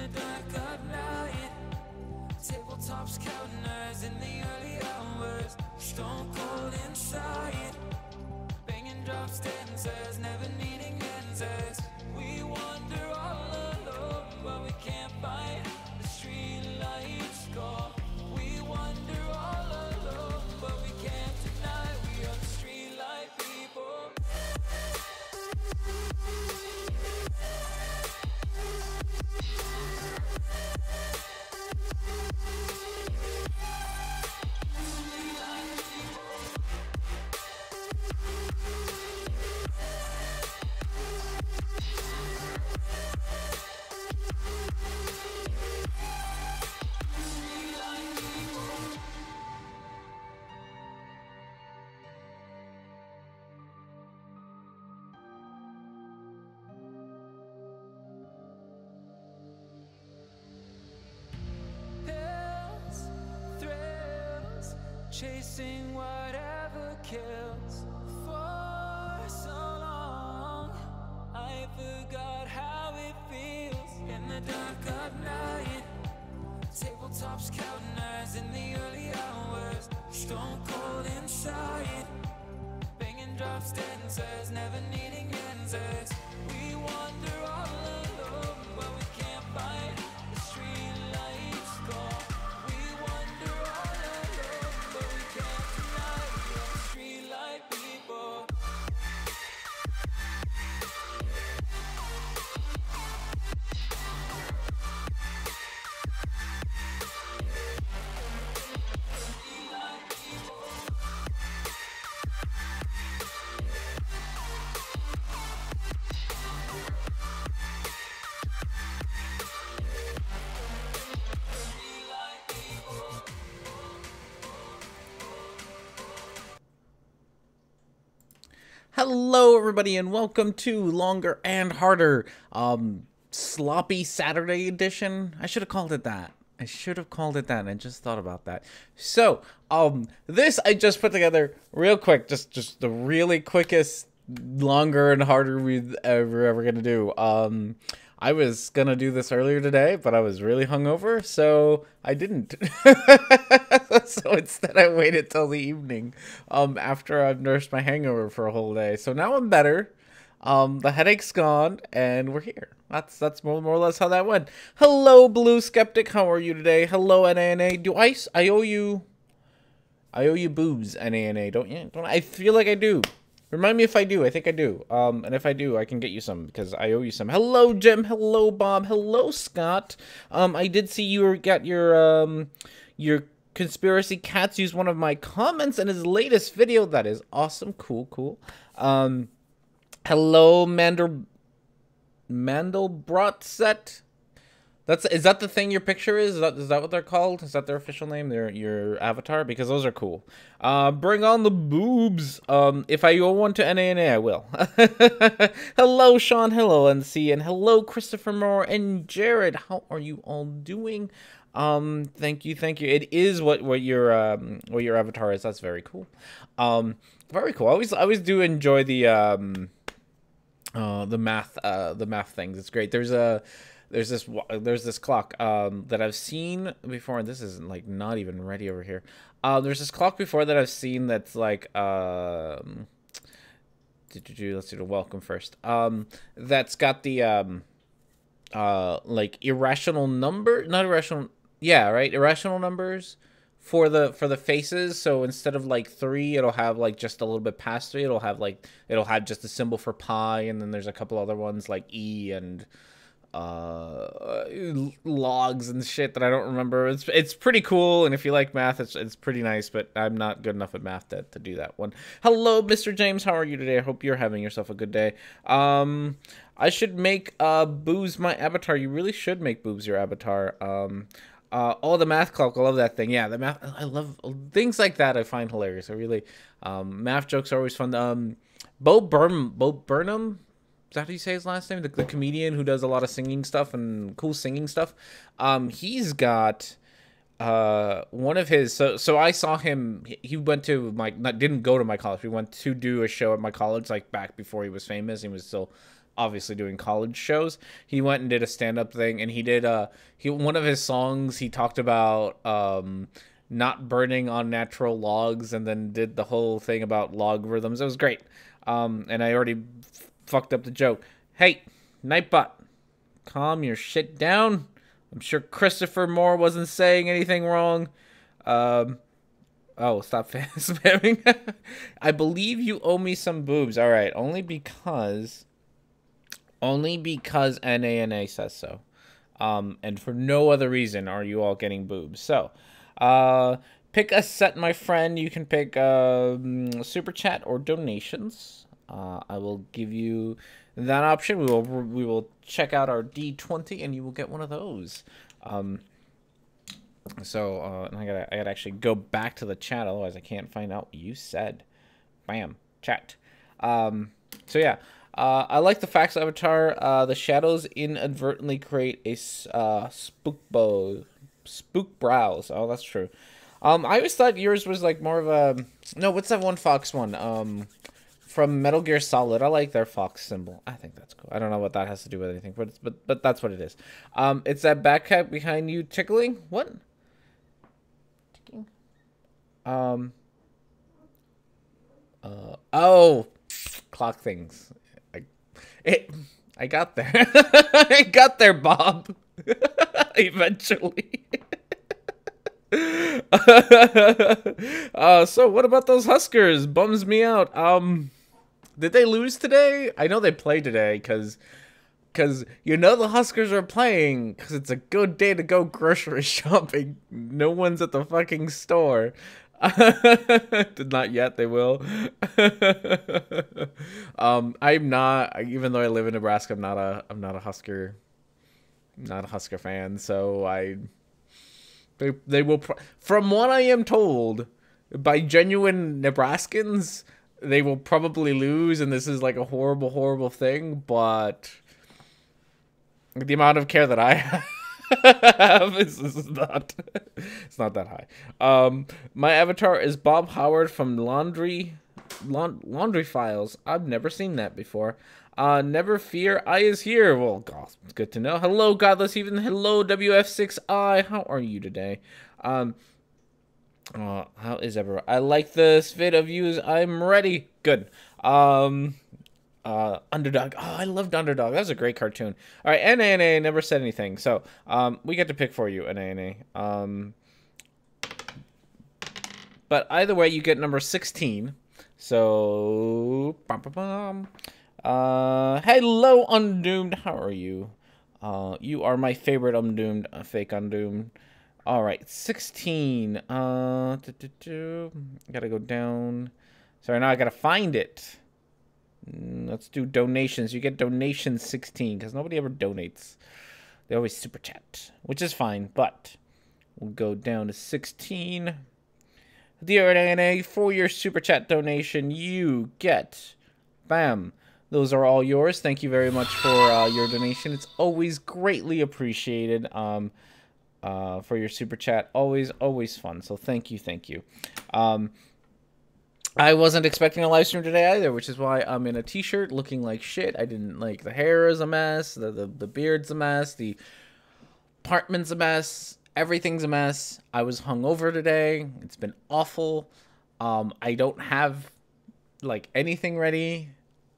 the dark of night. Tabletops counting hours in the early hours. Stone cold inside. Banging drop stanzas, never needing answers. We wander all alone, but we can't find the street lights go. We wander all alone, but we can't deny we are the street light people. Pills, thrills, chasing whatever kills. For so long, I forgot how it feels in the dark of night. Tabletops counting hours in the early hours. Stone cold inside. Banging drop stanzas, never needing answers. We wander all alone, but we can't find the street lights go. We wander all alone, but we can't deny we are the street light people. Hello everybody and welcome to Longer and Harder, Sloppy Saturday edition. I should have called it that. I just thought about that. So, this I just put together real quick, just the really quickest Longer and Harder we've ever gonna do. I was gonna do this earlier today, but I was really hungover, so I didn't. So instead I waited till the evening, after I've nursed my hangover for a whole day. So now I'm better. The headache's gone, and we're here. That's more or less how that went. Hello, Blue Skeptic. How are you today? Hello, NANA. I owe you boobs, NANA, don't you? I feel like I do. Remind me if I do. I think I do. And if I do, I can get you some because I owe you some. Hello, Jim. Hello, Bob. Hello, Scott. I did see you got your conspiracy cats use one of my comments in his latest video. That is awesome. Cool. Hello, Mandelbrot. Is that the thing your picture is? Is that what they're called? Is that their official name? Your avatar? Because those are cool. Bring on the boobs. If I owe one to NANA, I will. Hello, Sean. Hello, NC. And hello, Christopher Moore and Jared. How are you all doing? Thank you. It is what your avatar is. That's very cool. Very cool. I always do enjoy the math things. It's great. There's this clock that I've seen before, and this is like not even ready over here. There's this clock before that I've seen that's like let's do the welcome first. That's got the like irrational number, not irrational, yeah, right, irrational numbers for the faces. So instead of like 3, it'll have like just a little bit past 3. It'll have just a symbol for pi, and then there's a couple other ones like E and logs and shit that I don't remember. It's pretty cool, and if you like math, it's pretty nice, but I'm not good enough at math to do that one. Hello, Mr. James. How are you today? I hope you're having yourself a good day. I should make Boobs my avatar. You really should make Boobs your avatar. Oh, the math clock. I love that thing. Yeah, the math. I love things like that. I find hilarious. I really math jokes are always fun. Bo Burnham. Is that how you say his last name? The comedian who does a lot of singing stuff and cool singing stuff. He's got one of his. So I saw him. He went to didn't go to my college. We went to do a show at my college, like back before he was famous. He was still obviously doing college shows. He went and did a stand-up thing, and he did one of his songs. He talked about not burning on natural logs, and then did the whole thing about logarithms. It was great. And I already fucked up the joke. Hey, Nightbot, calm your shit down. I'm sure Christopher Moore wasn't saying anything wrong. Oh, stop spamming. I believe you owe me some boobs. All right, only because NANA says so. And for no other reason are you all getting boobs. So, pick a set, my friend. You can pick super chat or donations. I will give you that option. We will check out our D20 and you will get one of those. So I gotta actually go back to the chat, otherwise I can't find out what you said. Bam, chat. So yeah, I like the Fax avatar. The shadows inadvertently create a spook brows. Oh, that's true. I always thought yours was like more of a no. What's that one fox one? From Metal Gear Solid. I like their fox symbol. I think that's cool. I don't know what that has to do with anything, but that's what it is. It's that backpack behind you tickling. What? Oh, clock things. I got there. I got there, Bob. Eventually. So what about those Huskers? Bums me out. Did they lose today? I know they played today because you know the Huskers are playing because it's a good day to go grocery shopping. No one's at the fucking store. Not yet. They will. I'm not. Even though I live in Nebraska, I'm not a Husker fan. So they will. From what I am told, by genuine Nebraskans, they will probably lose, and this is like a horrible, horrible thing. But the amount of care that I have. It's not that high. My avatar is Bob Howard from Laundry Files. I've never seen that before. Never fear, I is here. Well, God, it's good to know. Hello, Godless Even. Hello, WF6I. How are you today? How is everyone? I like this vid of yous. I'm ready. Good. Underdog. Oh, I loved Underdog. That was a great cartoon. All right, NANA never said anything, so we get to pick for you, NANA. But either way, you get number 16. So, hello, Undoomed. How are you? You are my favorite Undoomed, fake Undoomed. All right, 16. Gotta go down. Sorry, now I gotta find it. Let's do donations. You get donations 16 because nobody ever donates. They always super chat, which is fine, but we'll go down to 16. Dear NA, for your super chat donation, you get, bam, those are all yours. Thank you very much for your donation. It's always greatly appreciated for your super chat. Always fun. So thank you. I wasn't expecting a live stream today either, which is why I'm in a t-shirt looking like shit. I didn't like the hair is a mess, the beard's a mess, the apartment's a mess, everything's a mess. I was hungover today. It's been awful. I don't have like anything ready.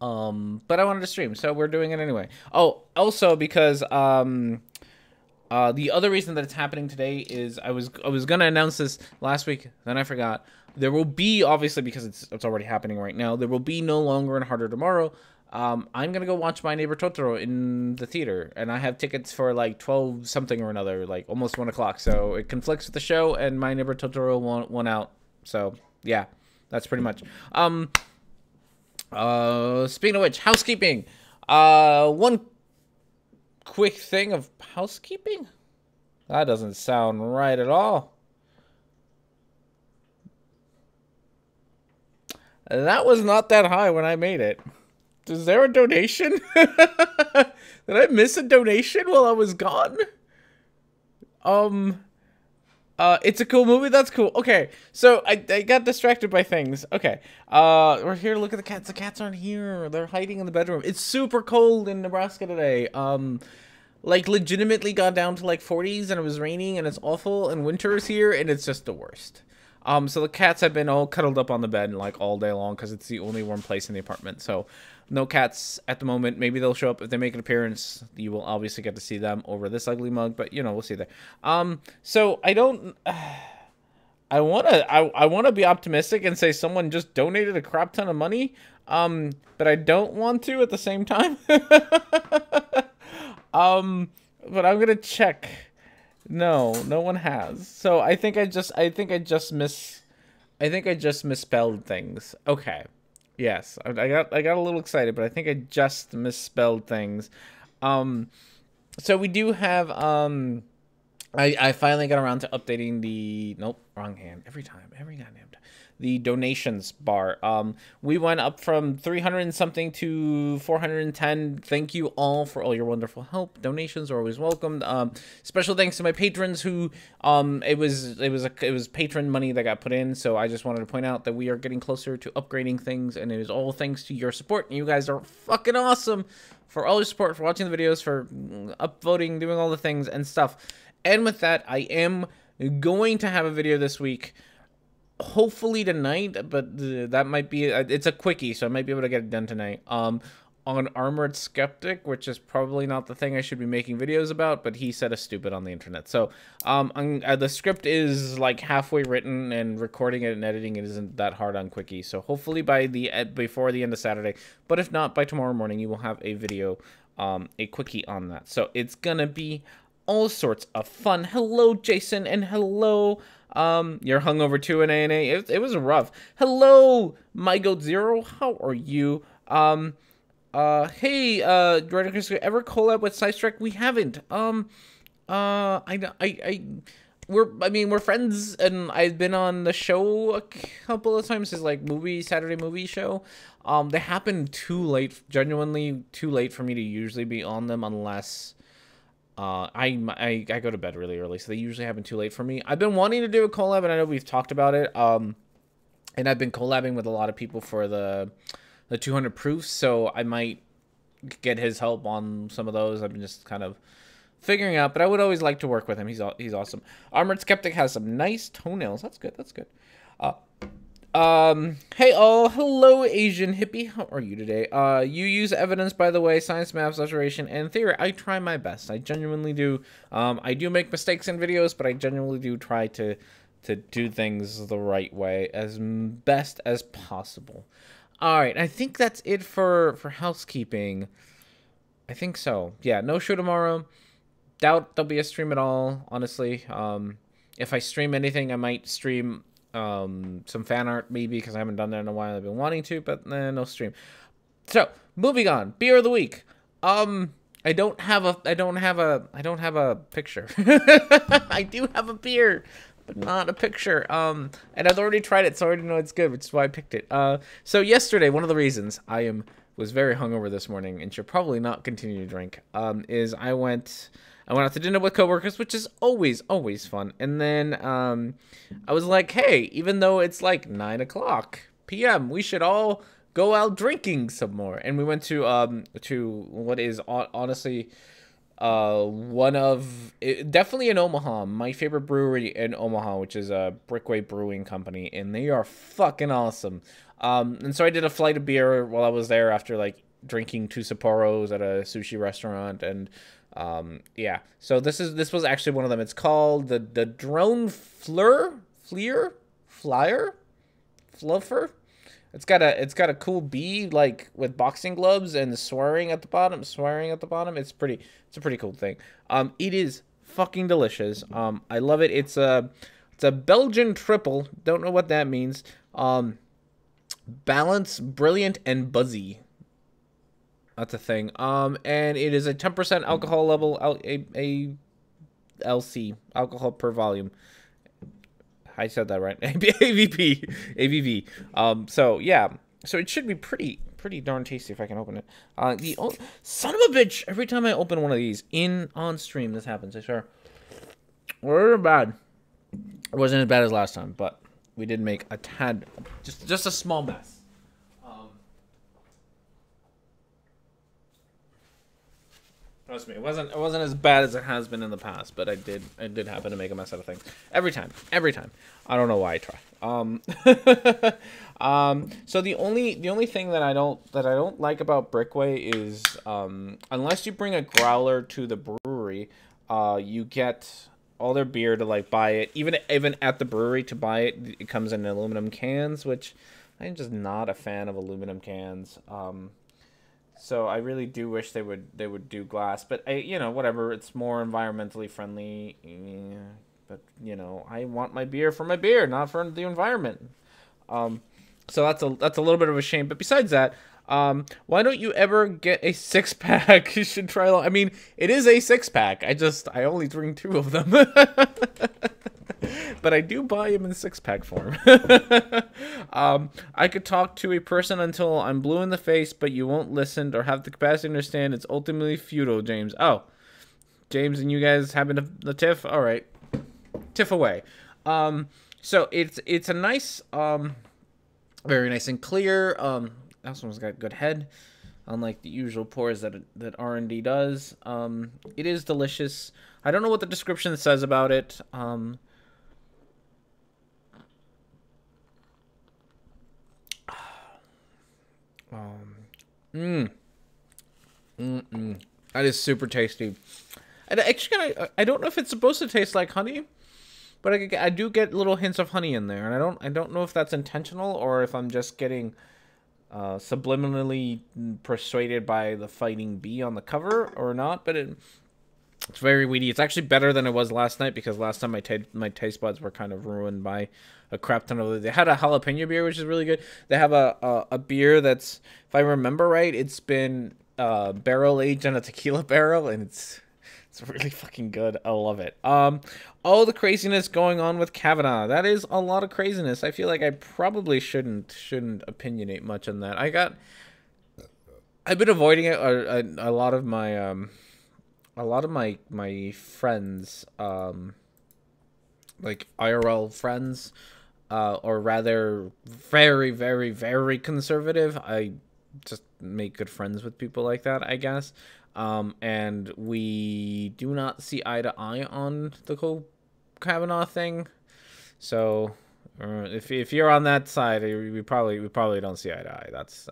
But I wanted to stream, so we're doing it anyway. Oh, also because the other reason that it's happening today is I was gonna announce this last week, then I forgot. There will be, obviously, because it's already happening right now, there will be no longer and harder tomorrow. I'm gonna go watch My Neighbor Totoro in the theater, and I have tickets for like 12 something or another, like almost 1 o'clock. So it conflicts with the show, and My Neighbor Totoro won out. So yeah, that's pretty much. Speaking of which, housekeeping. One quick thing of housekeeping. That doesn't sound right at all. That was not that high when I made it. Is there a donation? Did I miss a donation while I was gone? It's a cool movie. That's cool. Okay, so I got distracted by things. Okay, we're here to look at the cats. The cats aren't here. They're hiding in the bedroom. It's super cold in Nebraska today. Like legitimately got down to like 40s, and it was raining, and it's awful, and winter is here, and it's just the worst. So the cats have been all cuddled up on the bed like all day long because it's the only warm place in the apartment. So no cats at the moment. Maybe they'll show up if they make an appearance. You will obviously get to see them over this ugly mug, but you know, we'll see there. So I don't. I wanna be optimistic and say someone just donated a crap ton of money. But I don't want to at the same time. But I'm gonna check. No one has. So I think I just misspelled things. Okay. Yes. I got a little excited, but I think I just misspelled things. So we do have I finally got around to updating the wrong hand. Every goddamn time. The donations bar. We went up from 300 and something to 410. Thank you all for all your wonderful help. Donations are always welcomed. Special thanks to my patrons who it was patron money that got put in. So I just wanted to point out that we are getting closer to upgrading things, and it is all thanks to your support. And you guys are fucking awesome for all your support, for watching the videos, for upvoting, doing all the things and stuff. And with that, I am going to have a video this week. Hopefully tonight, but that might be it's a quickie, so I might be able to get it done tonight. On Armored Skeptic, which is probably not the thing I should be making videos about, but he said a stupid on the internet. So the script is like halfway written, and recording it and editing it isn't that hard on quickie. So hopefully before the end of Saturday, but if not, by tomorrow morning you will have a video, a quickie on that. So it's gonna be all sorts of fun. Hello, Jason, and hello. You're hungover too in A&A. It was rough. Hello, My Goat Zero. How are you? Hey, Rhetoric&Discourse, ever collab with Sidestrike? We haven't. We're friends, and I've been on the show a couple of times. His like Saturday movie show. They happen too late, genuinely too late for me to usually be on them unless. I go to bed really early, so they usually happen too late for me. I've been wanting to do a collab, and I know we've talked about it. And I've been collabing with a lot of people for the 200 proofs, so I might get his help on some of those. I've been just kind of figuring out, but I would always like to work with him. He's awesome. Armored Skeptic has some nice toenails. That's good. Hey all, hello Asian hippie, how are you today? You use evidence, by the way, science, math, observation, and theory. I try my best. I genuinely do. I do make mistakes in videos, but I genuinely do try to do things the right way as best as possible. All right, I think that's it for housekeeping. I think so. Yeah, no show tomorrow. Doubt there'll be a stream at all, honestly. If I stream anything, I might stream some fan art maybe, because I haven't done that in a while. I've been wanting to, but no stream. So moving on, beer of the week. I don't have a picture. I do have a beer, but not a picture. And I've already tried it, so I already know it's good, which is why I picked it. So yesterday, one of the reasons I was very hungover this morning and should probably not continue to drink, is I went out to dinner with coworkers, which is always fun. And then I was like, hey, even though it's like 9 p.m., we should all go out drinking some more. And we went to what is honestly definitely in Omaha, my favorite brewery in Omaha, which is a Brickway Brewing Company, and they are fucking awesome. And so I did a flight of beer while I was there after like drinking 2 Sapporos at a sushi restaurant, and yeah, so this was actually one of them. It's called the Drone Flyer. Fluffer. It's got a cool bee like with boxing gloves and swearing at the bottom. It's a pretty cool thing. It is fucking delicious. I love it. It's a Belgian triple. Don't know what that means. Balance, brilliant, and buzzy. That's a thing. And it is a 10% alcohol level, LC, alcohol per volume. I said that right. ABV. So yeah. So it should be pretty darn tasty if I can open it. Son of a bitch! Every time I open one of these on stream, this happens. I swear. We're bad. It wasn't as bad as last time, but we did make a tad, just a small mess. Trust me, it wasn't as bad as it has been in the past, but I did happen to make a mess out of things every time. I don't know why I try. So the only thing that I don't like about Brickway is unless you bring a growler to the brewery, you get all their beer to like buy it. Even at the brewery to buy it, it comes in aluminum cans, which I'm just not a fan of aluminum cans. So I really do wish they would do glass, but whatever. It's more environmentally friendly. But I want my beer for my beer, not for the environment. So that's a little bit of a shame. But besides that, why don't you ever get a 6-pack? You should try. I mean, it is a 6-pack. I only drink 2 of them. But I do buy them in 6-pack form. I could talk to a person until I'm blue in the face, but you won't listen or have the capacity to understand. It's ultimately futile, James. Oh, James and you guys having the tiff? All right. Tiff away. So it's a nice, very nice and clear. This one's got good head, unlike the usual pours that R&D does. It is delicious. I don't know what the description says about it. That is super tasty. And actually, I don't know if it's supposed to taste like honey, but I do get little hints of honey in there, and I don't know if that's intentional or if I'm just getting subliminally persuaded by the fighting bee on the cover or not. But it's very weedy. It's actually better than it was last night, because last time my taste buds were kind of ruined by a crap ton of. They had a jalapeno beer, which is really good. They have a beer that's, if I remember right, it's been barrel aged in a tequila barrel, and it's really fucking good. I love it. All the craziness going on with Kavanaugh. That is a lot of craziness. I feel like I probably shouldn't opinionate much on that. I've been avoiding it. A lot of my friends, like IRL friends, or rather very, very, very conservative. I just make good friends with people like that, I guess. And we do not see eye to eye on the whole Kavanaugh thing. So if you're on that side, we probably don't see eye to eye. That's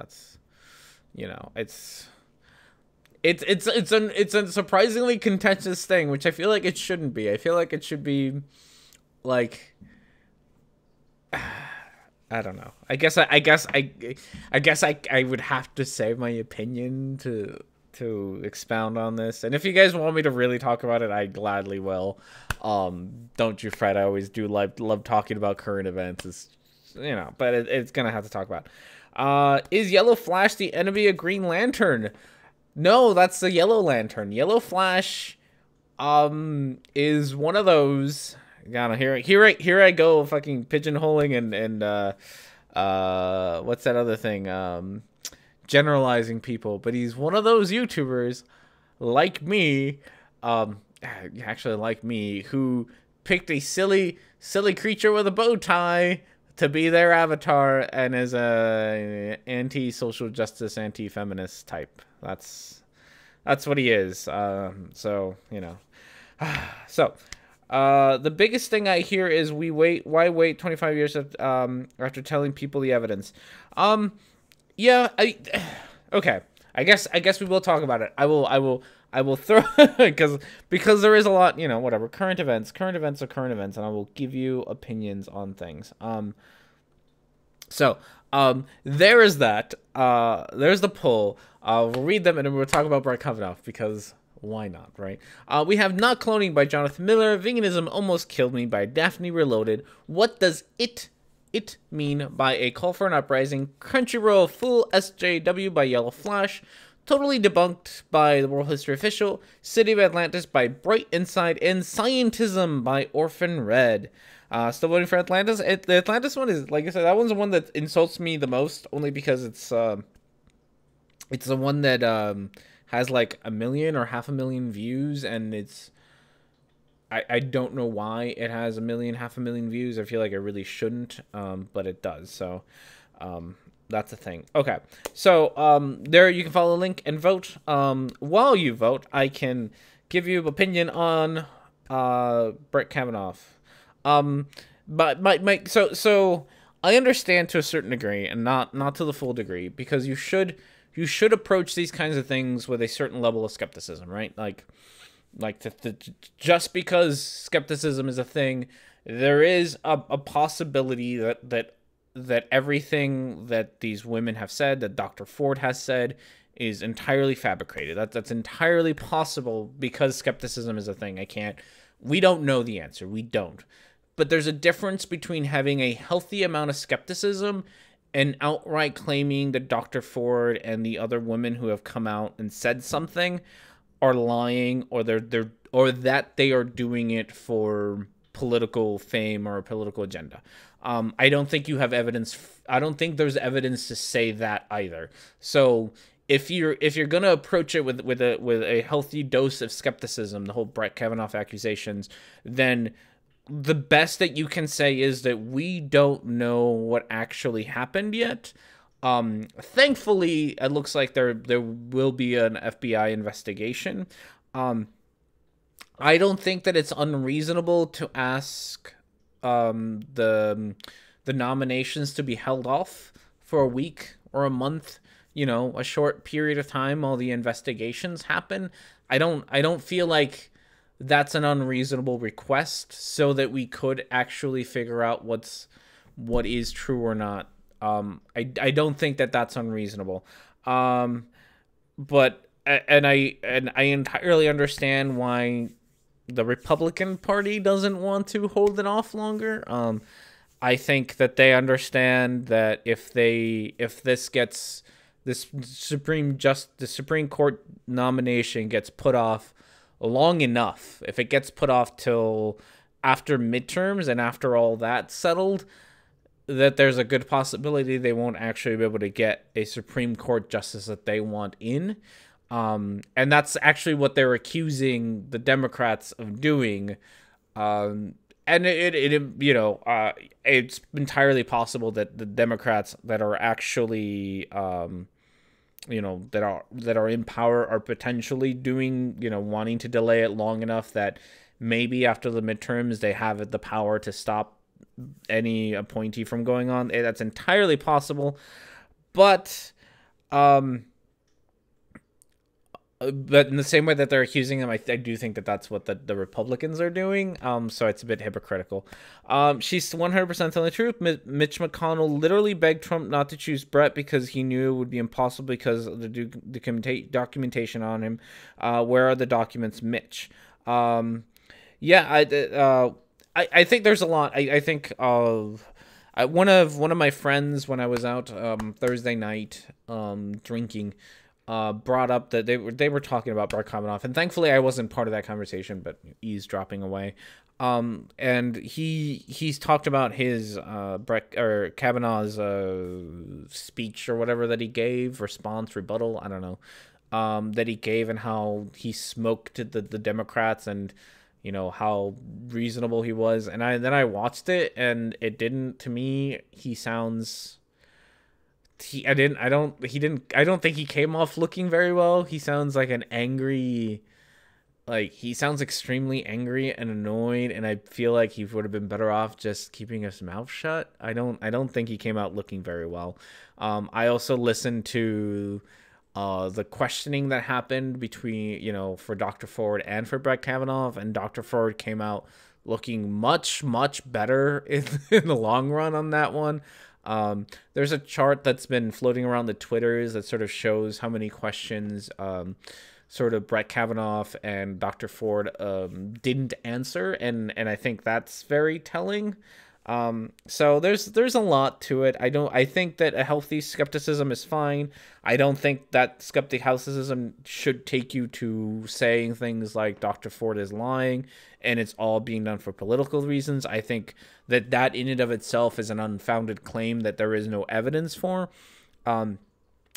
it's a surprisingly contentious thing, which I feel like it shouldn't be. I feel like it should be like, I don't know. I guess I would have to say my opinion to expound on this. And if you guys want me to really talk about it, I gladly will. Don't you fret. I always do love talking about current events. It's, but it's gonna have to talk about. Is Yellow Flash the enemy of Green Lantern? No, that's the Yellow Lantern. Yellow Flash is one of those. God, here I go fucking pigeonholing and what's that other thing? Generalizing people. But he's one of those YouTubers like me, actually like me, who picked a silly creature with a bow tie to be their avatar and is a anti-social justice, anti-feminist type. That's what he is. So the biggest thing I hear is why wait 25 years after telling people the evidence? Yeah, okay. I guess we will talk about it. I will throw because there is a lot, whatever. Current events are current events, and I will give you opinions on things. So there is that. There's the poll. We'll read them and then we'll talk about Brett Kavanaugh, because why not, right? We have Not Cloning by Jonathan Miller. Veganism Almost Killed Me by Daphne Reloaded. What does it mean by A Call for an Uprising? Crunchyroll Full SJW by Yellow Flash. Totally Debunked by The World History Official. City of Atlantis by Bright Inside. And Scientism by Orphan Red. Still voting for Atlantis. The Atlantis one is, like I said, that one's the one that insults me the most, only because it's the one that has like 1 million or 500,000 views, and I don't know why it has 500,000 views. I feel like it really shouldn't, but it does. So that's the thing. Okay, so there you can follow the link and vote. While you vote, I can give you an opinion on Brett Kavanaugh. But so I understand to a certain degree, and not to the full degree, because you should approach these kinds of things with a certain level of skepticism, right? Like just because skepticism is a thing, there is a possibility that everything that these women have said, that Dr. Ford has said, is entirely fabricated. That's entirely possible because skepticism is a thing. We don't know the answer. We don't. But there's a difference between having a healthy amount of skepticism and outright claiming that Dr. Ford and the other women who have come out and said something are lying, or that they are doing it for political fame or a political agenda. I don't think you have evidence. I don't think there's evidence to say that either. So if you're gonna approach it with a healthy dose of skepticism, the whole Brett Kavanaugh accusations, then the best that you can say is that we don't know what actually happened yet. Thankfully, it looks like there will be an FBI investigation. I don't think that it's unreasonable to ask the nominations to be held off for a week or a month, a short period of time while the investigations happen. I don't feel like that's an unreasonable request, so that we could actually figure out what is true or not. I don't think that that's unreasonable. But I entirely understand why the Republican Party doesn't want to hold it off longer. I think that they understand that if the Supreme Court nomination gets put off long enough, if it gets put off till after midterms and after all that's settled, that there's a good possibility they won't actually be able to get a Supreme Court justice that they want in. And that's actually what they're accusing the Democrats of doing. And it's entirely possible that the Democrats that are actually that are in power are potentially doing, wanting to delay it long enough that maybe after the midterms they have the power to stop any appointee from going on. That's entirely possible. But in the same way that they're accusing them, I do think that that's what the Republicans are doing. So it's a bit hypocritical. She's 100% telling the truth. Mitch McConnell literally begged Trump not to choose Brett because he knew it would be impossible because of the documentation on him. Where are the documents, Mitch? I think there's a lot. I think one of my friends, when I was out Thursday night drinking, brought up that they were talking about Brett Kavanaugh, and thankfully I wasn't part of that conversation, but eavesdropping away. And he's talked about his Kavanaugh's speech or whatever that he gave, rebuttal, I don't know, that he gave, and how he smoked the Democrats, and how reasonable he was. And then I watched it, and it didn't, to me, he sounds. I don't think he came off looking very well. He sounds like an angry, he sounds extremely angry and annoyed, and I feel like he would have been better off just keeping his mouth shut. I don't think he came out looking very well. I also listened to the questioning that happened between, for Dr. Ford and for Brett Kavanaugh, and Dr. Ford came out looking much, much better in the long run on that one. There's a chart that's been floating around the Twitters that sort of shows how many questions sort of Brett Kavanaugh and Dr. Ford didn't answer, and I think that's very telling. So there's a lot to it. I think that a healthy skepticism is fine. I don't think that skepticism should take you to saying things like Dr. Ford is lying and it's all being done for political reasons. I think that in and of itself is an unfounded claim that there is no evidence for. And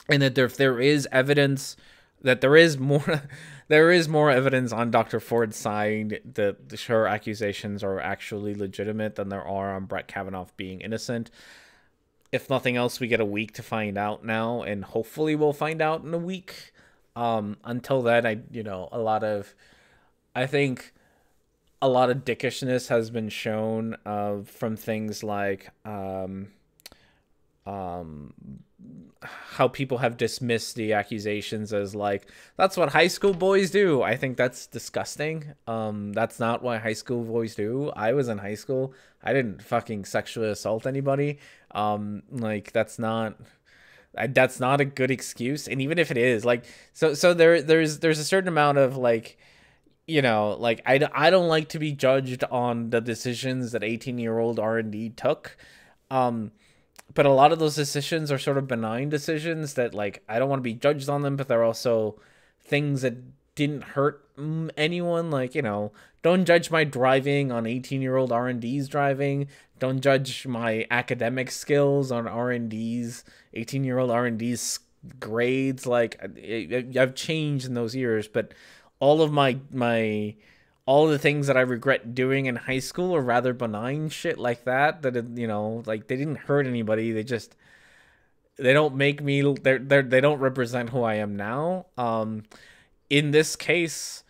that if there is evidence that there is more, there is more evidence on Dr. Ford's side that her accusations are actually legitimate than there are on Brett Kavanaugh being innocent. If nothing else, we get a week to find out now, and hopefully we'll find out in a week. Until then, I think a lot of dickishness has been shown from things like how people have dismissed the accusations as like, that's what high school boys do. I think that's disgusting. That's not what high school boys do. I was in high school. I didn't fucking sexually assault anybody. Like that's not a good excuse. And even if it is, like, so there's a certain amount of like, like I don't like to be judged on the decisions that 18-year-old R&D took. But a lot of those decisions are sort of benign decisions that, like, I don't want to be judged on them, but they're also things that didn't hurt anyone. Like, don't judge my driving on 18-year-old R&D's driving. Don't judge my academic skills on R&D's, 18-year-old R&D's grades. Like, I've changed in those years, but all of all the things that I regret doing in high school are rather benign shit like that, like they didn't hurt anybody. They don't make me, they don't represent who I am now. In this case,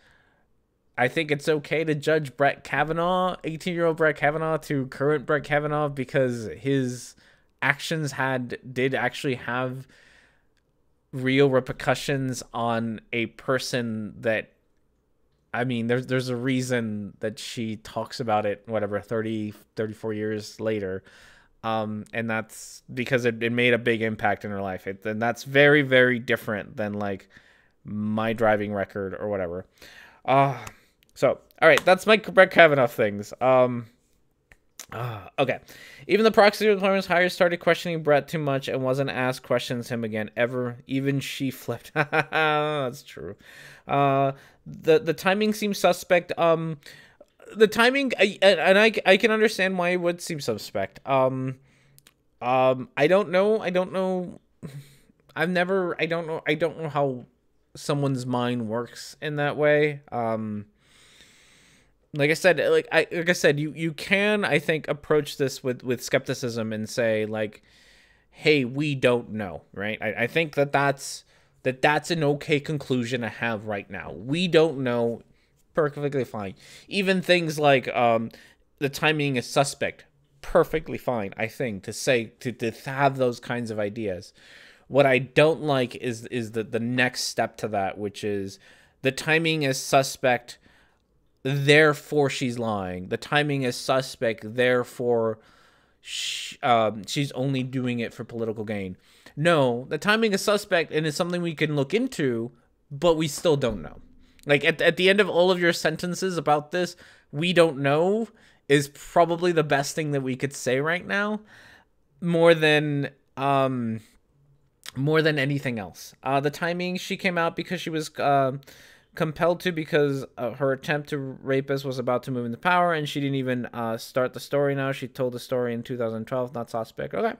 I think it's okay to judge Brett Kavanaugh, 18-year-old Brett Kavanaugh to current Brett Kavanaugh, because his actions did actually have real repercussions on a person that, I mean, there's a reason that she talks about it, 34 years later. And that's because it made a big impact in her life. And that's very, very different than like my driving record or whatever. So, all right, that's my Brett Kavanaugh things. Okay. Even the prosecutor department's higher started questioning Brett too much and wasn't asked questions him again ever. Even she flipped. That's true. The timing seems suspect. The timing, I can understand why it would seem suspect. I don't know. I don't know how someone's mind works in that way. Like I said, you can, I think, approach this with skepticism and say like, hey, we don't know, right? I think that's an okay conclusion to have right now. We don't know. Perfectly fine. Even things like the timing is suspect. Perfectly fine, I think, to say, to have those kinds of ideas. What I don't like is the next step to that, which is the timing is suspect, therefore she's lying. The timing is suspect, therefore she's only doing it for political gain. No, the timing is suspect and it's something we can look into, but we still don't know. Like, at the end of all of your sentences about this, we don't know, is probably the best thing that we could say right now, more than anything else. The timing, she came out because she was compelled to, because her attempt to rape us was about to move into power, and she didn't even start the story now. She told the story in 2012, not suspect. Okay.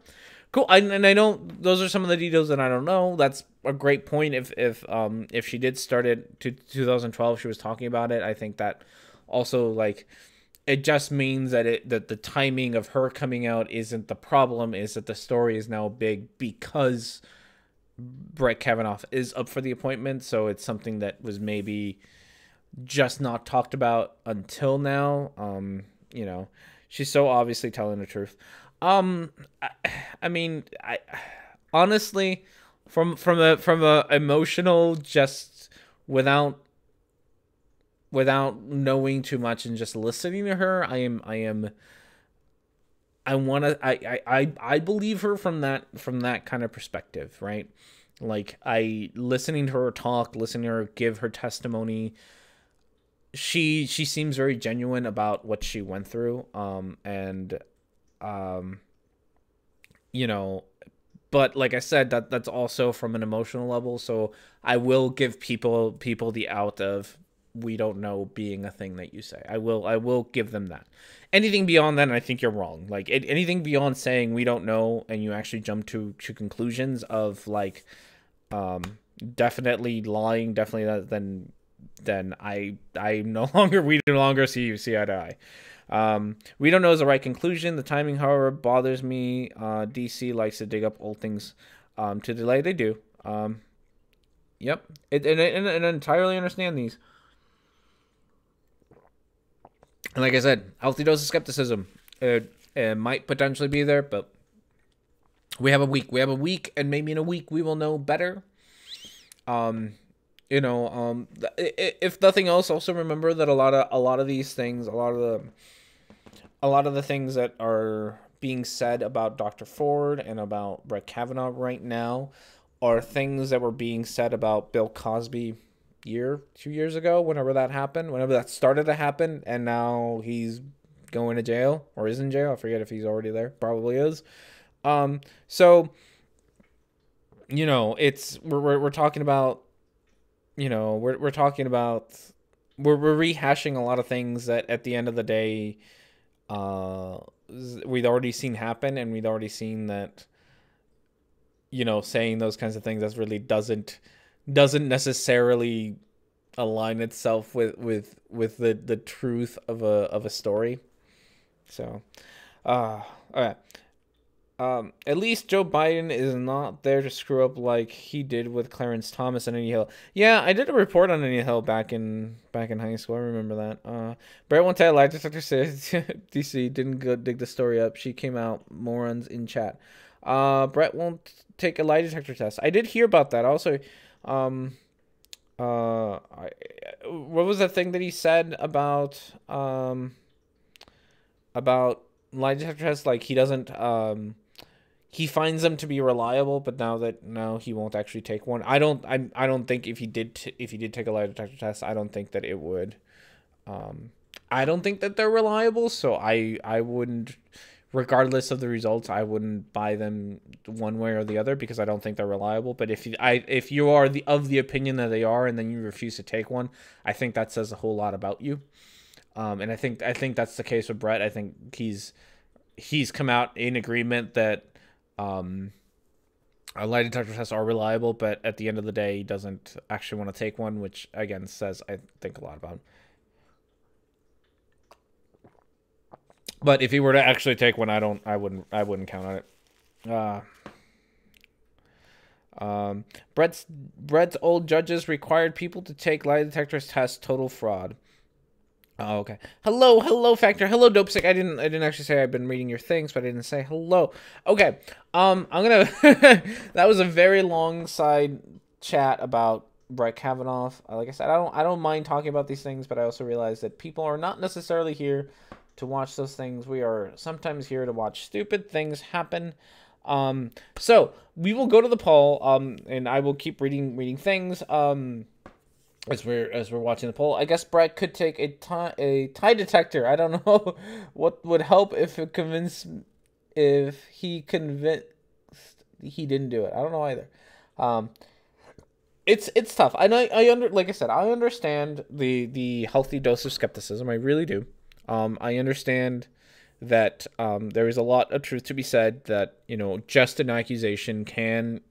Cool. And I don't. Those are some of the details that I don't know. That's a great point. If she did start it to 2012, she was talking about it. I think that also, like, it just means that the timing of her coming out isn't the problem. Is that the story is now big because Brett Kavanaugh is up for the appointment. So it's something that was maybe just not talked about until now. She's so obviously telling the truth. I mean, I honestly, from a emotional, just without knowing too much and just listening to her, I believe her from that kind of perspective, right? Like, listening to her talk, listening to her give her testimony, she seems very genuine about what she went through, but like I said, that's also from an emotional level. So I will give people the out of, we don't know, being a thing that you say. I will give them that. Anything beyond that, I think you're wrong. Like, anything beyond saying we don't know and you actually jump to conclusions of like, definitely lying, definitely that, then then we no longer see eye to eye. We don't know is the right conclusion. The timing, however, bothers me. DC likes to dig up old things to delay. They do. Yep. And I entirely understand these. And like I said, healthy dose of skepticism. It might potentially be there, but we have a week. We have a week, and maybe in a week we will know better. If nothing else, also remember that a lot of these things, a lot of the things that are being said about Dr. Ford and about Brett Kavanaugh right now are things that were being said about Bill Cosby 2 years ago, whenever that started to happen, and now he's going to jail or is in jail. I forget if he's already there. Probably is. So we're talking about, we're talking about, we're rehashing a lot of things that at the end of the day, we'd already seen happen, and we'd already seen that, saying those kinds of things that really doesn't necessarily align itself with the truth of a story. So, all right. At least Joe Biden is not there to screw up like he did with Clarence Thomas and Annie Hill. Yeah, I did a report on Annie Hill back in high school. I remember that. Brett won't tell lie detector says DC didn't go dig the story up. She came out morons in chat. Brett won't take a lie detector test. I did hear about that. Also, what was the thing that he said about lie detector tests? Like he doesn't he finds them to be reliable, but now he won't actually take one. I don't think if he did take a lie detector test, I don't think that it would. I don't think that they're reliable, so I wouldn't, regardless of the results, I wouldn't buy them one way or the other because I don't think they're reliable. But if you are of the opinion that they are, and then you refuse to take one, I think that says a whole lot about you. And I think that's the case with Brett. I think he's come out in agreement that our lie detector tests are reliable, but at the end of the day, he doesn't actually want to take one, which again says, I think, a lot about him. But if he were to actually take one, I wouldn't count on it. Brett's old judges required people to take lie detectors tests. Total fraud. Oh, okay. Hello, Factor. Hello, Dopesick. I didn't actually say I've been reading your things, but I didn't say hello. Okay. I'm gonna. That was a very long side chat about Brett Kavanaugh. Like I said, I don't mind talking about these things, but I also realize that people are not necessarily here to watch those things. We are sometimes here to watch stupid things happen. So we will go to the poll. And I will keep reading things. As we're watching the poll, I guess Brett could take a tie detector. I don't know what would help if he convinced he didn't do it. I don't know either. It's tough. And like I said, I understand the healthy dose of skepticism. I really do. I understand that there is a lot of truth to be said that, just an accusation can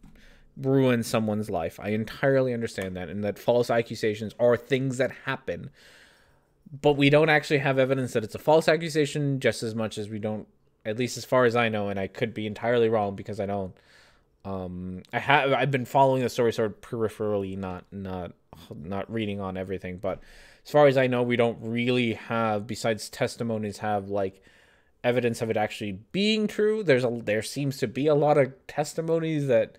ruin someone's life. I entirely understand that, and that false accusations are things that happen, but we don't actually have evidence that it's a false accusation, just as much as we don't, at least as far as I know, and I could be entirely wrong because I don't. I've been following the story sort of peripherally, not reading on everything, but as far as I know, we don't really have, besides testimonies, have like evidence of it actually being true. There seems to be a lot of testimonies that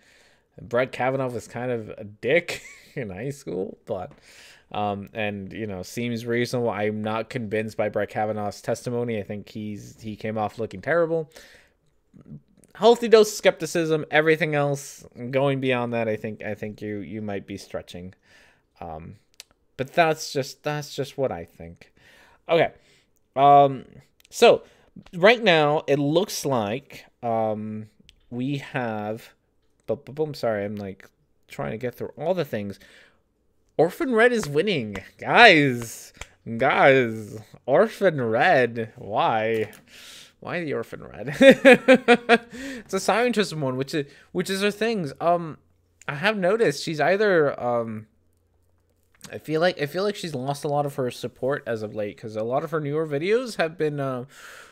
Brett Kavanaugh was kind of a dick in high school, but seems reasonable. I'm not convinced by Brett Kavanaugh's testimony. I think he came off looking terrible. Healthy dose of skepticism. Everything else going beyond that, I think you might be stretching. But that's just what I think. Okay. So right now it looks like we have. Boom, sorry, I'm like trying to get through all the things. Orphan Red is winning. Guys, Orphan Red. Why the Orphan Red? It's a scientist one, which is her things. I have noticed she's either I feel like she's lost a lot of her support as of late, because a lot of her newer videos have been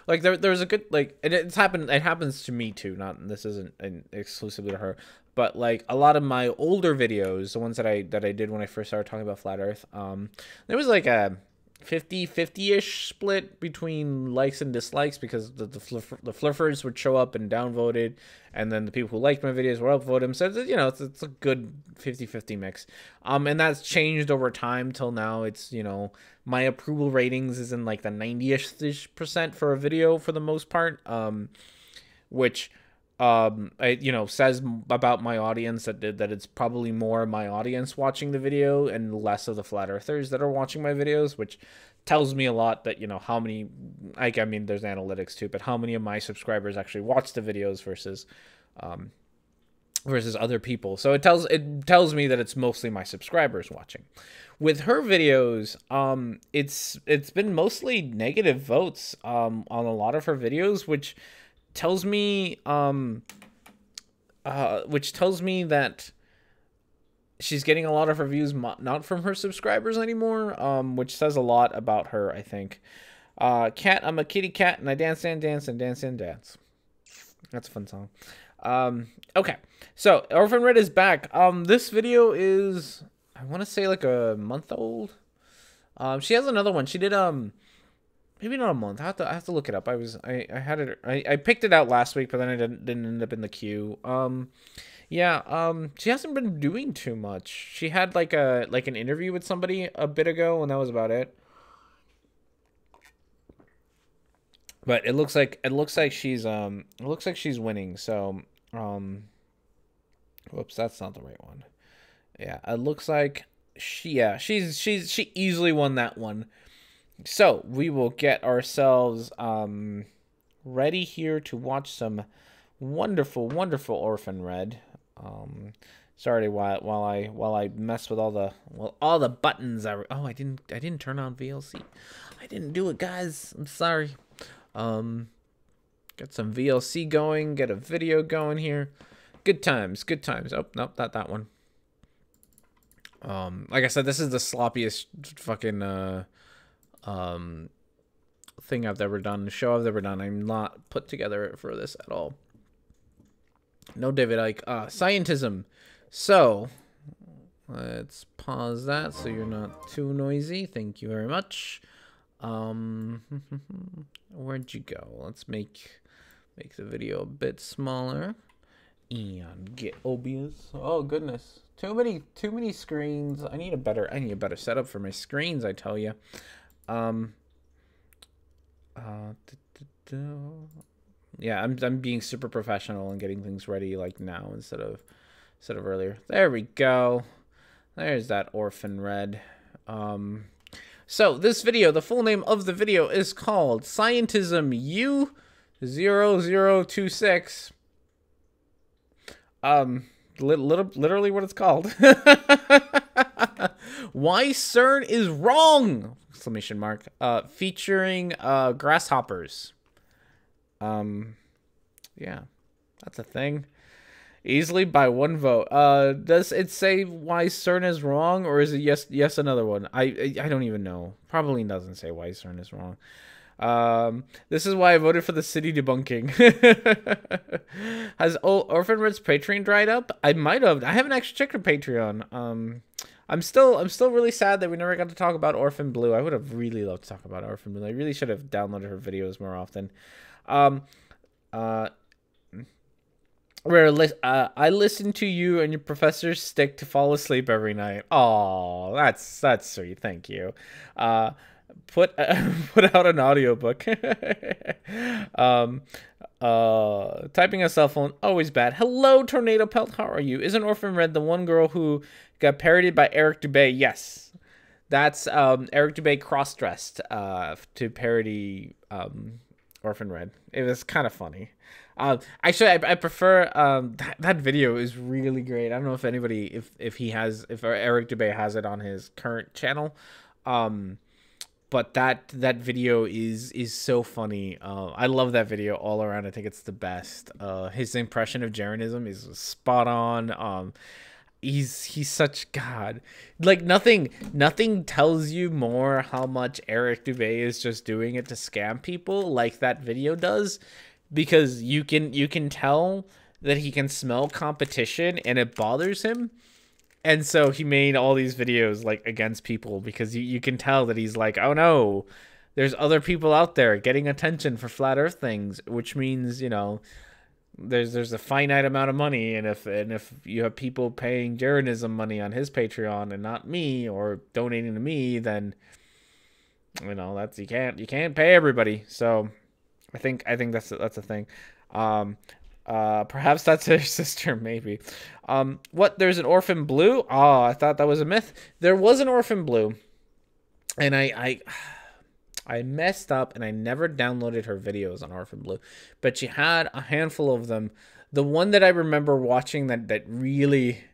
like there's a good, like, it happens to me too, not, this isn't exclusively to her, but like a lot of my older videos, the ones that I did when I first started talking about flat earth, there was like a 50-50-ish split between likes and dislikes, because the fliffers would show up and downvoted, and then the people who liked my videos were upvoted. So it's a good 50-50 mix. And that's changed over time till now. It's, my approval ratings is in like the 90-ish% for a video for the most part, which says about my audience that it's probably more my audience watching the video and less of the flat earthers that are watching my videos, which tells me a lot that, how many, like, I mean, there's analytics too, but how many of my subscribers actually watch the videos versus other people. So it tells me that it's mostly my subscribers watching. With her videos, it's been mostly negative votes on a lot of her videos, which tells me that she's getting a lot of her views not from her subscribers anymore, which says a lot about her, I think. Cat, I'm a kitty cat and I dance and dance and dance and dance. That's a fun song. Okay, so Orphan Red is back. This video is, I want to say, like a month old. She has another one. She did maybe not a month. I have to look it up. I picked it out last week, but then I didn't end up in the queue. She hasn't been doing too much. She had like an interview with somebody a bit ago, and that was about it. But it looks like she's winning. So whoops, that's not the right one. Yeah, it looks like she easily won that one. So we will get ourselves ready here to watch some wonderful Orphan Red. Sorry, while I mess with all the buttons. I didn't turn on VLC. I didn't do it, guys. I'm sorry. Get some VLC going. Get a video going here. Good times. Oh, nope, not that one. Like I said, this is the sloppiest fucking thing I've ever done, show I've ever done. I'm not put together for this at all. No David Icke. Scientism. So let's pause that so you're not too noisy. Thank you very much. Where'd you go? Let's make the video a bit smaller and get OBS. Oh goodness, too many screens. I need a better setup for my screens, I tell you. Yeah, I'm being super professional and getting things ready like now instead of earlier. There we go. There's that Orphan Red. So this video, the full name of the video is called Scientism U0026. Literally what it's called. Why CERN is wrong! Exclamation mark. Featuring grasshoppers. Yeah, that's a thing. Easily by one vote. Does it say why CERN is wrong, or is it yes another one? I don't even know. Probably doesn't say why CERN is wrong. This is why I voted for the city debunking. Has Orphan Red's Patreon dried up? I might have. I haven't actually checked her Patreon. I'm still really sad that we never got to talk about Orphan Blue. I would have really loved to talk about Orphan Blue. I really should have downloaded her videos more often. I listen to you and your professor's stick to fall asleep every night. Oh, that's sweet. Thank you. Put out an audiobook. Typing a cell phone, always bad. Hello, Tornado Pelt. How are you? Isn't Orphan Red the one girl who got parodied by Eric Dubay? Yes. That's Eric Dubay cross-dressed to parody Orphan Red. It was kind of funny. Actually, I prefer that video is really great. I don't know if anybody, if Eric Dubay has it on his current channel, but that video is so funny. I love that video all around. I think it's the best. His impression of Jeranism is spot on. he's such God. Like nothing tells you more how much Eric Dubé is just doing it to scam people like that video does, because you can tell that he can smell competition and it bothers him. And so he made all these videos like against people because you can tell that he's like, oh no, there's other people out there getting attention for flat earth things, which means, you know, there's a finite amount of money, and if you have people paying Jeranism money on his Patreon and not me, or donating to me, then, you know, that's you can't pay everybody. So I think that's a thing. Perhaps that's her sister, maybe. What? There's an Orphan Blue? Oh, I thought that was a myth. There was an Orphan Blue, and I messed up and I never downloaded her videos on Orphan Blue, but she had a handful of them. The one that I remember watching that really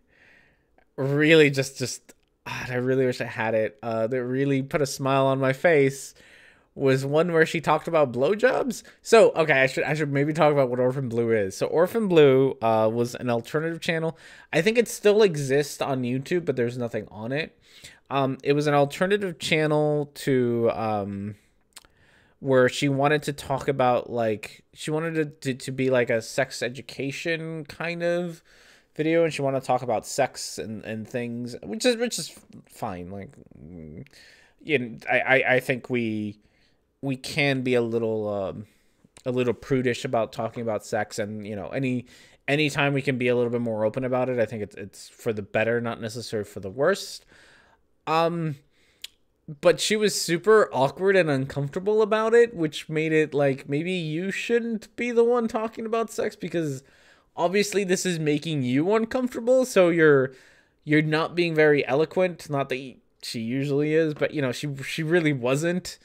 just I really wish I had it. That really put a smile on my face was one where she talked about blowjobs. So, okay, I should maybe talk about what Orphan Blue is. So Orphan Blue was an alternative channel. I think it still exists on YouTube, but there's nothing on it. It was an alternative channel to where she wanted to talk about, like, she wanted to be like a sex education kind of video, and she wanted to talk about sex and things, which is fine. Like, you know, I think we can be a little prudish about talking about sex, and, you know, anytime we can be a little bit more open about it, I think it's for the better, not necessarily for the worst. But she was super awkward and uncomfortable about it, which made it like, maybe you shouldn't be the one talking about sex, because obviously this is making you uncomfortable. So you're not being very eloquent. Not that she usually is, but, you know, she really wasn't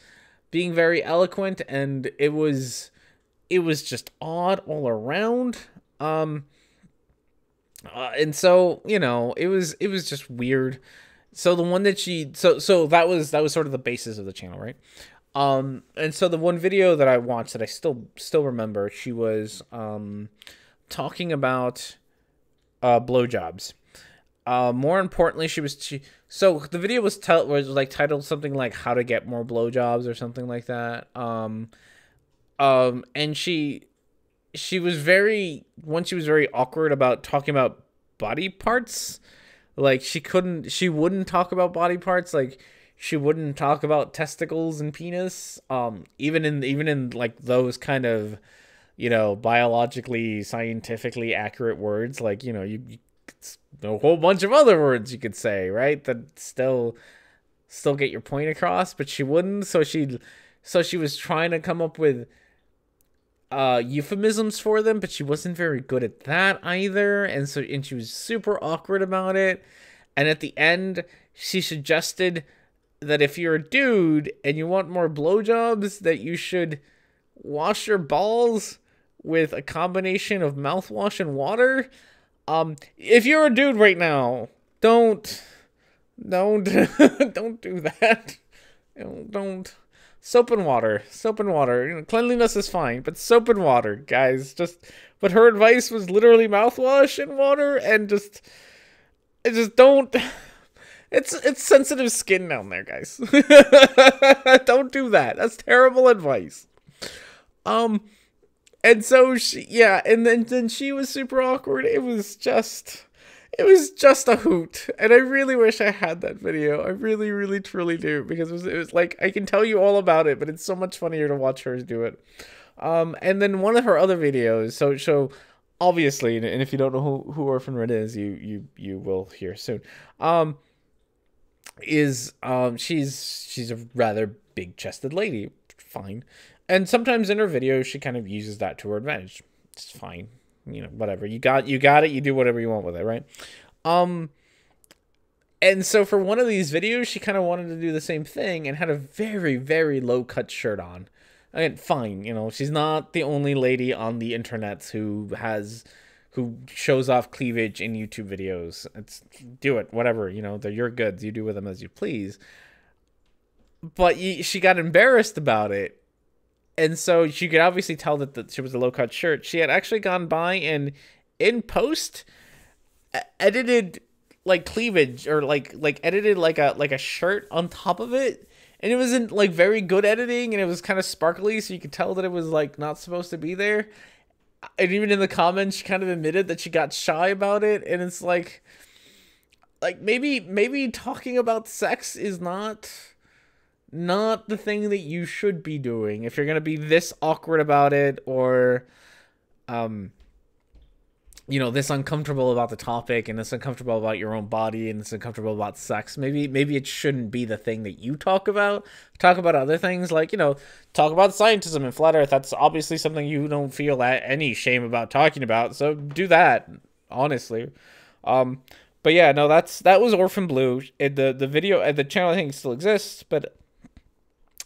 being very eloquent, and it was just odd all around. And so, you know, it was just weird. So the one that so that was sort of the basis of the channel, right? And so the one video that I watched that I still remember, she was talking about blowjobs. More importantly, so the video was like titled something like "How to Get More Blowjobs" or something like that. And she was very awkward about talking about body parts. Like, she wouldn't talk about body parts. Like, she wouldn't talk about testicles and penis. Even in like those kind of, you know, biologically, scientifically accurate words. Like, you know, you a whole bunch of other words you could say, right, that still get your point across, but she wouldn't. So she was trying to come up with euphemisms for them, but she wasn't very good at that either, and she was super awkward about it. And at the end, she suggested that if you're a dude and you want more blowjobs, that you should wash your balls with a combination of mouthwash and water. If you're a dude right now, don't do that. Don't. Soap and water. You know, cleanliness is fine, but soap and water, guys. But her advice was literally mouthwash and water, and just don't. It's sensitive skin down there, guys. Don't do that. That's terrible advice. And so and then she was super awkward. It was just a hoot, and I really wish I had that video. I really, really, truly do, because it was like, I can tell you all about it, but it's so much funnier to watch her do it. And then one of her other videos, so obviously, and if you don't know who Orphan Red is, you will hear soon. She's a rather big-chested lady, fine, and sometimes in her videos she kind of uses that to her advantage. It's fine. You know, whatever. You got it. You do whatever you want with it, right? And so for one of these videos, she kind of wanted to do the same thing and had a very, very low-cut shirt on. And fine, you know, she's not the only lady on the internet who shows off cleavage in YouTube videos. Do it, whatever, you know, they're your goods. You do with them as you please. But she got embarrassed about it. And so you could obviously tell that she was a low-cut shirt. She had actually gone by and in post edited like cleavage or like edited like a shirt on top of it, and it wasn't like very good editing, and it was kind of sparkly, so you could tell that it was like not supposed to be there. And even in the comments, she kind of admitted that she got shy about it, and it's like maybe talking about sex is not the thing that you should be doing if you're gonna be this awkward about it, or you know, this uncomfortable about the topic, and this uncomfortable about your own body, and this uncomfortable about sex. Maybe it shouldn't be the thing that you talk about. Talk about other things, like, you know, talk about scientism and flat earth. That's obviously something you don't feel any shame about talking about, so do that, honestly. But yeah, no, that was Orphan Blue. The video, the channel I think still exists, but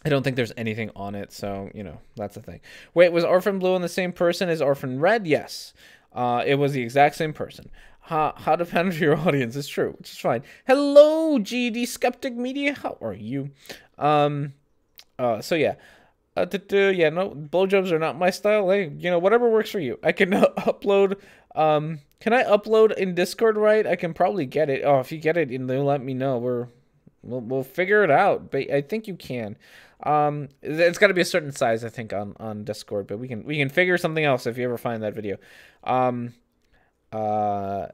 I don't think there's anything on it, so, you know, that's the thing. Wait, was Orphan Blue on the same person as Orphan Red? Yes. It was the exact same person. How to pander your audience is true, which is fine. Hello, GD Skeptic Media. How are you? So yeah. Yeah, no, blowjobs are not my style. Hey, you know, whatever works for you. I can upload, can I upload in Discord, right? I can probably get it. Oh, if you get it, they'll let me know. We'll figure it out, but I think you can. It's got to be a certain size, I think, on Discord, but we can figure something else if you ever find that video.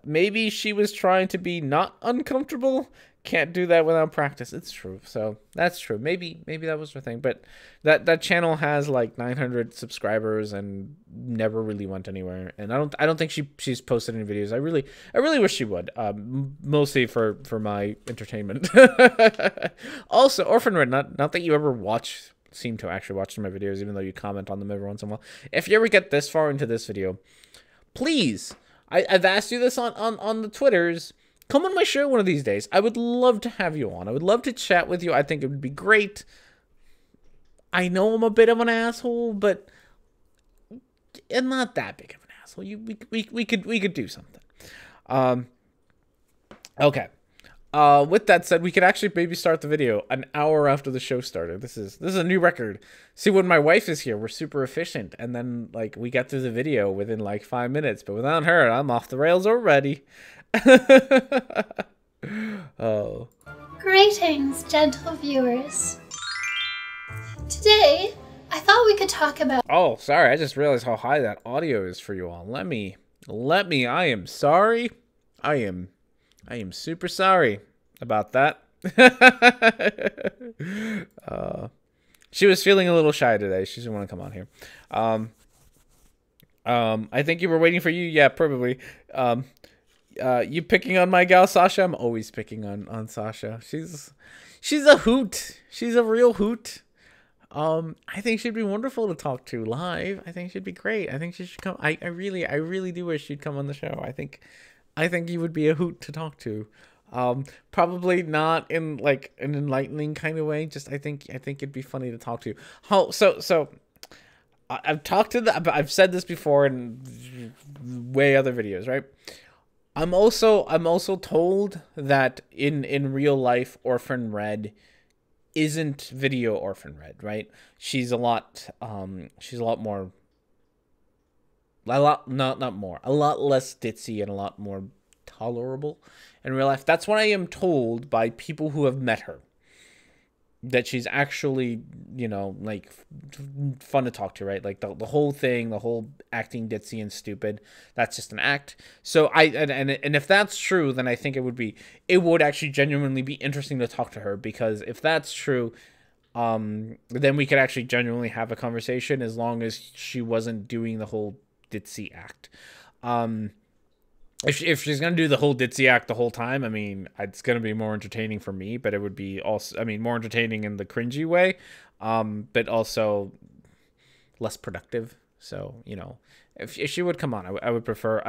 Maybe she was trying to be not uncomfortable. Can't do that without practice. It's true. So that's true. Maybe that was her thing, but that channel has like 900 subscribers and never really went anywhere. And I don't think she's posted any videos. I really wish she would. Mostly for my entertainment. Also, Orphan Red, not that you ever seem to actually watch my videos, even though you comment on them every once in a while. If you ever get this far into this video, please, I've asked you this on the Twitters. Come on my show one of these days. I would love to have you on. I would love to chat with you. I think it would be great. I know I'm a bit of an asshole, but I'm not that big of an asshole. We could do something. Okay. With that said, we could actually maybe start the video an hour after the show started. This is a new record. See, when my wife is here, we're super efficient, and then like we get through the video within like 5 minutes. But without her, I'm off the rails already. Oh. Greetings, gentle viewers. Today, I thought we could talk about... Oh, sorry. I just realized how high that audio is for you all. Let me. I am sorry. I am super sorry about that. She was feeling a little shy today. She didn't want to come on here. I think you were waiting for you. Yeah, probably. You picking on my gal Sasha? I'm always picking on Sasha. She's a hoot. She's a real hoot. I think she'd be wonderful to talk to live. I think she'd be great. I think she should come. I really do wish she'd come on the show. I think you would be a hoot to talk to. Probably not in like an enlightening kind of way. Just I think it'd be funny to talk to. So I've said this before in way other videos, right? I'm also told that in real life, Orphan Red isn't video Orphan Red, right? She's a lot more, a lot less ditzy and a lot more tolerable in real life. That's what I am told by people who have met her. That she's actually, you know, like fun to talk to, right? Like the whole thing, the whole acting ditzy and stupid, that's just an act. So and if that's true, then I think it would actually genuinely be interesting to talk to her, because if that's true, then we could actually genuinely have a conversation, as long as she wasn't doing the whole ditzy act. If she's going to do the whole ditzy act the whole time, I mean, it's going to be more entertaining for me, but it would be also, I mean, more entertaining in the cringy way, but also less productive. So, you know, if she would come on, I would prefer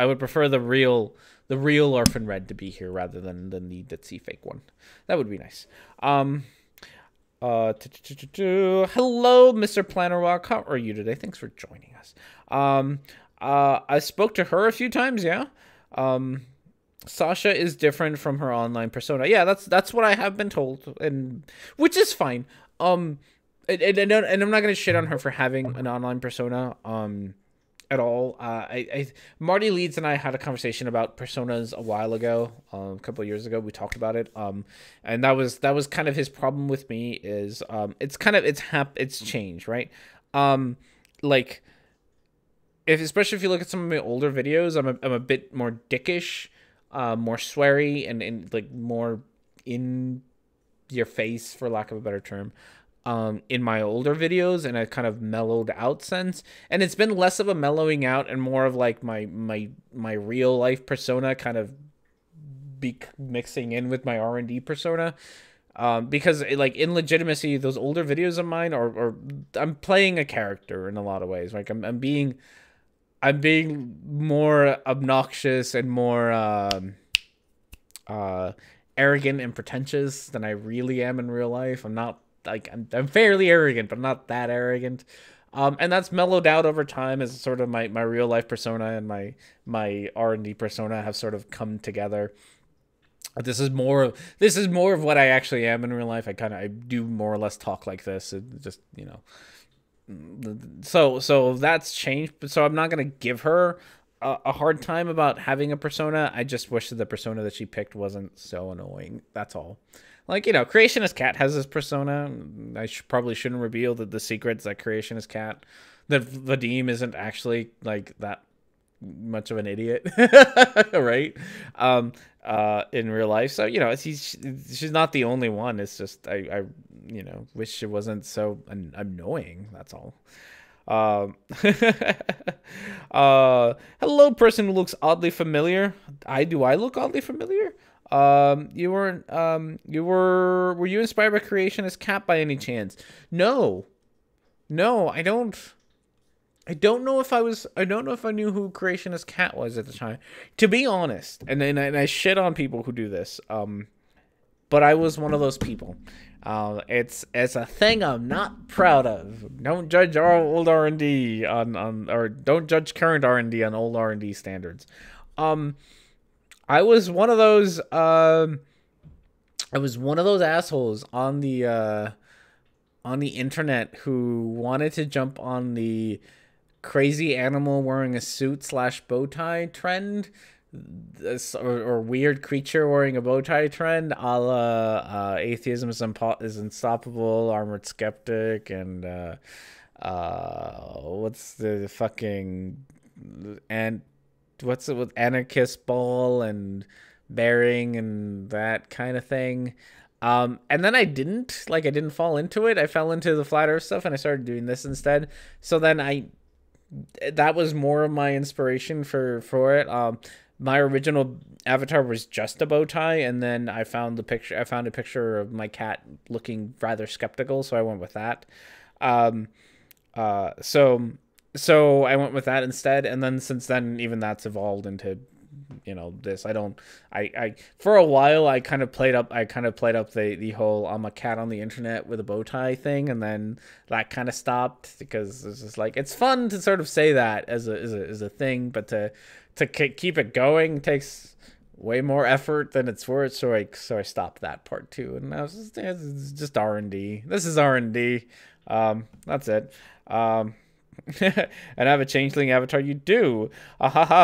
the real Orphan Red to be here rather than the ditzy fake one. That would be nice. Hello, Mr. Planner Rock. How are you today? Thanks for joining us. I spoke to her a few times, yeah. Sasha is different from her online persona. Yeah, that's what I have been told, and which is fine. And I'm not gonna shit on her for having an online persona. at all. Marty Leeds and I had a conversation about personas a while ago, a couple of years ago. We talked about it, and that was kind of his problem with me. Is it's changed, right? Like, especially if you look at some of my older videos, I'm a bit more dickish, more sweary, and like more in your face, for lack of a better term, in my older videos, and a kind of mellowed out sense. And it's been less of a mellowing out and more of like my real life persona kind of mixing in with my R&D persona. Because like in legitimacy, those older videos of mine are I'm playing a character in a lot of ways. Like I'm being more obnoxious and more arrogant and pretentious than I really am in real life. I'm not like I'm fairly arrogant, but not that arrogant. And that's mellowed out over time as sort of my real life persona and my R&D persona have sort of come together. This is more of what I actually am in real life. I do more or less talk like this. It just, you know. So that's changed. So I'm not gonna give her a hard time about having a persona. I just wish that the persona that she picked wasn't so annoying. That's all. Like, you know, Creationist Cat has this persona. I probably shouldn't reveal the secrets that Creationist Cat, that Vadim isn't actually like that much of an idiot, right? In real life. So, you know, she's not the only one. It's just I you know, wish she wasn't so annoying. That's all. Hello, person who looks oddly familiar. Do I look oddly familiar? Were you inspired by Creationist Cat by any chance? No, I don't know if I don't know if I knew who Creationist Cat was at the time, to be honest. And I shit on people who do this. But I was one of those people. It's a thing I'm not proud of. Don't judge our old R&D or don't judge current R&D on old R&D standards. I was one of those assholes on the internet who wanted to jump on the crazy animal wearing a suit / bow tie trend, or weird creature wearing a bow tie trend, a la atheism is unstoppable, armored skeptic, and what's the fucking what's it with anarchist ball and bearing and that kind of thing. And then I didn't fall into it. I fell into the flat earth stuff and I started doing this instead. So then that was more of my inspiration for it. My original avatar was just a bow tie, and then I found a picture of my cat looking rather skeptical, so I went with that. So I went with that instead, and then since then, even that's evolved into, you know, this. I for a while I kind of played up the whole I'm a cat on the internet with a bow tie thing, and then that kind of stopped because it's just like it's fun to sort of say that as a thing, but to keep it going takes way more effort than it's worth. So I stopped that part too, and I was just, it's just R&D. This is R&D. That's it. And I have a changeling avatar. You do.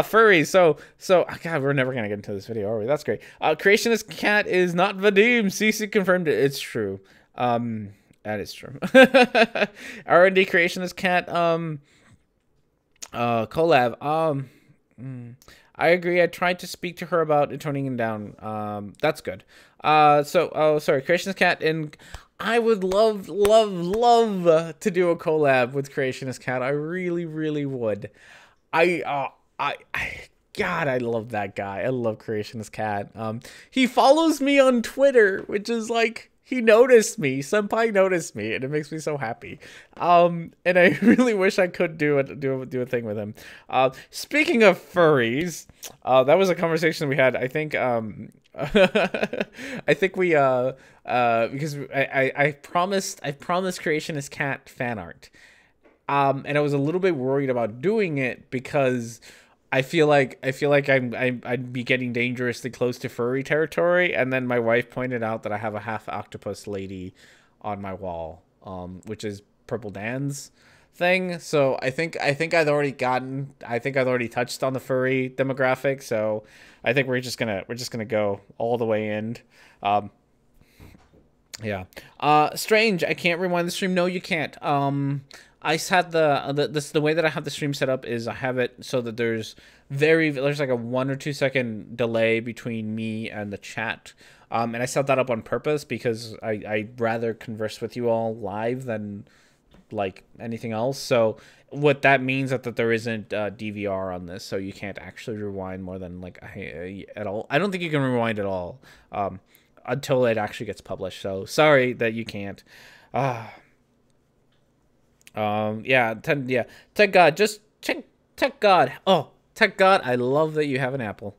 Furry. So God, we're never gonna get into this video, are we? That's great. Creationist Cat is not Vadim. CC confirmed it. It's true. That is true. R&D Creationist Cat. Collab. I agree. I tried to speak to her about toning him down. That's good. Sorry, Creationist Cat, and I would love to do a collab with Creationist Cat. I really, really would. God, I love that guy. I love Creationist Cat. He follows me on Twitter, which is like, he noticed me. Senpai noticed me, and it makes me so happy. And I really wish I could do a thing with him. Speaking of furries, that was a conversation we had. I think I think we because I promised Creationist Cat fan art. And I was a little bit worried about doing it because I feel like I'd be getting dangerously close to furry territory, and then my wife pointed out that I have a half octopus lady on my wall, which is Purple Dan's thing. So I think I've already touched on the furry demographic. So I think we're just gonna go all the way in. Yeah. Strange. I can't rewind the stream. No, you can't. I had the way that I have the stream set up is I have it so that there's like a 1 or 2 second delay between me and the chat. And I set that up on purpose because I'd rather converse with you all live than like anything else. So what that means is that there isn't DVR on this, so you can't actually rewind more than like at all. I don't think you can rewind at all until it actually gets published. So sorry that you can't. Tech God, just Tech God. Oh, Tech God, I love that you have an Apple.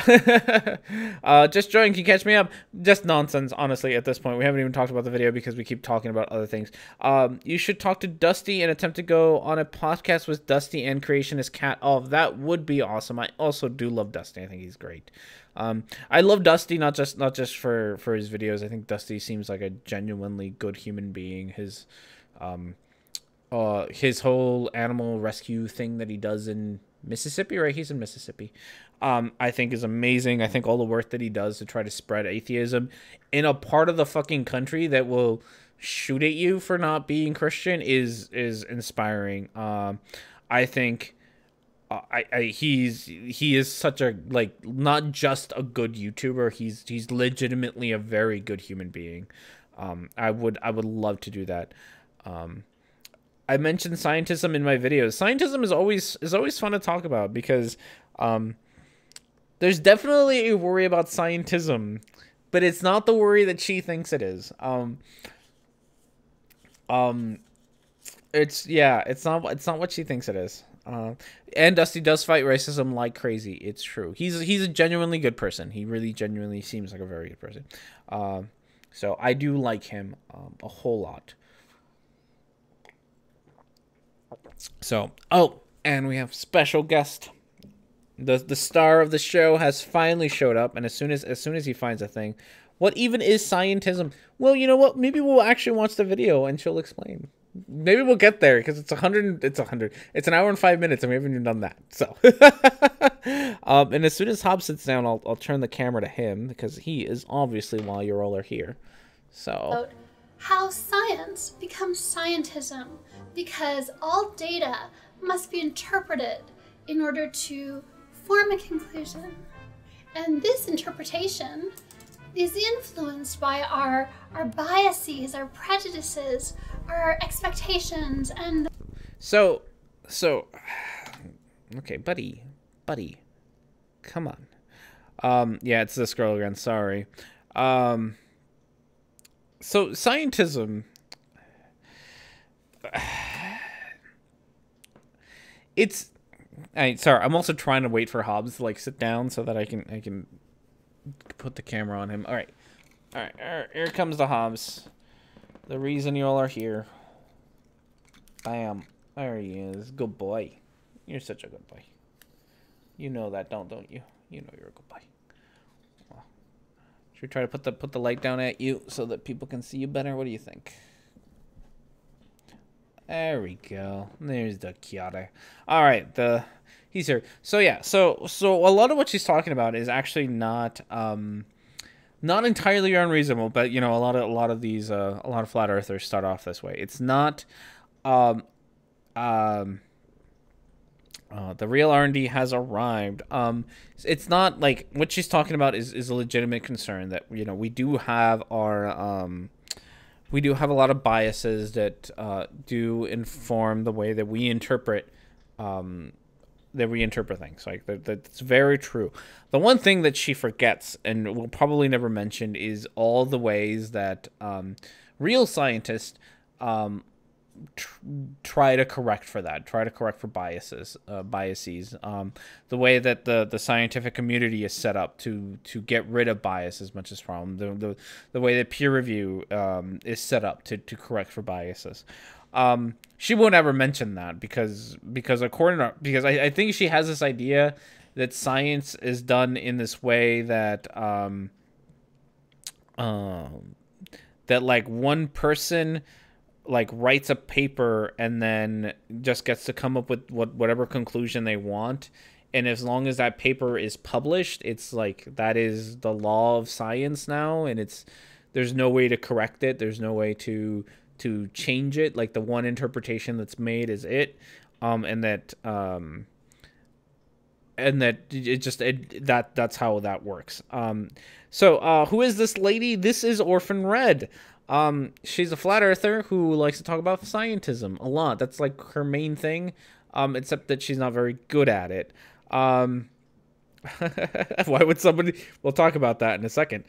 Just join, can you catch me up? Just nonsense, honestly, at this point. We haven't even talked about the video because we keep talking about other things. You should talk to Dusty and attempt to go on a podcast with Dusty and Creationist Cat. Oh, that would be awesome. I also do love Dusty. I think he's great. I love Dusty not just for his videos. I think Dusty seems like a genuinely good human being. His whole animal rescue thing that he does in Mississippi, right? He's in Mississippi. I think is amazing. I think all the work that he does to try to spread atheism in a part of the fucking country that will shoot at you for not being Christian is inspiring. I think he is such a, like, not just a good YouTuber. He's legitimately a very good human being. I would love to do that. I mentioned scientism in my videos. Scientism is always fun to talk about because there's definitely a worry about scientism, but it's not the worry that she thinks it is. It's not what she thinks it is. And Dusty does fight racism like crazy. It's true. He's a genuinely good person. He really genuinely seems like a very good person. So I do like him a whole lot. So, oh, and we have special guest. The star of the show has finally showed up, and as soon as he finds a thing, what even is scientism? Well, you know what? Maybe we'll actually watch the video and she'll explain. Maybe we'll get there because it's 100. It's an hour and 5 minutes, and we haven't even done that. So, and as soon as Hobbs sits down, I'll turn the camera to him because he is obviously why you all are here. So, how science becomes scientism, because all data must be interpreted in order to form a conclusion. And this interpretation is influenced by our biases, our prejudices, our expectations, and... So, okay, buddy, come on. Yeah, it's this girl again, sorry. So, scientism... It's... sorry, I'm also trying to wait for Hobbs to, like, sit down so that I can put the camera on him. All right, here comes the Hobbs. The reason you all are here. Bam. There he is. Good boy. You're such a good boy. You know that, don't you? You know you're a good boy. Well, should we try to put the light down at you so that people can see you better? What do you think? There we go. There's the Kiata. All right, he's here. So yeah, so a lot of what she's talking about is actually not entirely unreasonable, but you know, a lot of these a lot of flat earthers start off this way. It's not the real R&D has arrived. It's not like what she's talking about is a legitimate concern that, you know, we do have a lot of biases that do inform the way that we interpret things. Like that's very true. The one thing that she forgets and will probably never mention is all the ways that real scientists try to correct for biases. The way that the scientific community is set up to get rid of bias as much as problem. The way that peer review is set up to correct for biases. She won't ever mention that because I think she has this idea that science is done in this way that that like one person like writes a paper and then just gets to come up with whatever conclusion they want. And as long as that paper is published, it's like that is the law of science now, and there's no way to correct it. There's no way to change it. Like the one interpretation that's made is it, and that that's how that works. So who is this lady? This is Orphan Red. She's a flat earther who likes to talk about scientism a lot. That's like her main thing, except that she's not very good at it. Why would somebody... We'll talk about that in a second.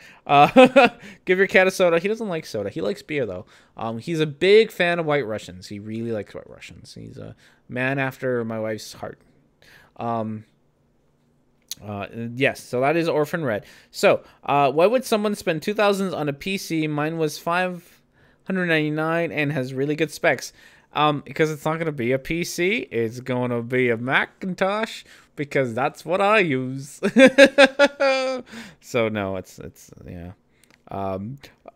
Give your cat a soda. He doesn't like soda. He likes beer, though. He's a big fan of White Russians. He really likes White Russians. He's a man after my wife's heart. Yes, so that is Orphan Red. So, why would someone spend $2,000 on a PC? Mine was $599 and has really good specs. Because it's not going to be a PC. It's going to be a Macintosh, because that's what I use. So no, it's yeah.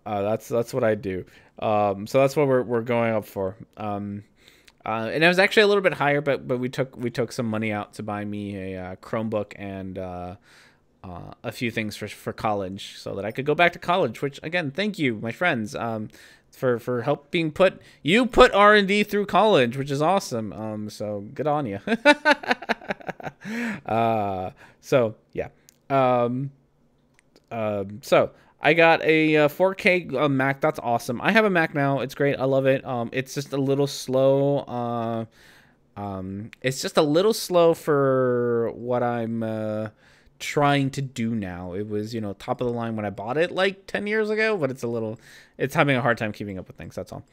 That's what I do. So that's what we're going up for. And it was actually a little bit higher, but we took some money out to buy me a Chromebook and a few things for college, so that I could go back to college. Which, again, thank you, my friends, for helping put R&D through college, which is awesome. So good on you. So yeah. So I got a 4K Mac. That's awesome. I have a Mac now. It's great. I love it. It's just a little slow. It's just a little slow for what I'm trying to do now. It was, top of the line when I bought it like 10 years ago, but it's having a hard time keeping up with things. That's all.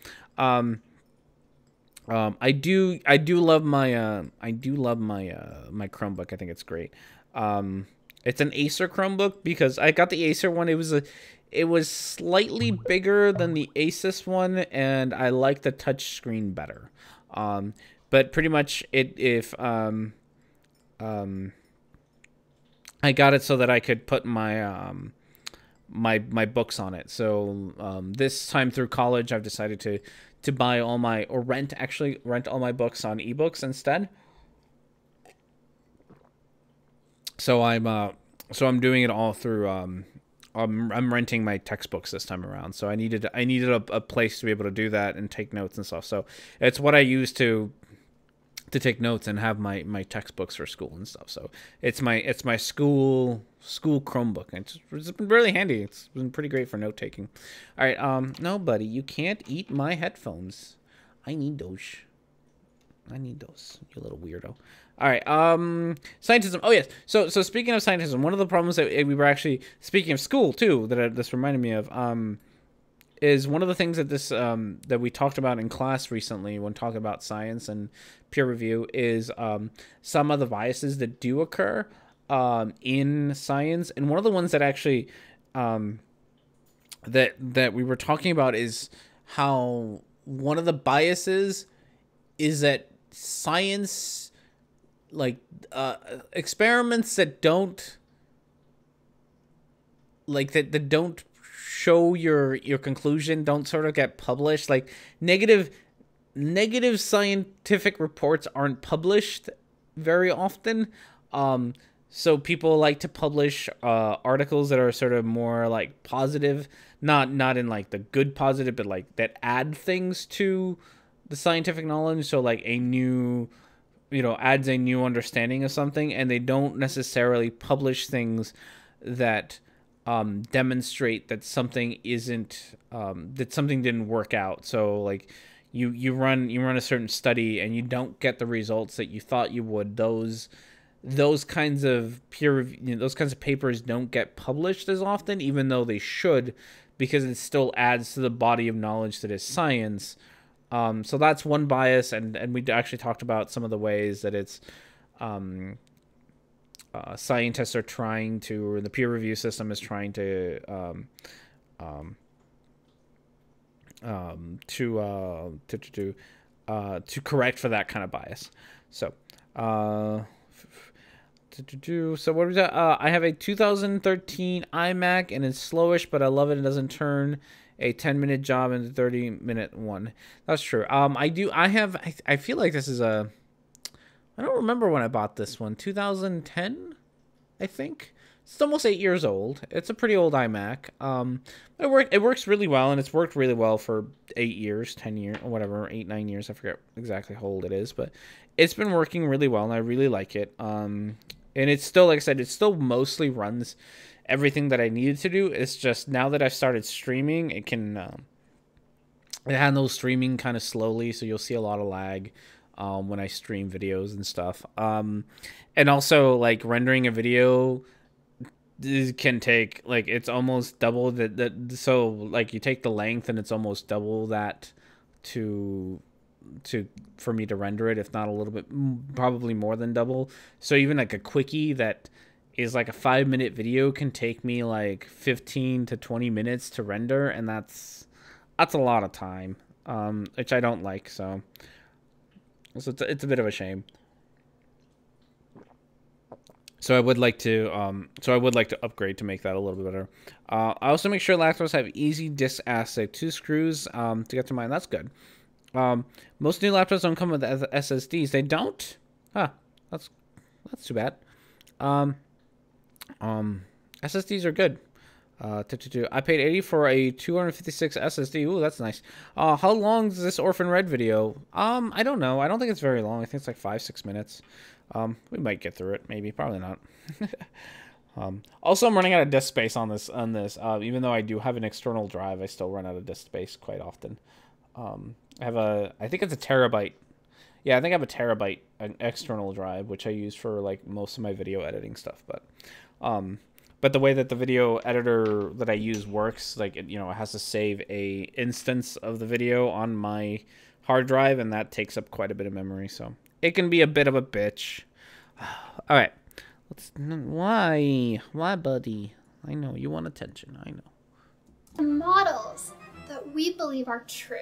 I do love my my Chromebook. I think it's great. It's an Acer Chromebook, because I got the Acer one. It was slightly bigger than the Asus one, and I like the touch screen better. But pretty much I got it so that I could put my my books on it. So this time through college, I've decided to buy all my, or rent all my books on ebooks instead. So I'm doing it all through I'm renting my textbooks this time around. So I needed a place to be able to do that and take notes and stuff. So it's what I use to take notes and have my textbooks for school and stuff. So it's my school Chromebook. It's been really handy. It's been pretty great for note taking. All right, no, buddy, you can't eat my headphones. I need those, you little weirdo. All right, scientism. Oh yes. So speaking of scientism, one of the problems that we were actually, speaking of school too, that this reminded me of, is one of the things that that we talked about in class recently when talking about science and peer review is some of the biases that do occur in science. And one of the ones that actually that we were talking about is how one of the biases is that science, like experiments that don't show your conclusion don't sort of get published. Like negative scientific reports aren't published very often. So people like to publish articles that are sort of more like positive, not in like the good positive, but like that add things to the scientific knowledge. So like a new, adds a new understanding of something, and they don't necessarily publish things that demonstrate that something isn't, that something didn't work out. So like you run a certain study and you don't get the results that you thought you would. Those kinds of peer review, those kinds of papers don't get published as often, even though they should, because it still adds to the body of knowledge that is science. So that's one bias, and we actually talked about some of the ways that it's scientists are trying to, or the peer review system is trying to correct for that kind of bias. So so what was that? I have a 2013 iMac, and it's slowish, but I love it. It doesn't turn a 10-minute job and a 30-minute one. That's true. I feel like this is a, I don't remember when I bought this one. 2010, I think. It's almost 8 years old. It's a pretty old iMac. It works really well, and it's worked really well for 8 years, 10 years, or whatever, 8, 9 years. I forget exactly how old it is, but it's been working really well, and I really like it. And it's still, like I said, it still mostly runs everything that I needed to do. It's just now that I've started streaming, it can it handles streaming kind of slowly, so you'll see a lot of lag when I stream videos and stuff. And also, like, rendering a video can take, like, it's almost double so like you take the length and it's almost double that for me to render it, if not a little bit, probably more than double. So even like a quickie that is like a 5-minute video can take me like 15 to 20 minutes to render, and that's a lot of time, which I don't like. So it's a bit of a shame. So I would like to upgrade to make that a little bit better. I also make sure laptops have easy disk access, 2 screws to get to mine. That's good. Most new laptops don't come with SSDs. They don't? Huh. That's too bad. SSDs are good. I paid $80 for a 256 SSD. Ooh, that's nice. How long is this Orphan Red video? I don't know. I don't think it's very long. I think it's like 5-6 minutes. We might get through it. Maybe. Probably not. Also, I'm running out of disk space on this. Even though I do have an external drive, I still run out of disk space quite often. I think it's a terabyte. Yeah, I think I have a terabyte an external drive, which I use for like most of my video editing stuff. But the way that the video editor that I use works, like, it has to save a instance of the video on my hard drive, and that takes up quite a bit of memory. So it can be a bit of a bitch. All right, why, buddy? I know you want attention. I know. Models that we believe are true.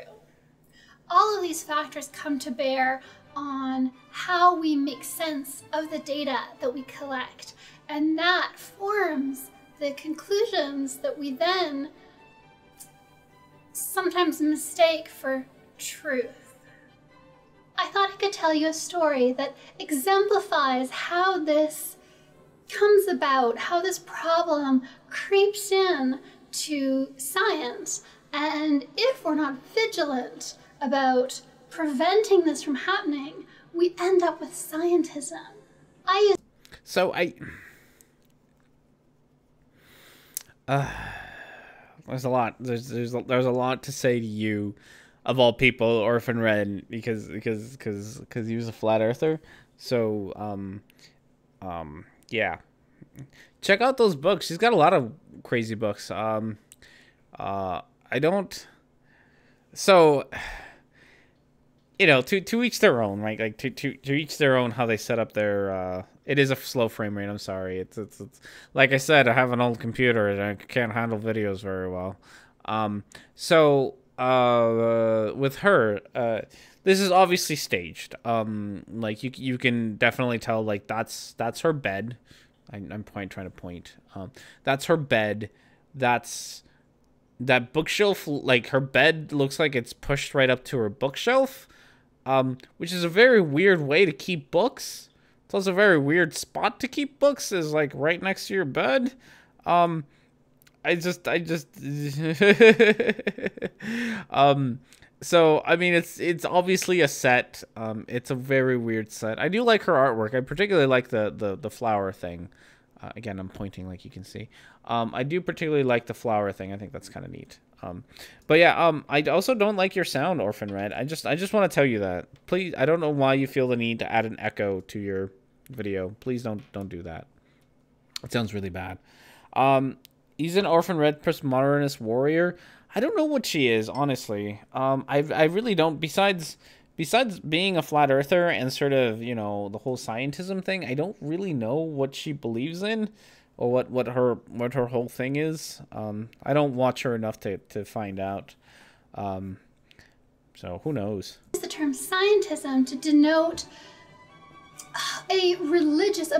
All of these factors come to bear on how we make sense of the data that we collect, and that forms the conclusions that we then sometimes mistake for truth. I thought I could tell you a story that exemplifies how this comes about, how this problem creeps in to science, and if we're not vigilant about preventing this from happening, we end up with scientism. There's a lot. There's a lot to say to you, of all people, Orphan Red, because he was a flat earther. So yeah, check out those books. She's got a lot of crazy books. I don't. So, to each their own, right? Like to each their own how they set up their. It is a slow frame rate. I'm sorry. It's like I said, I have an old computer and I can't handle videos very well. With her, this is obviously staged. Like you can definitely tell, like that's her bed. I'm trying to point. That's her bed. That's that bookshelf. Like her bed looks like it's pushed right up to her bookshelf, which is a very weird way to keep books. It's also a very weird spot to keep books, is like right next to your bed. I just so I mean it's obviously a set. It's a very weird set. I do like her artwork. I particularly like the flower thing. Again, I'm pointing like you can see. I do particularly like the flower thing. I think that's kind of neat. But yeah, I also don't like your sound, Orphan Red. I just want to tell you that. Please, I don't know why you feel the need to add an echo to your video. Please don't do that. It sounds really bad. He's an Orphan Red postmodernist warrior. I don't know what she is, honestly. I really don't. Besides being a flat earther and sort of, the whole scientism thing, I don't really know what she believes in, or what her whole thing is. I don't watch her enough to find out. So who knows? The term scientism to denote a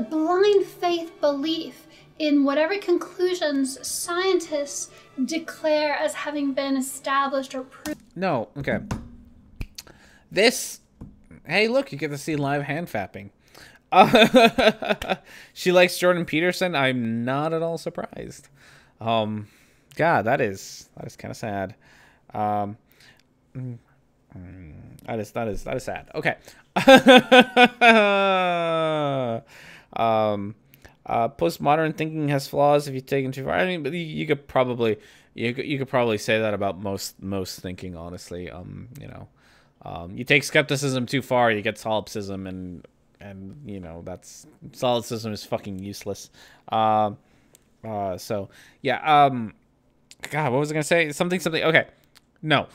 blind faith belief in whatever conclusions scientists declare as having been established or proved. No, okay. This, hey, look, you get to see live hand fapping. She likes Jordan Peterson. I'm not at all surprised. God, that is kind of sad. That is sad. Okay. Postmodern thinking has flaws if you take it too far. I mean, but you could probably say that about most thinking, honestly. You take skepticism too far, you get solipsism, and that's solipsism is fucking useless. So yeah. God, what was I gonna say? Something. Okay, no.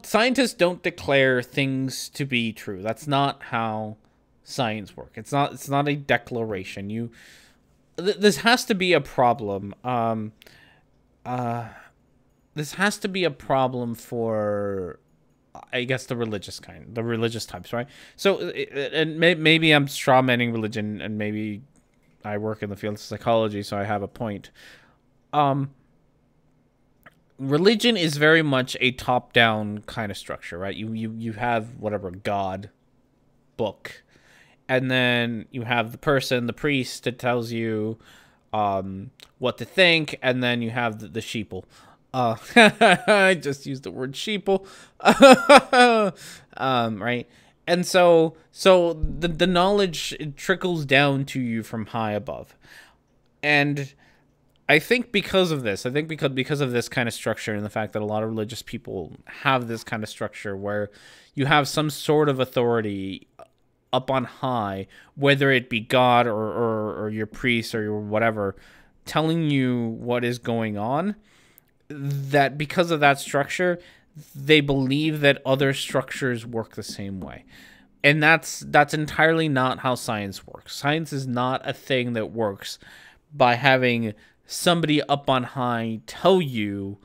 Scientists don't declare things to be true. That's not how science works. It's not a declaration. This has to be a problem. This has to be a problem for, I guess, the religious types, right? So, and maybe I'm strawmanning religion, and maybe I work in the field of psychology, so I have a point. Religion is very much a top-down kind of structure, right? You have whatever God book, and then you have the priest that tells you what to think, and then you have the sheeple. I just used the word sheeple. Right? And so the knowledge trickles down to you from high above. And I think because of this, because of this kind of structure and the fact that a lot of religious people have this kind of structure where you have some sort of authority up on high, whether it be God or your priest or your whatever, telling you what is going on, that because of that structure, they believe that other structures work the same way. And that's entirely not how science works. Science is not a thing that works by having somebody up on high tell you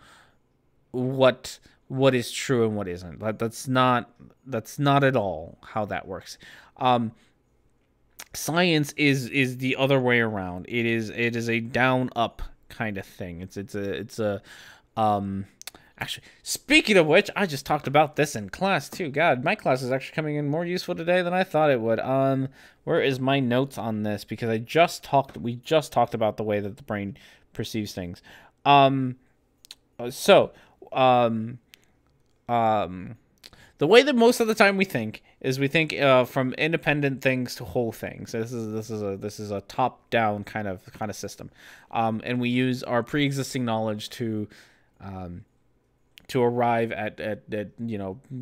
what is true and what isn't. That's not at all how that works. Science is the other way around. It is a down up kind of thing. It's a actually, speaking of which, I just talked about this in class too. God, my class is actually coming in more useful today than I thought it would. Where is my notes on this? Because we just talked about the way that the brain perceives things. The way that most of the time we think is from independent things to whole things. This is a top down kind of system, and we use our pre-existing knowledge to arrive at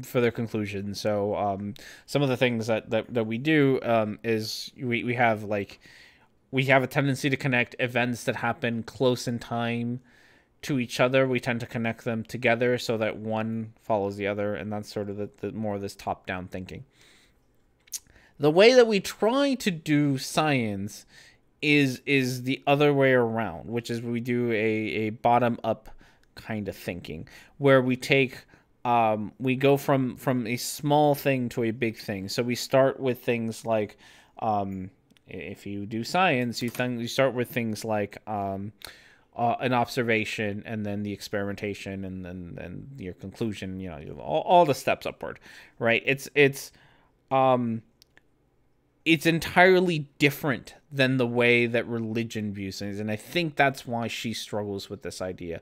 further conclusions. So some of the things that we do is we have a tendency to connect events that happen close in time to each other. We tend to connect them together so that one follows the other, and that's sort of the more of this top-down thinking. The way that we try to do science is the other way around, which is we do a bottom-up kind of thinking, where we take we go from a small thing to a big thing. So we start with things like if you do science, you start with things like an observation, and then the experimentation, and then your conclusion. All the steps upward, right? It's entirely different than the way that religion views things, and I think that's why she struggles with this idea.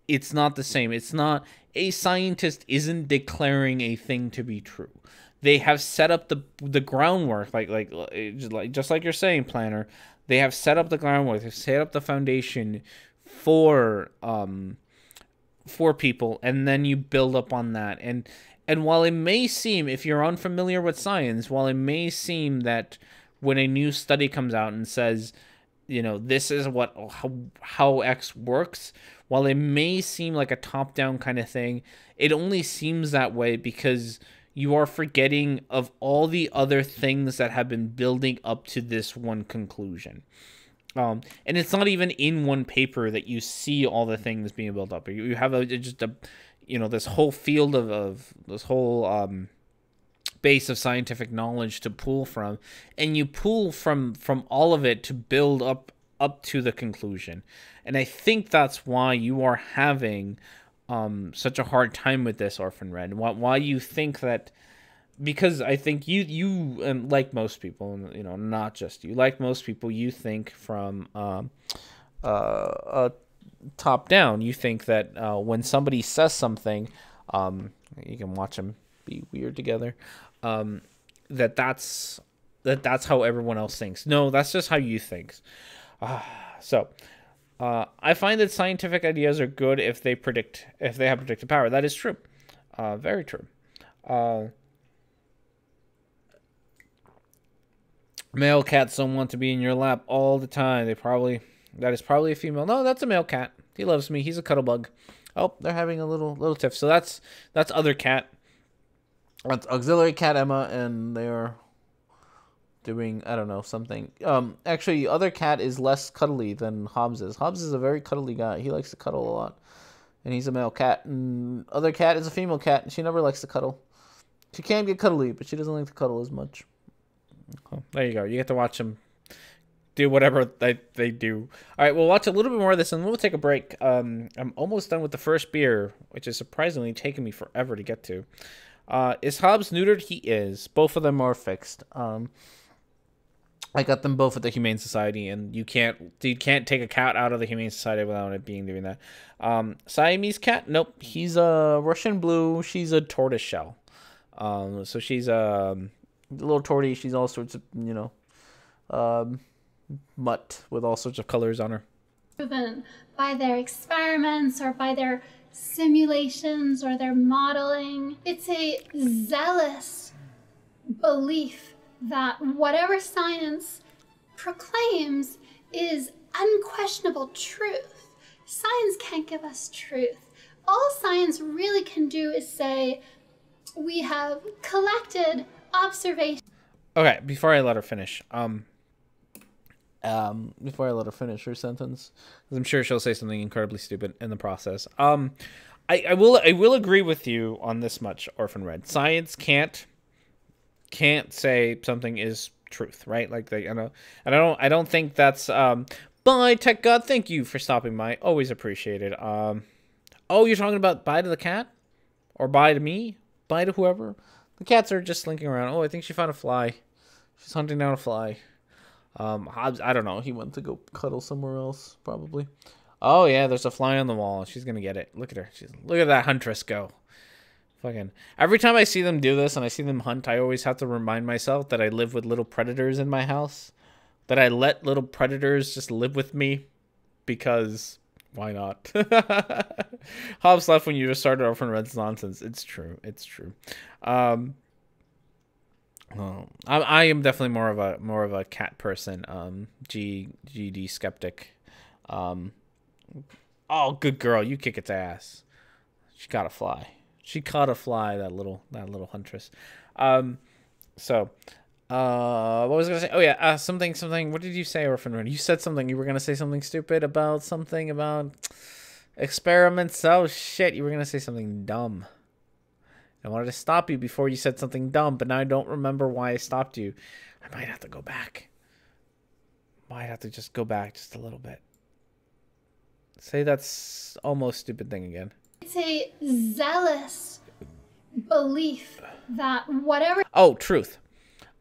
It's not the same. It's not, a scientist isn't declaring a thing to be true. They have set up the groundwork, like just like you're saying, Planner. They have set up the groundwork. They've set up the foundation for people, and then you build up on that. And while it may seem, if you're unfamiliar with science, while it may seem that when a new study comes out and says, this is how X works, while it may seem like a top-down kind of thing, it only seems that way because you are forgetting of all the other things that have been building up to this one conclusion. And it's not even in one paper that you see all the things being built up. You have this whole field of this whole base of scientific knowledge to pull from, and you pull from all of it to build up to the conclusion. And I think that's why you are having such a hard time with this, Orphan Red. Why you think that, because I think you and like most people, you know, not just you, like most people, you think from top down. You think that when somebody says something, you can watch them be weird together, that's how everyone else thinks. No, that's just how you think. So I find that scientific ideas are good if they have predictive power. That is true. Very true. Male cats don't want to be in your lap all the time. That is probably a female. No, that's a male cat. He loves me. He's a cuddle bug. Oh, they're having a little tiff. So that's other cat. That's auxiliary cat Emma, and they're doing, I don't know, something. Actually, other cat is less cuddly than Hobbs is. Hobbs is a very cuddly guy. He likes to cuddle a lot, and he's a male cat. And other cat is a female cat, and she never likes to cuddle. She can get cuddly, but she doesn't like to cuddle as much. Oh, there you go. You get to watch them do whatever they do. All right, we'll watch a little bit more of this, and we'll take a break. I'm almost done with the first beer, which is surprisingly taking me forever to get to. Is Hobbs neutered? He is. Both of them are fixed. I got them both at the Humane Society, and you can't take a cat out of the Humane Society without it being doing that. Siamese cat? Nope. He's a Russian blue. She's a tortoise shell. So she's a little tortie. She's all sorts of, you know, mutt with all sorts of colors on her. Proven by their experiments or by their simulations or their modeling. It's a zealous belief that whatever science proclaims is unquestionable truth. Science can't give us truth. All science really can do is say, we have collected observations. Okay, before I let her finish, before I let her finish her sentence, because I'm sure she'll say something incredibly stupid in the process. I will agree with you on this much, Orphan Red. Science can't say something is truth, right? Like I don't think that's bye Tech God. Thank you for stopping by. Always appreciated. Oh, you're talking about bye to the cat, or bye to me, bye to whoever. The cats are just slinking around. Oh, I think she found a fly. She's hunting down a fly. Hobbs, I don't know. He went to go cuddle somewhere else, probably. Oh yeah, there's a fly on the wall. She's gonna get it. Look at her. Look at that huntress go. Fucking every time I see them do this and I see them hunt, I always have to remind myself that I live with little predators in my house. That I let little predators just live with me, because why not? Hobbs left when you just started Orphan Red's nonsense. It's true. It's true. I am definitely more of a cat person. GD skeptic. Oh, good girl. You kick its ass. She caught a fly. She caught a fly. That little huntress. So, what was I gonna say? Oh yeah, something. What did you say, Orphan Red? You said something. You were gonna say something stupid about something about experiments. Oh shit, you were gonna say something dumb. I wanted to stop you before you said something dumb, but now I don't remember why I stopped you. I might have to go back. Might have to just go back just a little bit. Say that's almost stupid thing again. It's a zealous belief that whatever... Oh, truth.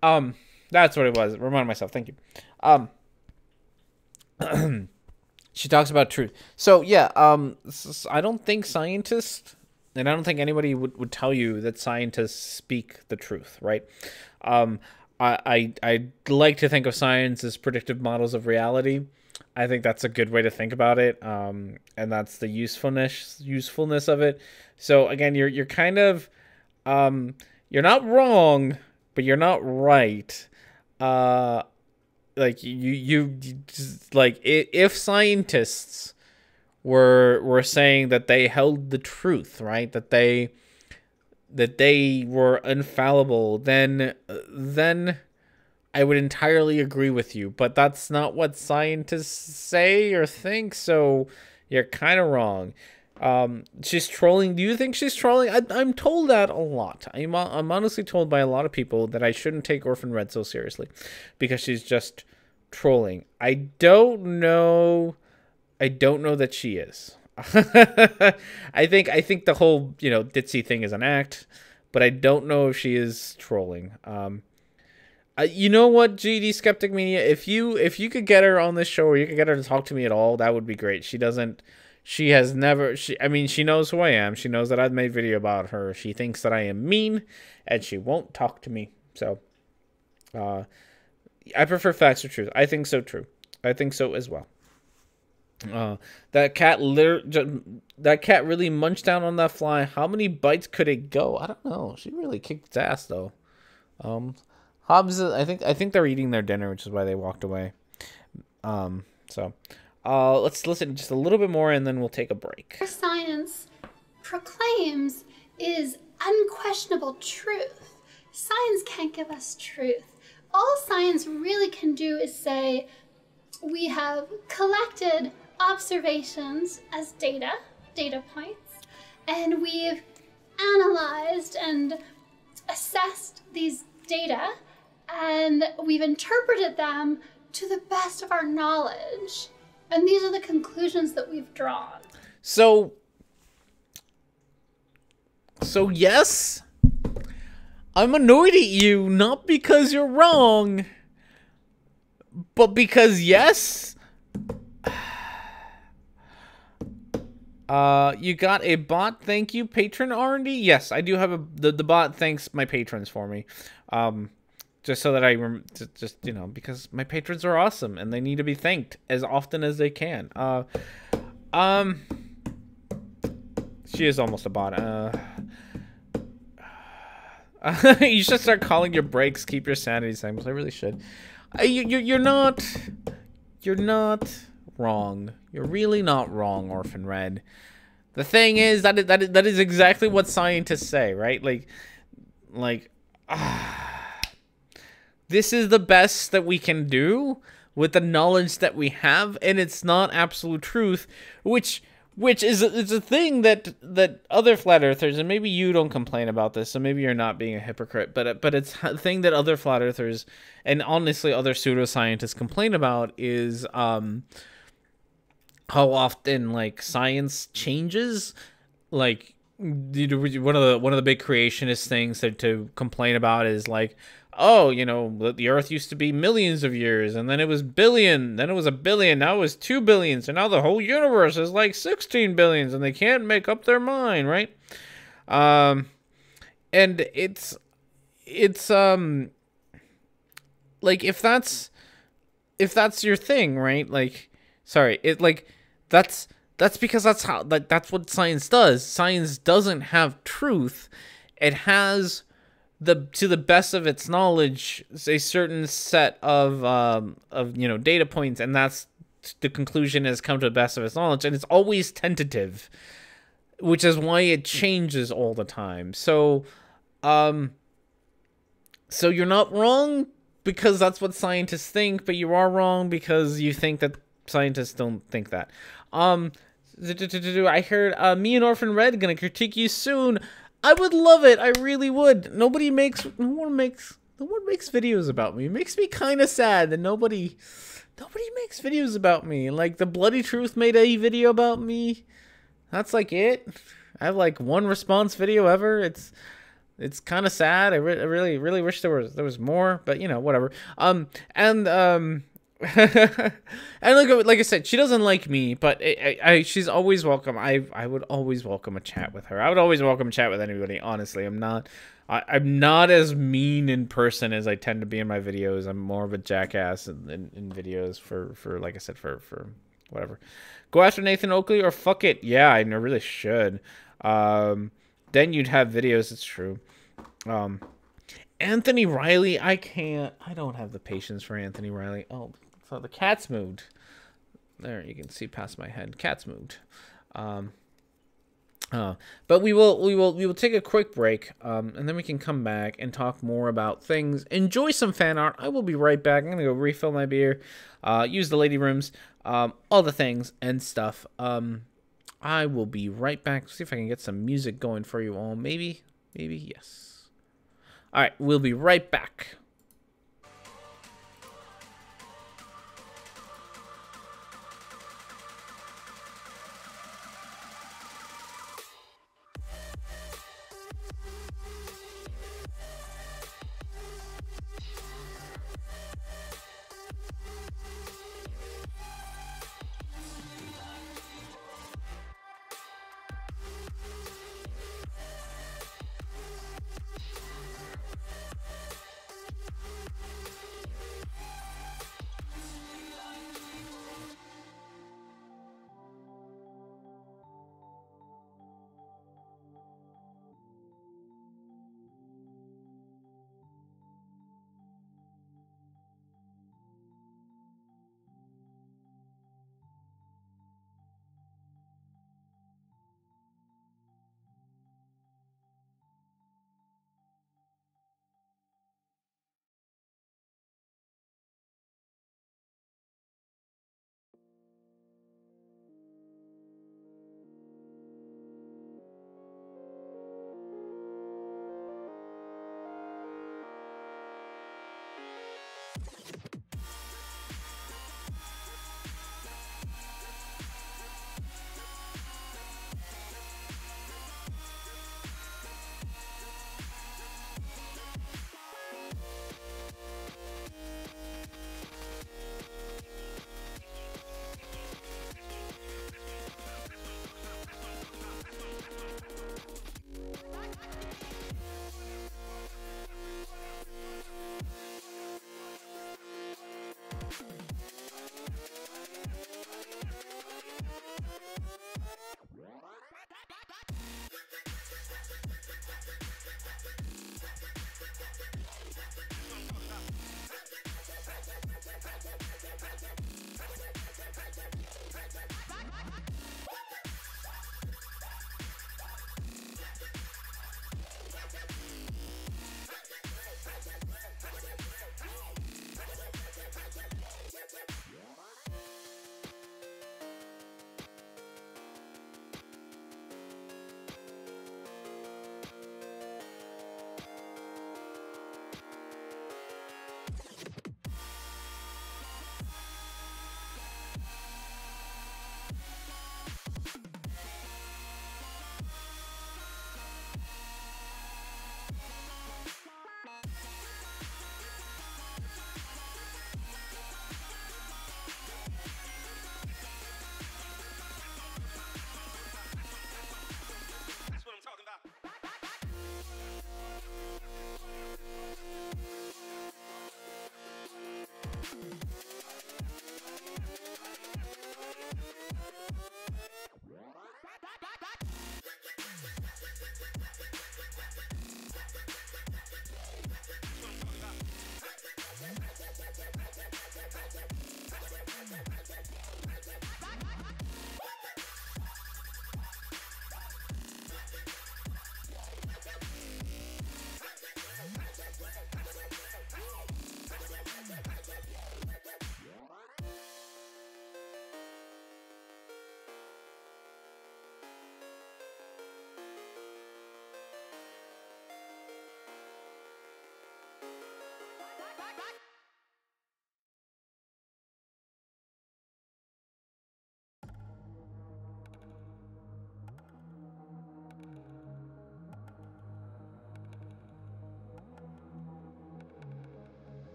That's what it was. Remind myself. Thank you. She talks about truth. So, yeah, I don't think scientists... And I don't think anybody would tell you that scientists speak the truth, right? I like to think of science as predictive models of reality. I think that's a good way to think about it, and that's the usefulness of it. So again, you're kind of you're not wrong, but you're not right. Like you just, like if scientists were saying that they held the truth, right? That they were infallible, then I would entirely agree with you. But that's not what scientists say or think, so you're kind of wrong. She's trolling. Do you think she's trolling? I'm told that a lot. I'm honestly told by a lot of people that I shouldn't take Orphan Red so seriously because she's just trolling. I don't know that she is. I think the whole, ditzy thing is an act, but I don't know if she is trolling. You know what, GD Skeptic Media, if you could get her on this show or you could get her to talk to me at all, that would be great. She knows who I am. She knows that I've made video about her. She thinks that I am mean and she won't talk to me. So, I prefer facts or truth. I think so true. I think so as well. That cat really munched down on that fly. How many bites could it go? I don't know. She really kicked its ass though. Hobbs, I think they're eating their dinner, which is why they walked away. Let's listen just a little bit more and then we'll take a break. Science proclaims is unquestionable truth. Science can't give us truth. All science really can do is say we have collected observations as data points, and we've analyzed and assessed these data, and we've interpreted them to the best of our knowledge. And these are the conclusions that we've drawn. So yes, I'm annoyed at you, not because you're wrong, but because yes. You got a bot, thank you, patron R&D? Yes, I do have the bot thanks my patrons for me. Just so that because my patrons are awesome and they need to be thanked as often as they can. She is almost a bot. You should start calling your breaks, keep your sanity segments. I really should. You're not wrong. You're really not wrong, Orphan Red. The thing is that is exactly what scientists say, right? This is the best that we can do with the knowledge that we have, and it's not absolute truth, which is a thing that other flat earthers, and maybe you don't complain about this, so maybe you're not being a hypocrite, but it's a thing that other flat earthers and honestly other pseudoscientists complain about is how often science changes. One of the big creationist things to complain about is the Earth used to be millions of years, and then it was billion, then it was a billion, now it was 2 billion, so now the whole universe is 16 billions, and they can't make up their mind, right? And it's if that's your thing, right? That's because that's what science does. Science doesn't have truth. It has to the best of its knowledge a certain set of data points, and that's the conclusion has come to the best of its knowledge, and it's always tentative, which is why it changes all the time. So you're not wrong because that's what scientists think, but you are wrong because you think that scientists don't think that. I heard me and Orphan Red gonna critique you soon. I would love it. I really would. No one makes videos about me. It makes me kind of sad that nobody makes videos about me. The Bloody Truth made a video about me. That's it. I have one response video ever. It's kind of sad. I really wish there was more, but whatever. And like I said, she doesn't like me, but she's always welcome. I would always welcome a chat with her. I would always welcome a chat with anybody. Honestly, I'm not as mean in person as I tend to be in my videos. I'm more of a jackass in videos for like I said, for whatever. Go after Nathan Oakley or fuck it. Yeah, I really should. Then you'd have videos. It's true. Anthony Riley, I don't have the patience for Anthony Riley. Oh, so the cat's moved. There, you can see past my head. Cat's moved. But we will take a quick break, and then we can come back and talk more about things. Enjoy some fan art. I will be right back. I'm gonna go refill my beer, use the lady rooms, all the things and stuff. I will be right back. See if I can get some music going for you all. Maybe, yes. All right, we'll be right back.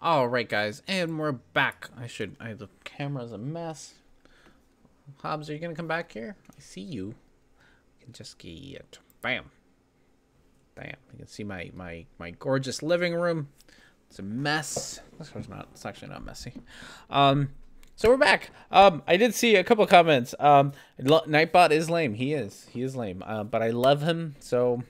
All right, guys, and we're back. The camera's a mess. Hobbs, are you gonna come back here? I see you. You can just get bam. Bam. You can see my gorgeous living room. It's a mess. It's actually not messy. So we're back. I did see a couple comments. Nightbot is lame. He is lame. But I love him, so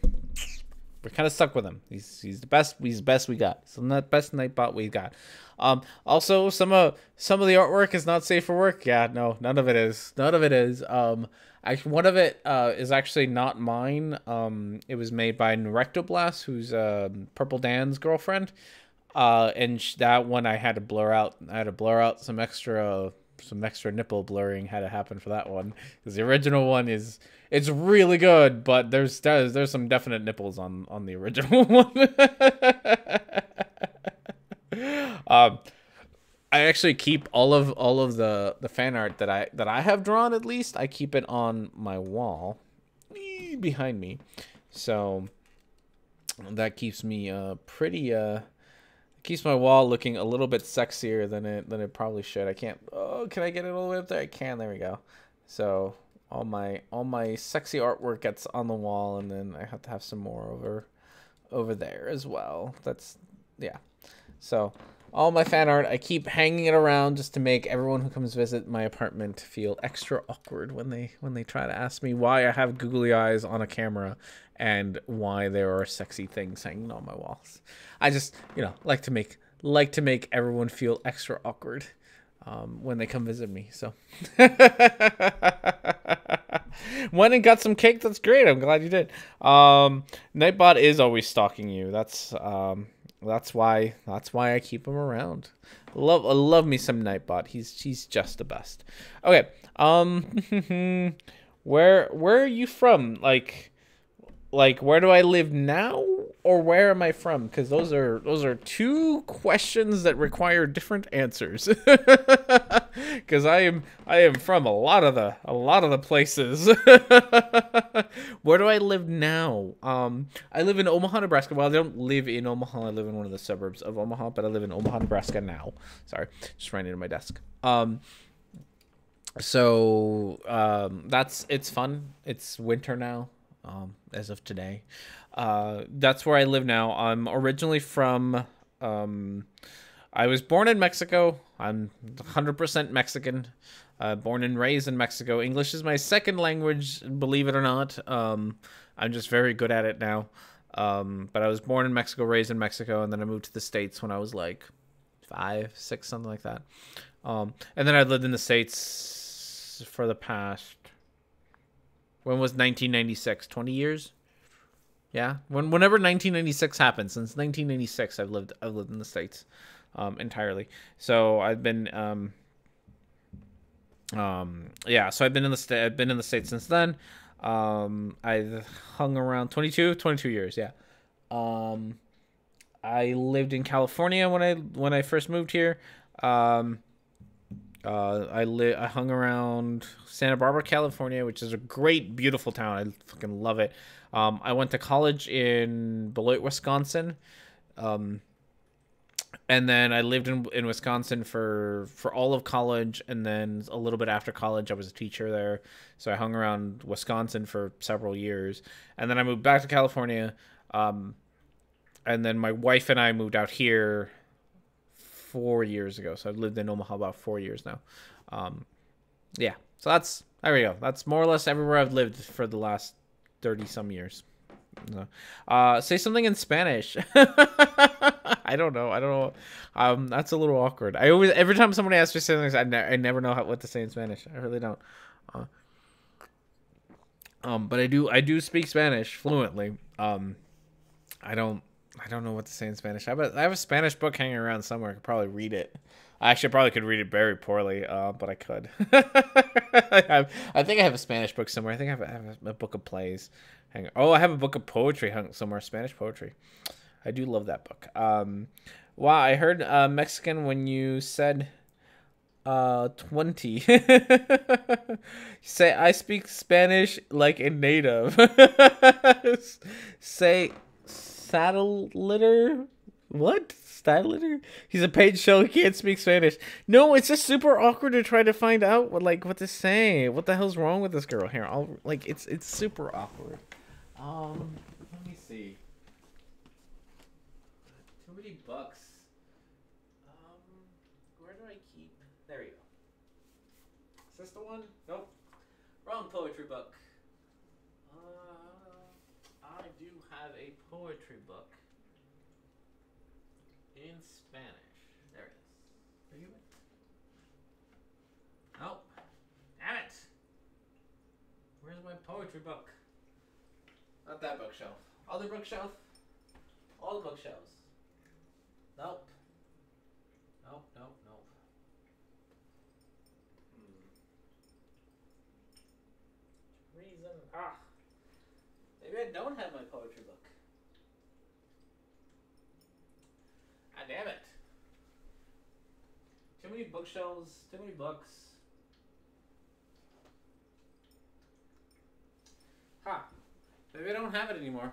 we're kind of stuck with him. He's the best. He's the best we got. So not best Nightbot we got. Also some of the artwork is not safe for work. Yeah, no, none of it is. None of it is. Actually, one of it is actually not mine. It was made by Rectoblast, who's Purple Dan's girlfriend. And that one I had to blur out. I had to blur out some extra nipple blurring had to happen for that one, because the original one it's really good, but there's some definite nipples on the original one. I actually keep all of the fan art that I have drawn. At least I keep it on my wall behind me, so that keeps me keeps my wall looking a little bit sexier than it probably should. I can't. Oh, can I get it all the way up there? I can. There we go. So all my sexy artwork gets on the wall, and then I have to have some more over there as well. Yeah. So all my fan art, I keep hanging it around just to make everyone who comes visit my apartment feel extra awkward when they try to ask me why I have googly eyes on a camera and why there are sexy things hanging on my walls. I just, like to make everyone feel extra awkward when they come visit me. So went and got some cake. That's great. I'm glad you did. Nightbot is always stalking you. That's why I keep him around. I love me some Nightbot. He's just the best. Okay. Where are you from? Like where do I live now, or where am I from? Because those are two questions that require different answers. Because I am from a lot of the places. Where do I live now? I live in Omaha, Nebraska. Well, I don't live in Omaha. I live in one of the suburbs of Omaha, but I live in Omaha, Nebraska now. Sorry, just ran into my desk. It's fun. It's winter now. As of today, that's where I live now. I'm originally from, I was born in Mexico. I'm 100% Mexican, born and raised in Mexico. English is my second language, believe it or not. I'm just very good at it now. But I was born in Mexico, raised in Mexico, and then I moved to the States when I was like 5, 6, something like that. And then I lived in the States for the past, when was 1996? 20 years? Yeah. Whenever 1996 happened, since 1996, I've lived in the States, entirely. So I've been, So I've been in the States since then. I've hung around 22 years. Yeah. I lived in California when I first moved here. I hung around Santa Barbara, California, which is a great, beautiful town. I fucking love it. I went to college in Beloit, Wisconsin. And then I lived in Wisconsin for all of college, and then a little bit after college, I was a teacher there. So I hung around Wisconsin for several years. And then I moved back to California. And then my wife and I moved out here 4 years ago. So I've lived in Omaha about 4 years now. Yeah. So there we go. That's more or less everywhere I've lived for the last 30 some years. Say something in Spanish. I don't know. That's a little awkward. Every time somebody asks me something, I never know what to say in Spanish. I really don't. But I do speak Spanish fluently. I don't know what to say in Spanish. I have a Spanish book hanging around somewhere. I could probably read it. Actually, I probably could read it very poorly, but I could. I think I have a Spanish book somewhere. I think I have a book of plays. I have a book of poetry hung somewhere, Spanish poetry. I do love that book. Wow, I heard Mexican when you said 20. Say, I speak Spanish like a native. Say, saddle litter What? Styler? He's a paid show. He can't speak Spanish. No, it's just super awkward to try to find out what to say. What the hell's wrong with this girl here? It's super awkward. Let me see. Too many books. Where do I keep? There you go. Is this the one? Nope. Wrong poetry book. I do have a poetry book. In Spanish. There it is. Are you it? Nope. Damn it! Where's my poetry book? Not that bookshelf. Other bookshelf? All the bookshelves. Nope. Nope, nope, nope. Reason. Maybe I don't have my poetry book. Ah, damn it. Too many bookshelves, too many books. Maybe I don't have it anymore.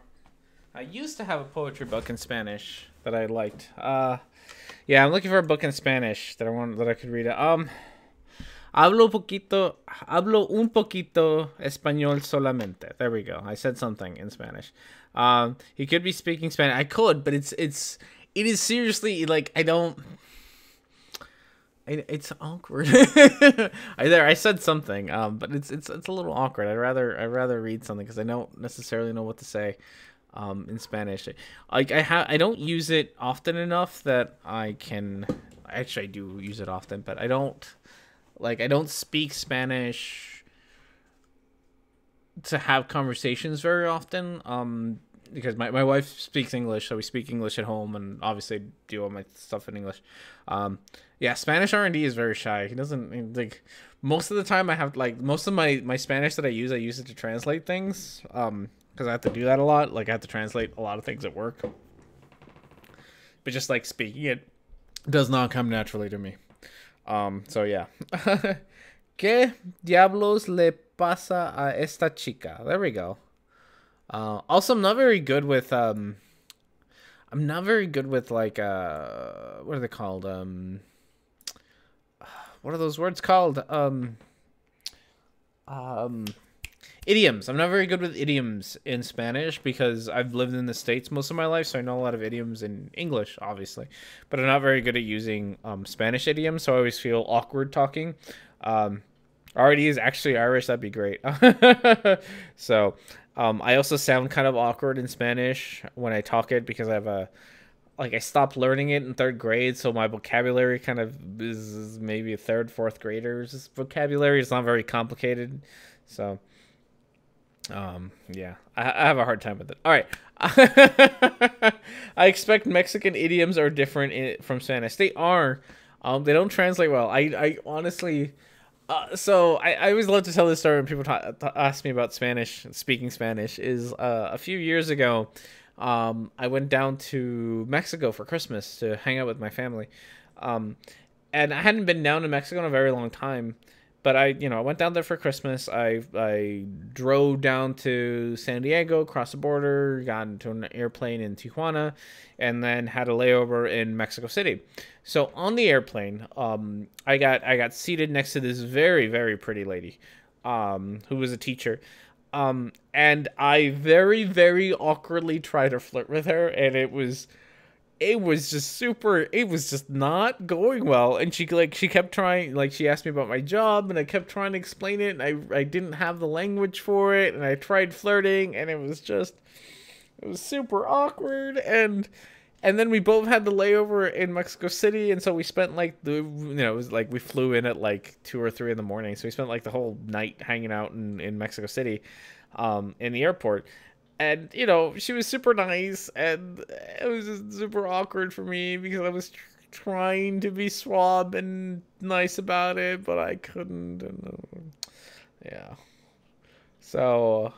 I used to have a poetry book in Spanish that I liked. Yeah, I'm looking for a book in Spanish that I could read. Hablo un poquito español solamente. There we go. I said something in Spanish. He could be speaking Spanish. I could, but it is seriously like it's awkward. I said something, but it's a little awkward. I'd rather read something because I don't necessarily know what to say in Spanish. Like I don't use it often enough that I can. Actually, I do use it often, but I don't speak Spanish to have conversations very often. Because my wife speaks English, so we speak English at home, and obviously do all my stuff in English. Yeah, Spanish R&D is very shy. He doesn't like most of the time. I have most of my Spanish that I use it to translate things. Because I have to do that a lot. Like I have to translate a lot of things at work. But just like speaking it does not come naturally to me. So yeah. ¿Qué diablos le pasa a esta chica? There we go. Also, I'm not very good with like what are they called? What are those words called? Idioms. I'm not very good with idioms in Spanish because I've lived in the States most of my life, so I know a lot of idioms in English, obviously, but I'm not very good at using Spanish idioms, so I always feel awkward talking. Already is actually Irish, that'd be great. So I also sound kind of awkward in Spanish when I talk it because I have I stopped learning it in 3rd grade, so my vocabulary kind of is maybe a 3rd, 4th grader's vocabulary. It's not very complicated. So, yeah, I have a hard time with it. All right. I expect Mexican idioms are different from Spanish. They are. They don't translate well. I honestly... So I always love to tell this story when people ask me about Spanish, speaking Spanish, is a few years ago, I went down to Mexico for Christmas to hang out with my family. And I hadn't been down to Mexico in a very long time, but I went down there for Christmas. I drove down to San Diego, crossed the border, got into an airplane in Tijuana, and then had a layover in Mexico City. So on the airplane, I got seated next to this very, very pretty lady, who was a teacher. And I very, very awkwardly tried to flirt with her, and it was just not going well. And she kept trying, she asked me about my job, and I kept trying to explain it, and I didn't have the language for it, and I tried flirting, and it was super awkward. And then we both had the layover in Mexico City, and so we spent it was we flew in at 2 or 3 in the morning, so we spent the whole night hanging out in Mexico City, in the airport. And she was super nice, and it was just super awkward for me because I was trying to be suave and nice about it, but I couldn't. And, yeah. So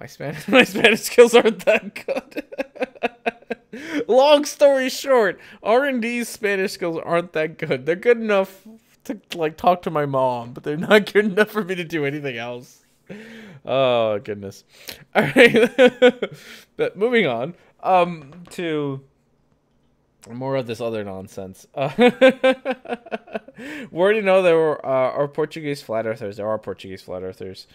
my Spanish skills aren't that good. Long story short, R&D's Spanish skills aren't that good. They're good enough to talk to my mom, but they're not good enough for me to do anything else. Oh goodness. All right. But moving on to More of this other nonsense. We already know there are Portuguese flat earthers. There are Portuguese flat earthers.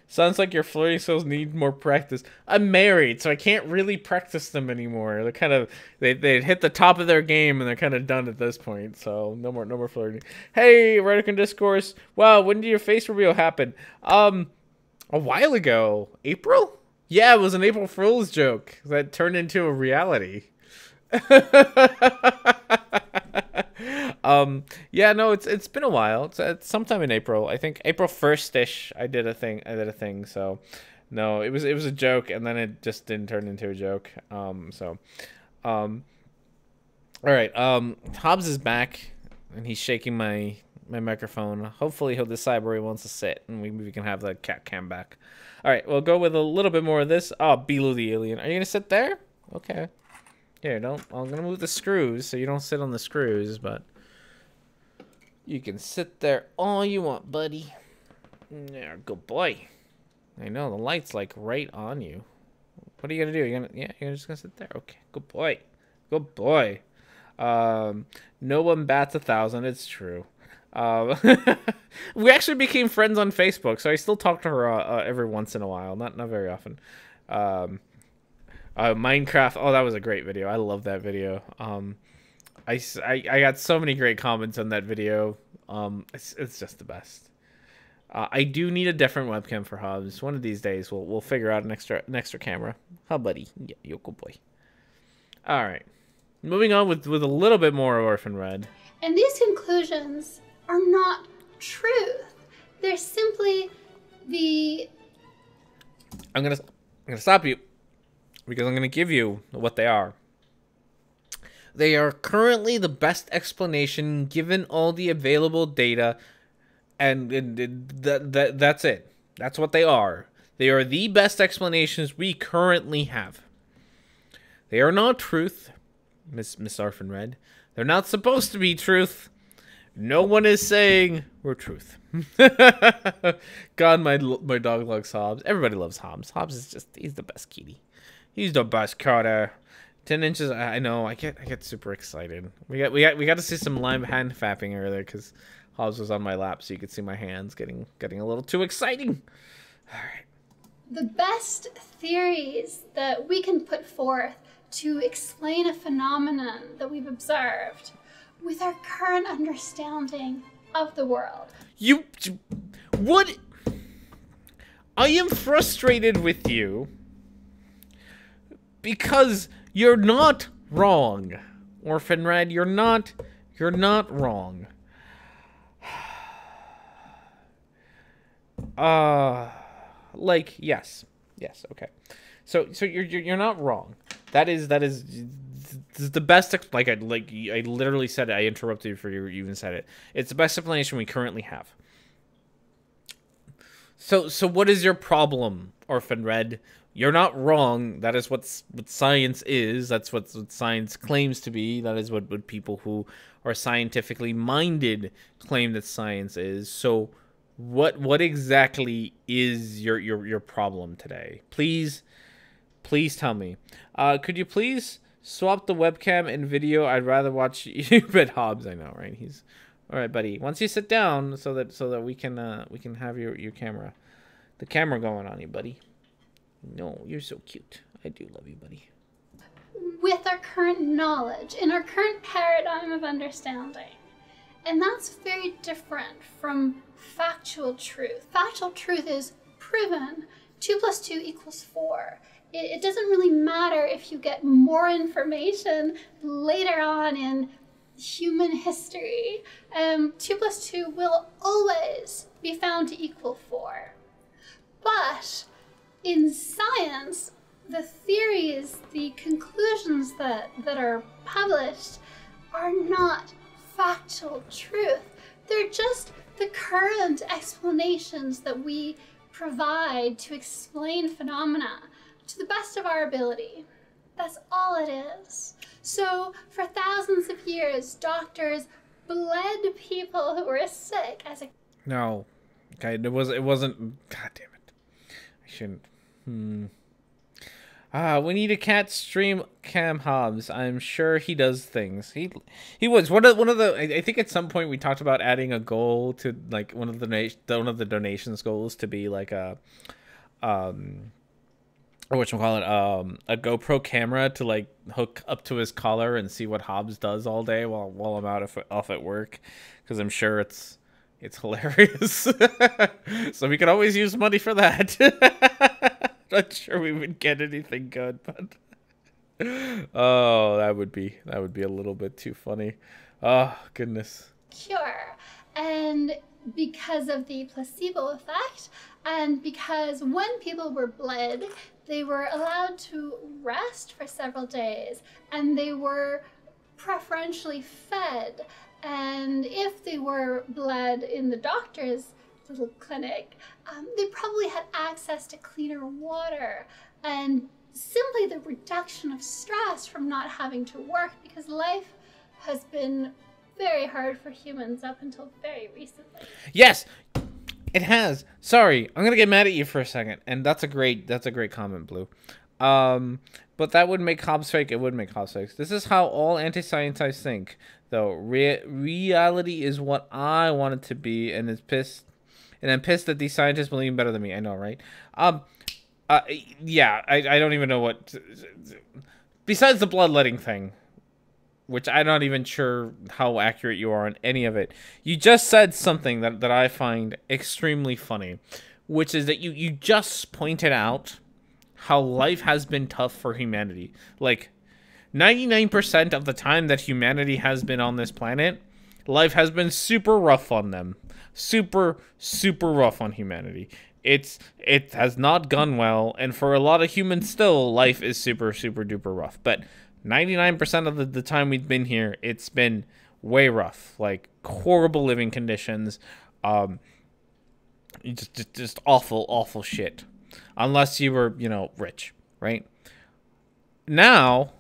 Sounds like your flirting skills need more practice. I'm married, so I can't really practice them anymore. They're kind of they hit the top of their game and they're kind of done at this point. So no more flirting. Hey, Rhetoric&Discourse. Wow, when did your face reveal happen? A while ago. April? Yeah, it was an April Fool's joke that turned into a reality. Yeah, no, it's been a while. It's sometime in April. I think April 1st-ish. I did a thing. So no, it was a joke, and then it just didn't turn into a joke. All right. Hobbs is back, and he's shaking my microphone. Hopefully he'll decide where he wants to sit, and we can have the cat cam back. All right, we'll go with a little bit more of this. Oh, Beelu the alien. Are you gonna sit there? Okay. Here, I'm gonna move the screws so you don't sit on the screws, but you can sit there all you want, buddy. Yeah, good boy. I know the light's like right on you. What are you gonna do? You're just gonna sit there. Okay, good boy, good boy. No one bats 1,000. It's true. We actually became friends on Facebook, so I still talk to her every once in a while. Not very often. Minecraft. Oh, that was a great video. I love that video. I got so many great comments on that video. It's just the best. I do need a different webcam for Hobbs. One of these days we'll figure out an extra camera. Huh, buddy? Yeah, you're a good boy. All right. Moving on with a little bit more Orphan Red. And these conclusions are not truth. They're simply the... I'm gonna stop you, because I'm going to give you what they are. They are currently the best explanation given all the available data, and that's it. That's what they are. They are the best explanations we currently have. They are not truth, Miss Orphan Red. They're not supposed to be truth. No one is saying we're truth. God, my dog loves Hobbs. Everybody loves Hobbs. Hobbs is he's the best kitty. He's the best cutter. 10 inches. I know. I get super excited. We got to see some live hand fapping earlier because Hobbs was on my lap, so you could see my hands getting a little too exciting. All right. The best theories that we can put forth to explain a phenomenon that we've observed with our current understanding of the world. What? I am frustrated with you. Because you're not wrong, Orphan Red. You're not wrong. Like yes, okay. So you're not wrong. That is the best. Like I literally said it. I interrupted you for you even said it. It's the best explanation we currently have. So what is your problem, Orphan Red? You're not wrong. That is what science is. That's what science claims to be. That is what people who are scientifically minded claim that science is. So what exactly is your problem today? Please tell me. Could you please swap the webcam and video? I'd rather watch you at Hobbs. I know, right? He's all right, buddy. Once you sit down, so that we can have your camera, the camera going on you, buddy. No, you're so cute. I do love you, buddy. With our current knowledge, in our current paradigm of understanding. And that's very different from factual truth. Factual truth is proven. 2 + 2 = 4. It doesn't really matter if you get more information later on in human history. 2 + 2 will always be found to equal 4. But in science, the theories, the conclusions that are published are not factual truth. They're just the current explanations that we provide to explain phenomena to the best of our ability. That's all it is. So for thousands of years, doctors bled people who were sick as a... No. Okay, it wasn't... God damn it. I shouldn't... We need a cat stream Cam Hobbs. I'm sure he does things. He was one of the. I think at some point we talked about adding a goal to like one of the donations goals to be like a or whatchamacallit, a GoPro camera to like hook up to his collar and see what Hobbs does all day while I'm off at work, because I'm sure it's hilarious. So we could always use money for that. Not sure we would get anything good, but oh, that would be a little bit too funny. Oh goodness. Cure. And because of the placebo effect, and because when people were bled, they were allowed to rest for several days, and they were preferentially fed. And if they were bled in the doctor's little clinic, they probably had access to cleaner water and simply the reduction of stress from not having to work, because life has been very hard for humans up until very recently. Yes, it has. Sorry, I'm gonna get mad at you for a second, and that's a great comment, Blue. But that would make Hobbes fake. It would make Hobbes fake. This is how all anti-scientists think, though. Reality is what I want it to be, and it's pissed. And I'm pissed that these scientists believe better than me. I know, right? Yeah, I don't even know what. Besides the bloodletting thing, which I'm not even sure how accurate you are on any of it. You just said something that I find extremely funny, which is that you just pointed out how life has been tough for humanity. Like, 99% of the time that humanity has been on this planet, life has been super rough on them. Super rough on humanity. It has not gone well, and for a lot of humans still, life is super duper rough. But 99% of the time we've been here, it's been way rough. Like, horrible living conditions. Just awful shit. Unless you were, rich, right? Now,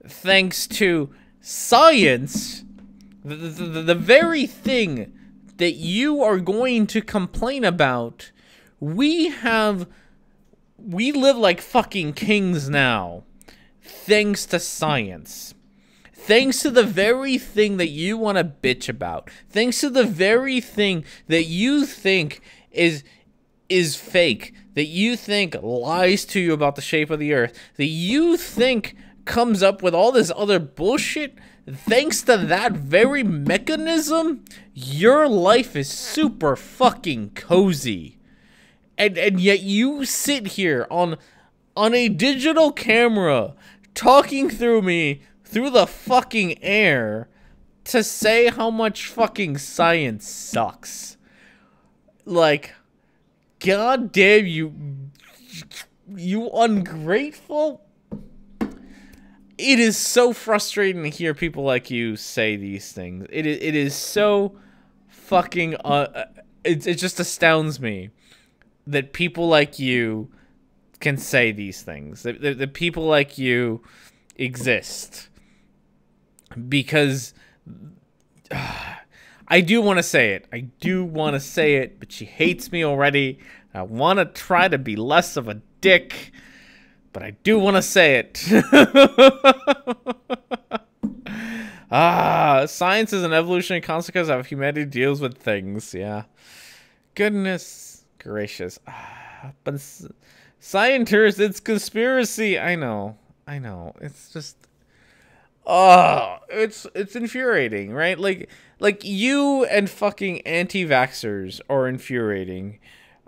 thanks to science, the very thing that you are going to complain about, we live like fucking kings now, thanks to science. Thanks to the very thing that you want to bitch about. Thanks to the very thing that you think is fake, that you think lies to you about the shape of the earth, that you think comes up with all this other bullshit. Thanks to that very mechanism, your life is super fucking cozy. And yet you sit here on a digital camera talking through me through the fucking air to say how much fucking science sucks. Like, god damn you ungrateful. It is so frustrating to hear people like you say these things. It is so fucking it just astounds me that people like you can say these things. That people like you exist. Because I do want to say it. I do want to say it, but she hates me already. I want to try to be less of a dick, but I do want to say it. Science is an evolutionary consequence of humanity deals with things. Yeah. Goodness gracious. But scientists, it's conspiracy. I know. It's just... it's infuriating, right? Like you and fucking anti-vaxxers are infuriating.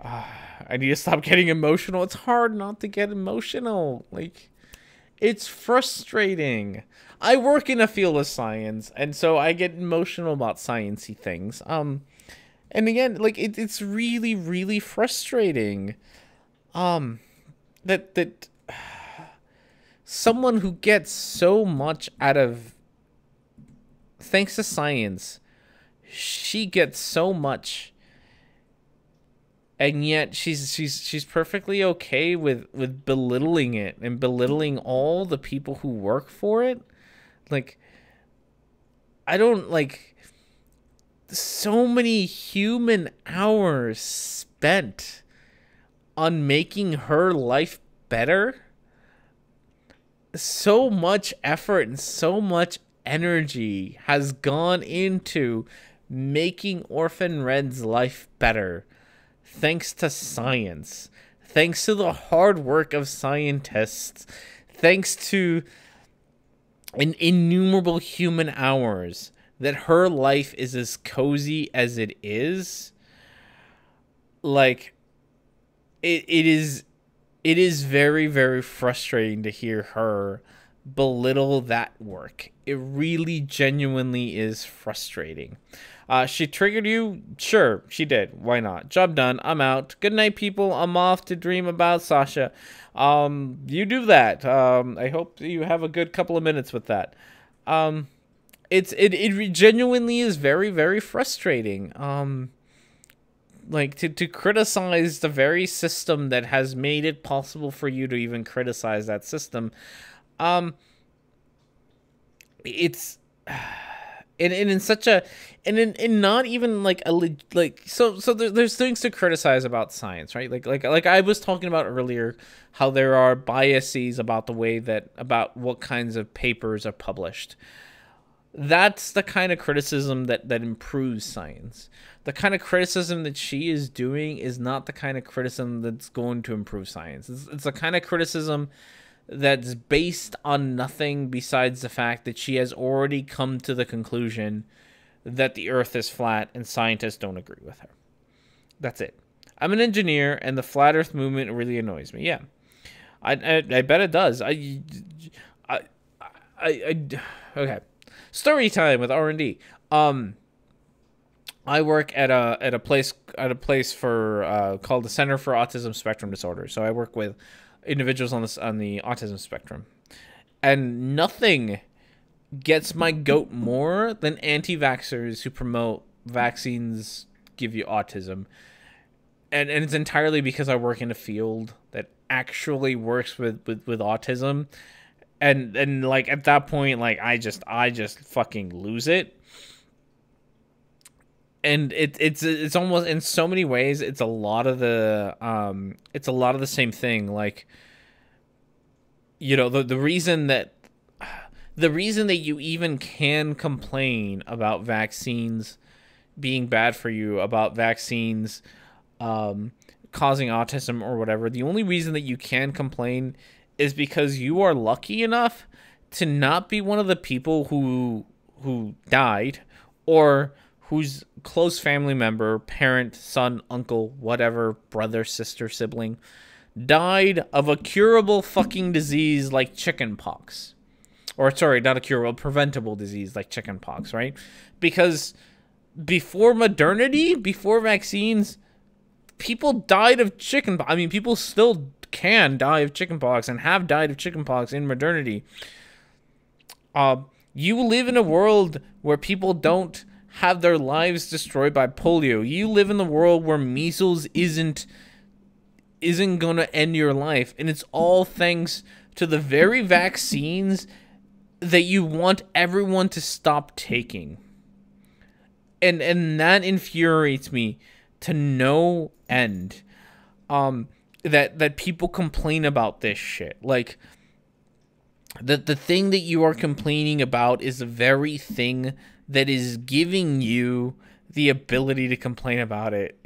I need to stop getting emotional. It's hard not to get emotional. Like, it's frustrating. I work in a field of science, and so I get emotional about sciencey things. And again, like, it's really frustrating. That someone who gets so much out of, thanks to science, she gets so much, and yet she's perfectly okay with belittling it and belittling all the people who work for it. Like, I don't, like, so many human hours spent on making her life better, so much effort and so much energy has gone into making Orphan Red's life better, thanks to science, thanks to the hard work of scientists, thanks to innumerable human hours, that her life is as cozy as it is. Like, it is very, very frustrating to hear her belittle that work. It really genuinely is frustrating. She triggered you? Sure, she did. Why not? Job done. I'm out. Good night, people. I'm off to dream about Sasha. You do that. I hope you have a good couple of minutes with that. It genuinely is very, very frustrating. Like, to criticize the very system that has made it possible for you to even criticize that system. It's and in such a and not even like a like so there's things to criticize about science, right? Like I was talking about earlier, how there are biases about the way about what kinds of papers are published. That's the kind of criticism that improves science. The kind of criticism that she is doing is not the kind of criticism that's going to improve science. It's the kind of criticism that's based on nothing besides the fact that she has already come to the conclusion that the Earth is flat and scientists don't agree with her. That's it. I'm an engineer, and the flat Earth movement really annoys me. Yeah, I bet it does. Okay. Story time with R&D. I work at a place for called the Center for Autism Spectrum Disorder. So I work with individuals on the autism spectrum, and nothing gets my goat more than anti-vaxxers who promote vaccines give you autism. And it's entirely because I work in a field that actually works with autism. And like at that point, like I just fucking lose it. And it's almost, in so many ways, it's a lot of the same thing. Like, you know, the reason that you even can complain about vaccines being bad for you, about vaccines causing autism or whatever, the only reason that you can complain is because you are lucky enough to not be one of the people who died, or whose close family member, parent, son, uncle, whatever, brother, sister, sibling, died of a curable fucking disease like chickenpox. Or, sorry, not a curable, preventable disease like chickenpox, right? Because before modernity, before vaccines, people died of chickenpox. I mean, people still can die of chickenpox and have died of chickenpox in modernity. You live in a world where people don't have their lives destroyed by polio. You live in the world where measles isn't gonna end your life, and it's all thanks to the very vaccines that you want everyone to stop taking. And that infuriates me to no end. That people complain about this shit. Like, the thing that you are complaining about is the very thing that is giving you the ability to complain about it.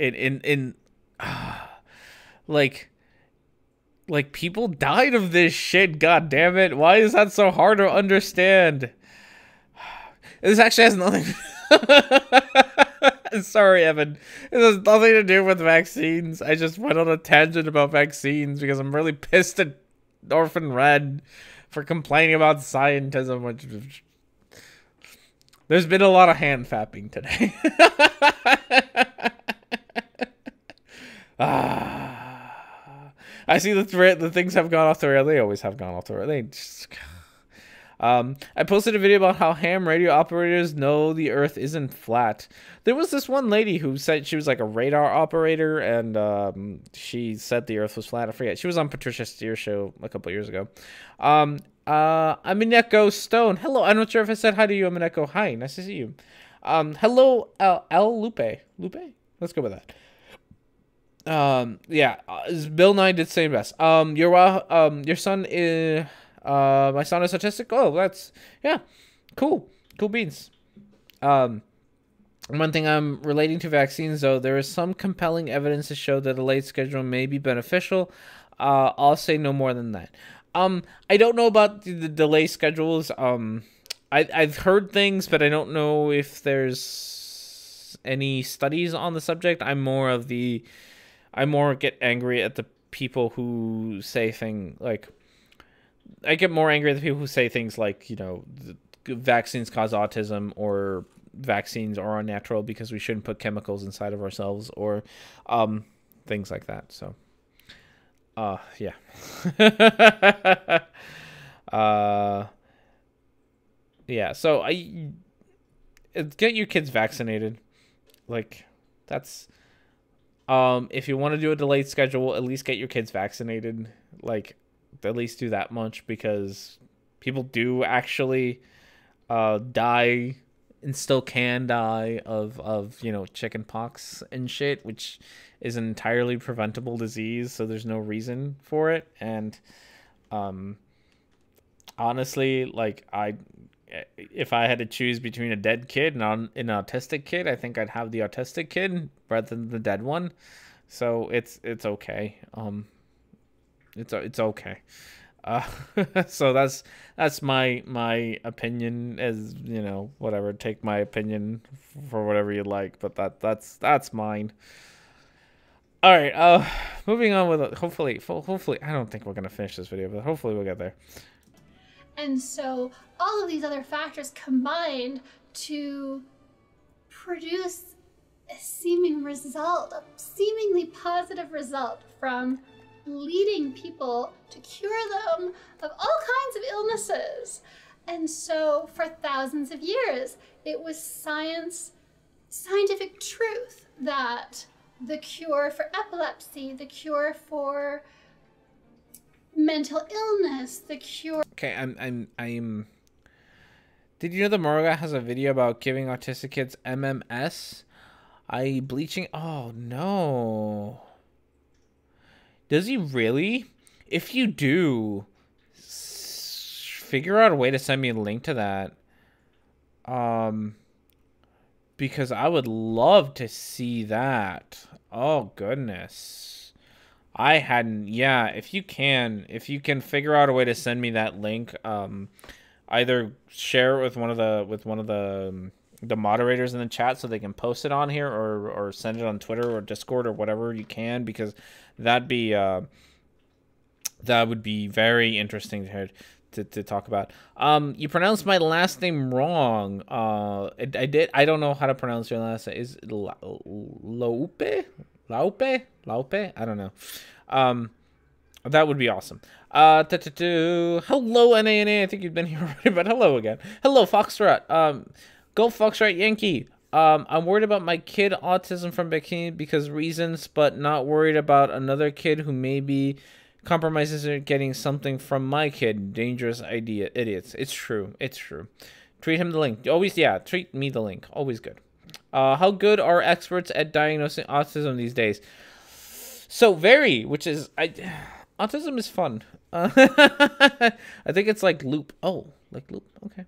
Like people died of this shit, god damn it. Why is that so hard to understand? This actually has nothing sorry, Evan. It has nothing to do with vaccines. I just went on a tangent about vaccines because I'm really pissed at Orphan Red for complaining about scientism, which there's been a lot of hand fapping today. I see the things have gone off the rail. They always have gone off the rail. They just... I posted a video about how ham radio operators know the Earth isn't flat. There was this one lady who said she was like a radar operator, and she said the Earth was flat. I forget. She was on Patricia Steer's show a couple years ago. I'm Mineko Stone. Hello. I'm not sure if I said hi to you. I'm Mineko. Hi. Nice to see you. Hello, L Lupe. Lupe? Let's go with that. Yeah. Bill Nye did say best. Your son is... My son is autistic. Oh, that's, yeah, cool beans. One thing I'm relating to vaccines, though, there is some compelling evidence to show that a late schedule may be beneficial. I'll say no more than that. I don't know about the delay schedules. I've heard things, but I don't know if there's any studies on the subject. I more get angry at the people who say things like, I get more angry at the people who say things like, vaccines cause autism, or vaccines are unnatural because we shouldn't put chemicals inside of ourselves, or things like that. So yeah. Yeah, so get your kids vaccinated. Like, that's if you want to do a delayed schedule, at least get your kids vaccinated. Like, at least do that much, because people do actually die and still can die of chicken pox and shit, which is an entirely preventable disease, so there's no reason for it. And honestly, like, if I had to choose between a dead kid and an autistic kid, I think I'd have the autistic kid rather than the dead one. So it's okay. It's okay. So that's my opinion, as whatever, take my opinion for whatever you like, but that's mine. All right, moving on with hopefully I don't think we're gonna finish this video, but hopefully we'll get there. And so all of these other factors combined to produce a seemingly positive result from leading people to cure them of all kinds of illnesses. And so for thousands of years, it was scientific truth that the cure for epilepsy, the cure for mental illness, the cure... Okay, I'm did you know that Moraga has a video about giving autistic kids MMS? Bleaching? Oh, no. Does he really? If you do, figure out a way to send me a link to that. Because I would love to see that. Oh, goodness. I hadn't, yeah, if you can figure out a way to send me that link, either share it with one of the moderators in the chat so they can post it on here, or send it on Twitter or Discord or whatever you can, because that would be very interesting to talk about. You pronounced my last name wrong. I don't know how to pronounce your last name. Is it Laupe? I don't know. That would be awesome. Hello, NANA. I think you've been here already, but hello again. Hello, Foxtrot. Go Foxtrot Yankee. I'm worried about my kid autism from bikini because reasons, but not worried about another kid who maybe compromises or getting something from my kid. Dangerous idea. Idiots. It's true. Tweet him the link. Always, yeah, tweet me the link. Always good. How good are experts at diagnosing autism these days? So very, which is, autism is fun. I think it's like loop. Oh, like loop. Okay.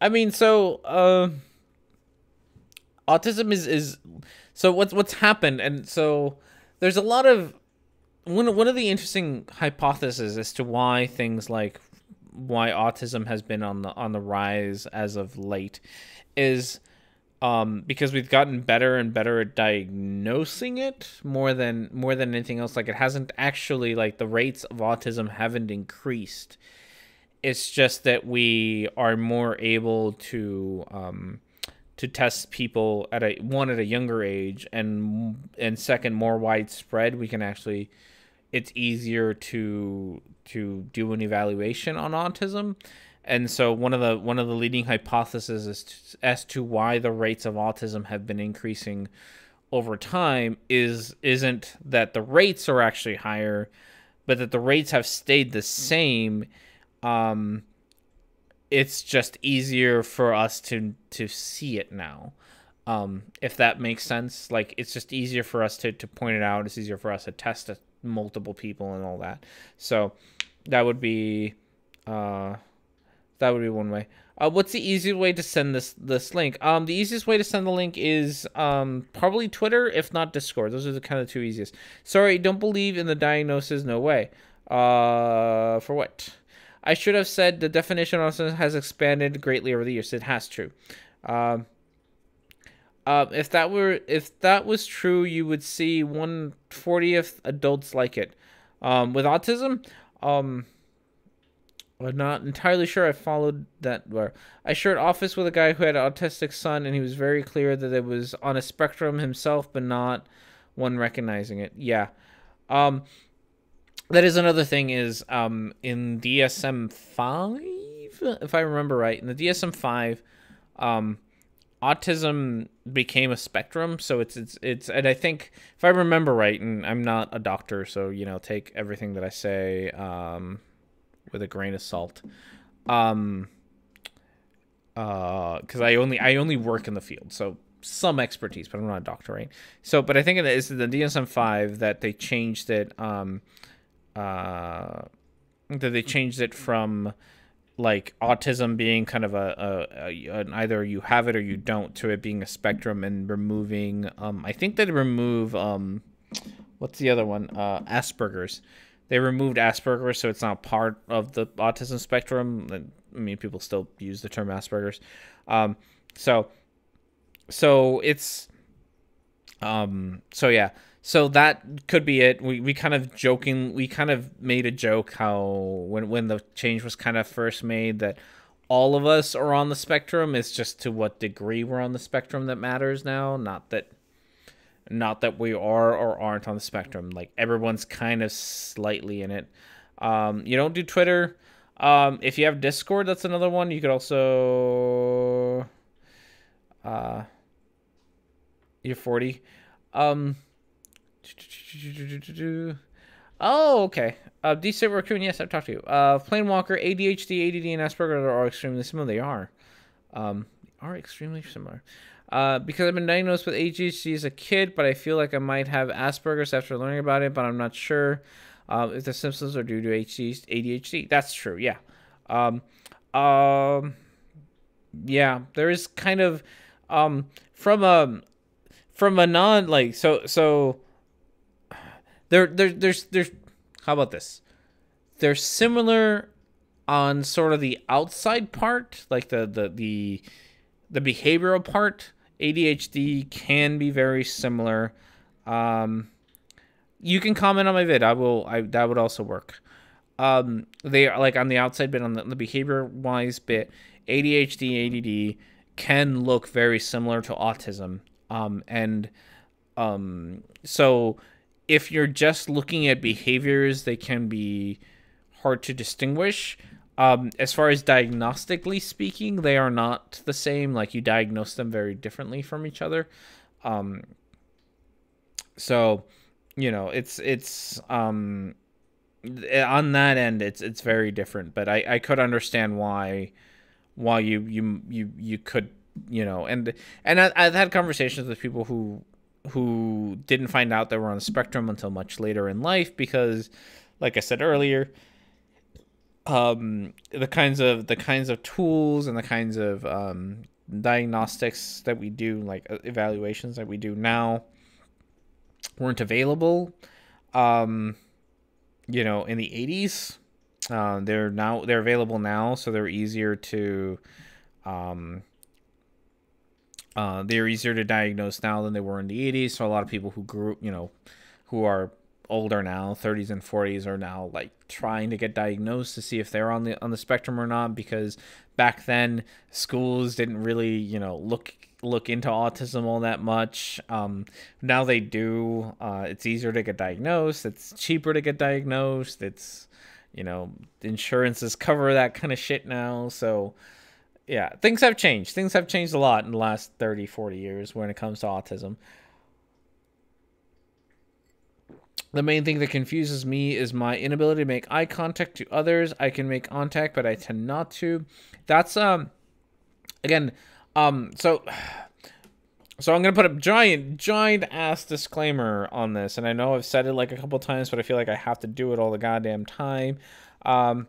I mean, so, autism is so what's happened. And so there's a lot of, one of the interesting hypotheses as to why autism has been on the rise as of late is, because we've gotten better and better at diagnosing it more than anything else. Like, it hasn't actually, like, the rates of autism haven't increased. It's just that we are more able to test people at a younger age, and second, more widespread. We can actually, it's easier to do an evaluation on autism. And so one of the leading hypotheses as to why the rates of autism have been increasing over time isn't that the rates are actually higher, but that the rates have stayed the same. It's just easier for us to see it now. If that makes sense. Like, it's just easier for us to point it out. It's easier for us to test multiple people and all that. So that would be one way. What's the easiest way to send this link? The easiest way to send the link is probably Twitter, if not Discord. Those are the kind of two easiest. Sorry, don't believe in the diagnosis. No way. For what? I should have said the definition also has expanded greatly over the years. It has, true. If that was true, you would see 1/40th adults like it. With autism, I'm not entirely sure I followed that. I shared office with a guy who had an autistic son, and he was very clear that it was on a spectrum himself, but not one recognizing it. Yeah. That is another thing is in DSM-5, if I remember right, in the DSM-5, autism became a spectrum. So it's and I think if I remember right, and I'm not a doctor, so take everything that I say with a grain of salt, because I only work in the field, so some expertise, but I'm not a doctor, right? So, but I think it is the DSM-5 that they changed it. That they changed it from like autism being kind of an either you have it or you don't, to it being a spectrum, and removing I think they remove what's the other one, Asperger's. They removed Asperger's, so it's not part of the autism spectrum. I mean, people still use the term Asperger's. So it's so yeah. So that could be it. We kind of made a joke how when the change was kind of first made, that all of us are on the spectrum. It's just to what degree we're on the spectrum that matters now, not that we are or aren't on the spectrum. Like, everyone's kind of slightly in it. You don't do Twitter. If you have Discord, that's another one. You could also you're 40. Oh, okay. Decent Raccoon, yes, I've talked to you. Planewalker, ADHD, ADD, and Asperger are all extremely similar. They are extremely similar. Because I've been diagnosed with ADHD as a kid, but I feel like I might have Asperger's after learning about it, but I'm not sure if the symptoms are due to ADHD. That's true, yeah. Yeah, there is kind of from a non, like, so there's how about this? They're similar on sort of the outside part, like the behavioral part. ADHD can be very similar. You can comment on my vid. That would also work. They are like on the outside bit, on the behavior wise bit. ADHD, ADD can look very similar to autism. So if you're just looking at behaviors, they can be hard to distinguish. As far as diagnostically speaking, they are not the same. Like, you diagnose them very differently from each other. So, it's on that end, it's very different. But I could understand why you could, and I've had conversations with people who didn't find out they were on the spectrum until much later in life, because, like I said earlier, the kinds of tools and the kinds of diagnostics that we do, like evaluations that we do now, weren't available in the 80s. They're available now, so they're easier to diagnose now than they were in the 80s. So a lot of people who grew, who are older now, 30s and 40s, are now like trying to get diagnosed to see if they're on the spectrum or not, because back then schools didn't really, look into autism all that much. Now they do. It's easier to get diagnosed. It's cheaper to get diagnosed. It's, insurances cover that kind of shit now. So yeah, things have changed. Things have changed a lot in the last 30, 40 years when it comes to autism. The main thing that confuses me is my inability to make eye contact to others. I can make contact, but I tend not to. That's, again, so So I'm going to put a giant ass disclaimer on this. And I know I've said it like a couple times, but I feel like I have to do it all the goddamn time. I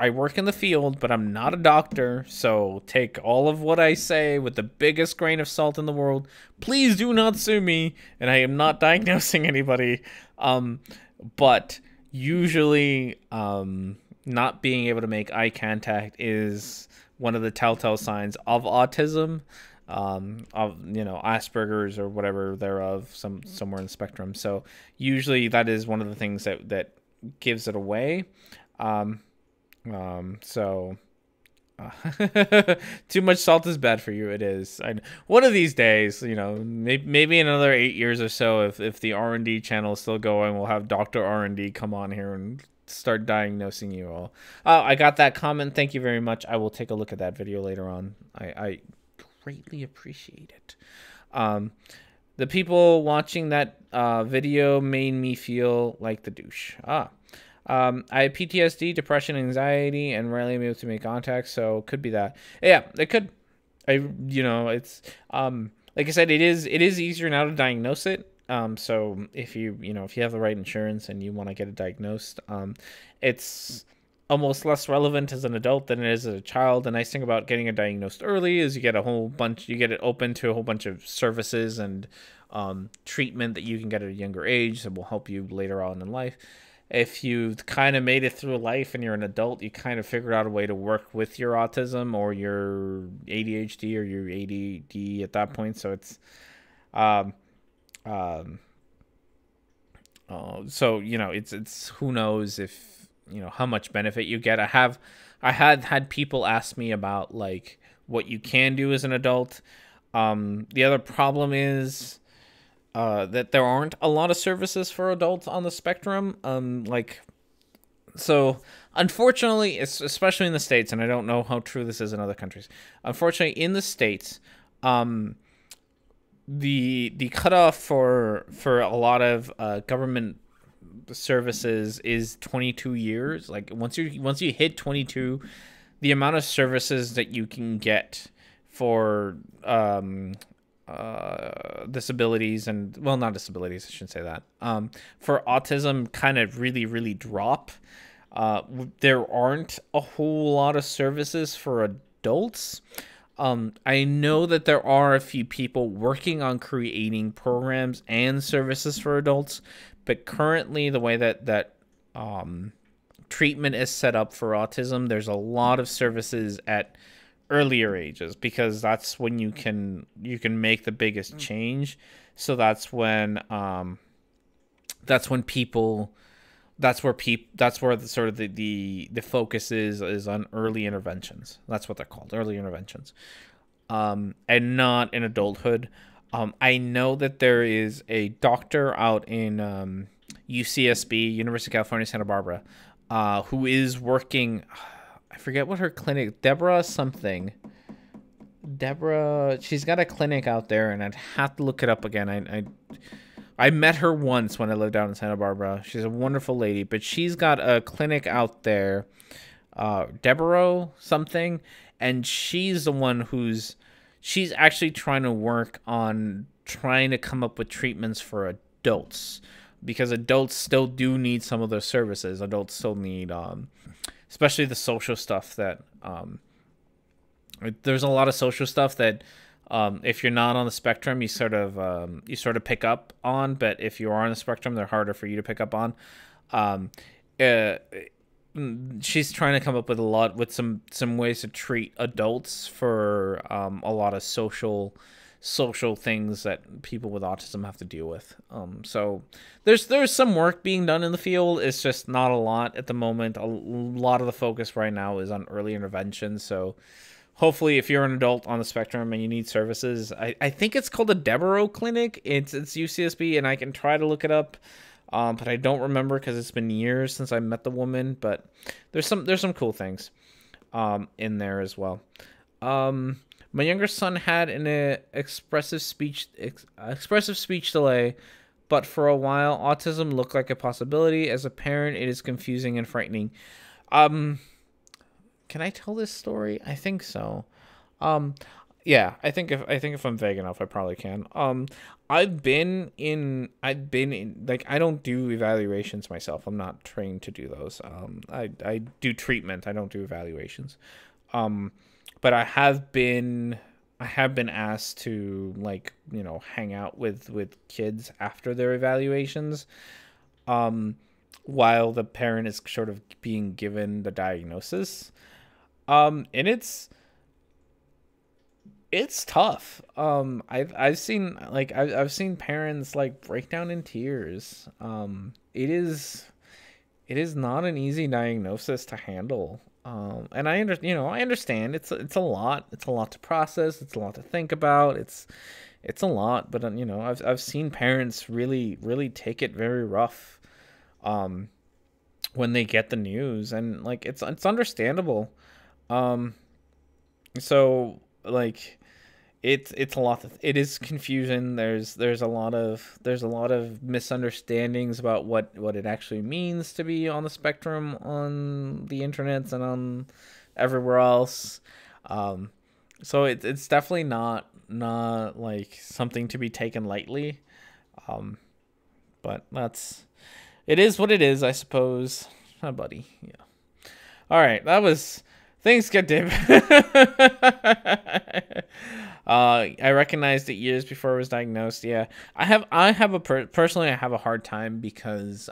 work in the field, but I'm not a doctor. So take all of what I say with the biggest grain of salt in the world. Please do not sue me. And I am not diagnosing anybody. But usually, not being able to make eye contact is one of the telltale signs of autism, of, you know, Asperger's or whatever thereof, somewhere in the spectrum. So usually that is one of the things that gives it away. Too much salt is bad for you. It is. One of these days, you know, maybe in another 8 years or so, if the R&D channel is still going, we'll have Dr. R&D come on here and start diagnosing you all. I got that comment. Thank you very much. I will take a look at that video later on. I greatly appreciate it. The people watching that video made me feel like the douche. I have PTSD, depression, anxiety, and rarely am able to make contact, so it could be that. Yeah, it could. It's like I said, it is easier now to diagnose it. So if you have the right insurance and you want to get it diagnosed, it's almost less relevant as an adult than it is as a child. The nice thing about getting it diagnosed early is you get it open to a whole bunch of services and treatment that you can get at a younger age that will help you later on in life. If you've kind of made it through life and you're an adult, you kind of figured out a way to work with your autism or your ADHD or your ADD at that point. So it's, so, you know, it's who knows if, you know, how much benefit you get. I had people ask me about like what you can do as an adult. The other problem is, that there aren't a lot of services for adults on the spectrum. So unfortunately, especially in the States, and I don't know how true this is in other countries. Unfortunately, in the States, the cutoff for a lot of government services is 22 years. Like once you hit 22, the amount of services that you can get for disabilities and, well, not disabilities, I shouldn't say that, for autism kind of really drop. There aren't a whole lot of services for adults. I know that there are a few people working on creating programs and services for adults, but currently the way that treatment is set up for autism, there's a lot of services at earlier ages because that's when you can make the biggest change. So that's where the focus is on early interventions. That's what they're called, early interventions, and not in adulthood. I know that there is a doctor out in UCSB, University of California, Santa Barbara, who is working. I forget what her clinic, Deborah, she's got a clinic out there, and I'd have to look it up again. I met her once when I lived down in Santa Barbara. She's a wonderful lady, but she's got a clinic out there, Deborah something, and she's the one she's actually trying to work on trying to come up with treatments for adults, because adults still do need some of those services. Adults still need, especially the social stuff that, there's a lot of social stuff that, if you're not on the spectrum, you sort of pick up on, but if you are on the spectrum, they're harder for you to pick up on. She's trying to come up with some ways to treat adults for a lot of social things that people with autism have to deal with. So there's some work being done in the field. It's just not a lot at the moment. A lot of the focus right now is on early intervention. So hopefully, if you're an adult on the spectrum and you need services, I think it's called a Deborah Clinic. It's UCSB, and I can try to look it up, but I don't remember because it's been years since I met the woman. But there's some cool things in there as well. My younger son had an expressive speech delay, but for a while, autism looked like a possibility. As a parent, it is confusing and frightening. Can I tell this story? I think so. Yeah, I think if I'm vague enough, I probably can. I've been in like, I don't do evaluations myself. I'm not trained to do those. I do treatment. I don't do evaluations. But I have been asked to, like, hang out with kids after their evaluations, while the parent is sort of being given the diagnosis. And it's tough. I've seen parents, like, break down in tears. It is not an easy diagnosis to handle. And I understand it's a lot. It's a lot to process. It's a lot to think about. It's a lot. But I've seen parents really, really take it very rough, when they get the news, and, like, it's understandable. So, like, it's a lot. It is confusion. There's a lot of misunderstandings about what it actually means to be on the spectrum on the internet and on everywhere else. So it's definitely not like something to be taken lightly. But it is what it is, I suppose. Hi, buddy. Yeah. All right, that was. Things get deep. I recognized it years before I was diagnosed. Yeah, personally, I have a hard time because,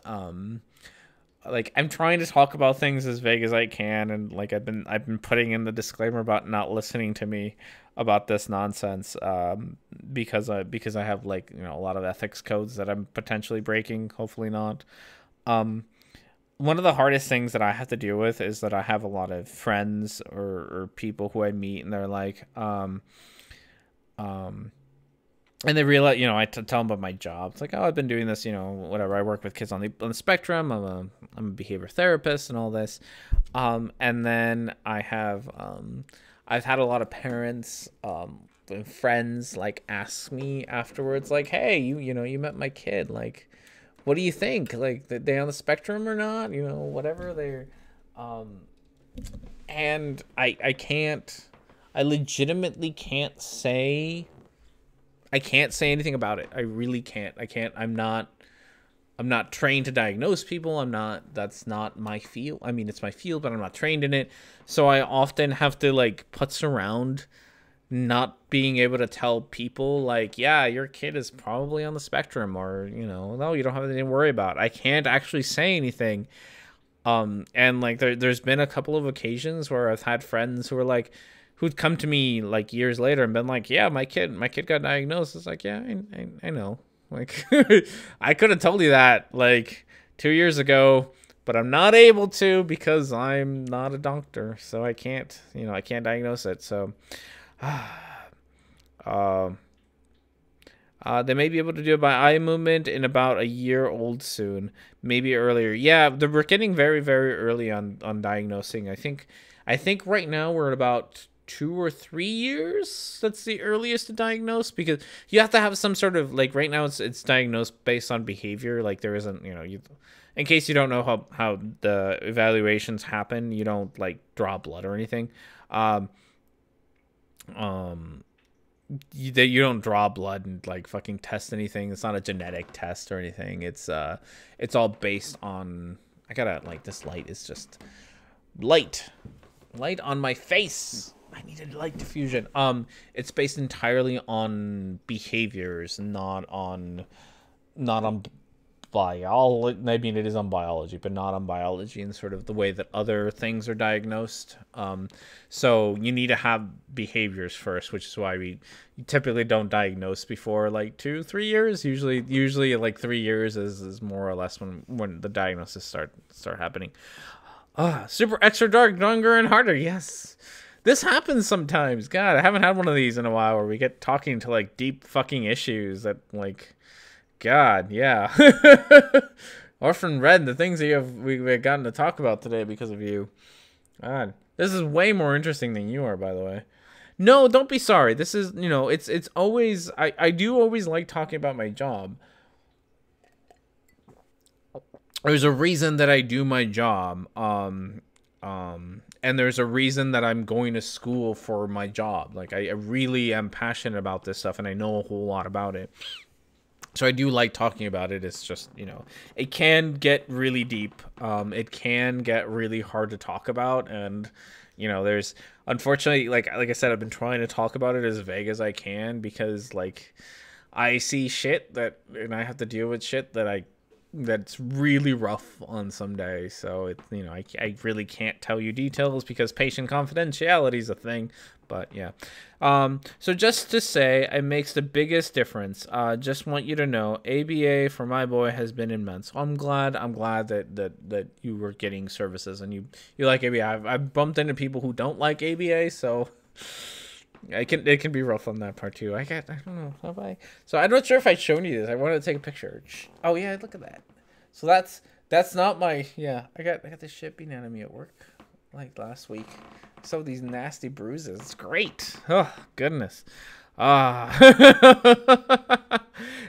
like, I'm trying to talk about things as vague as I can, and, like, I've been putting in the disclaimer about not listening to me about this nonsense, because I have, like, a lot of ethics codes that I'm potentially breaking. Hopefully not. One of the hardest things that I have to deal with is that I have a lot of friends or people who I meet, and they're like, and they realize, I tell them about my job. It's like, oh, I've been doing this, whatever. I work with kids on the spectrum. I'm a behavior therapist and all this. And then I've had a lot of parents, and friends, like, ask me afterwards, like, hey, you met my kid, like, what do you think? Like, they on the spectrum or not? Whatever they're, and I legitimately can't say anything about it. I really can't. I'm not trained to diagnose people. That's not my field. I mean, it's my field, but I'm not trained in it. So I often have to, like, putz around not being able to tell people, like, yeah, your kid is probably on the spectrum, or, no, you don't have anything to worry about. I can't actually say anything. And, like, there's been a couple of occasions where I've had friends who'd come to me, like, years later and been like, yeah, my kid got diagnosed. It's like, yeah, I know. Like, I could have told you that, like, 2 years ago, but I'm not able to because I'm not a doctor. So I can't diagnose it. So, they may be able to do it by eye movement in about a year old soon, maybe earlier. Yeah, we're getting very, very early on diagnosing. I think right now we're at about 2 or 3 years. That's the earliest to diagnose, because you have to have some sort of, like, right now it's diagnosed based on behavior. Like, there isn't, in case you don't know how the evaluations happen, you don't, like, draw blood or anything. You don't draw blood and, like, fucking test anything. It's not a genetic test or anything. It's all based on, I gotta, like, this light is just light on my face. I needed light diffusion. It's based entirely on behaviors, not on biology. I mean, it is on biology, but not on biology in sort of the way that other things are diagnosed. So you need to have behaviors first, which is why you typically don't diagnose before, like, 2-3 years. Usually like 3 years is more or less when the diagnosis start happening. Super extra dark, longer and harder. Yes. This happens sometimes. God, I haven't had one of these in a while where we get talking to, like, deep fucking issues that, like, God, yeah. Orphan Red, the things that we've gotten to talk about today because of you. God, this is way more interesting than you are, by the way. No, don't be sorry. This is, it's always, I do always like talking about my job. There's a reason that I do my job. And there's a reason that I'm going to school for my job. Like, I really am passionate about this stuff, and I know a whole lot about it. So I do like talking about it. It's just, you know, it can get really deep. It can get really hard to talk about. And, you know, there's, unfortunately, like I said, I've been trying to talk about it as vague as I can because, like, I see shit and I have to deal with shit that's really rough on some days. So it's, you know, I really can't tell you details because patient confidentiality is a thing. But yeah, so just to say, it makes the biggest difference. Just want you to know, ABA for my boy has been immense. I'm glad that you were getting services and you like ABA. I've bumped into people who don't like ABA, so it can be rough on that part too. I don't know, have I? So I'm not sure if I've shown you this. I wanted to take a picture. Oh yeah, look at that. So that's not my, yeah. I got this shit being out of me at work like last week. Some of these nasty bruises. It's great. Oh goodness. And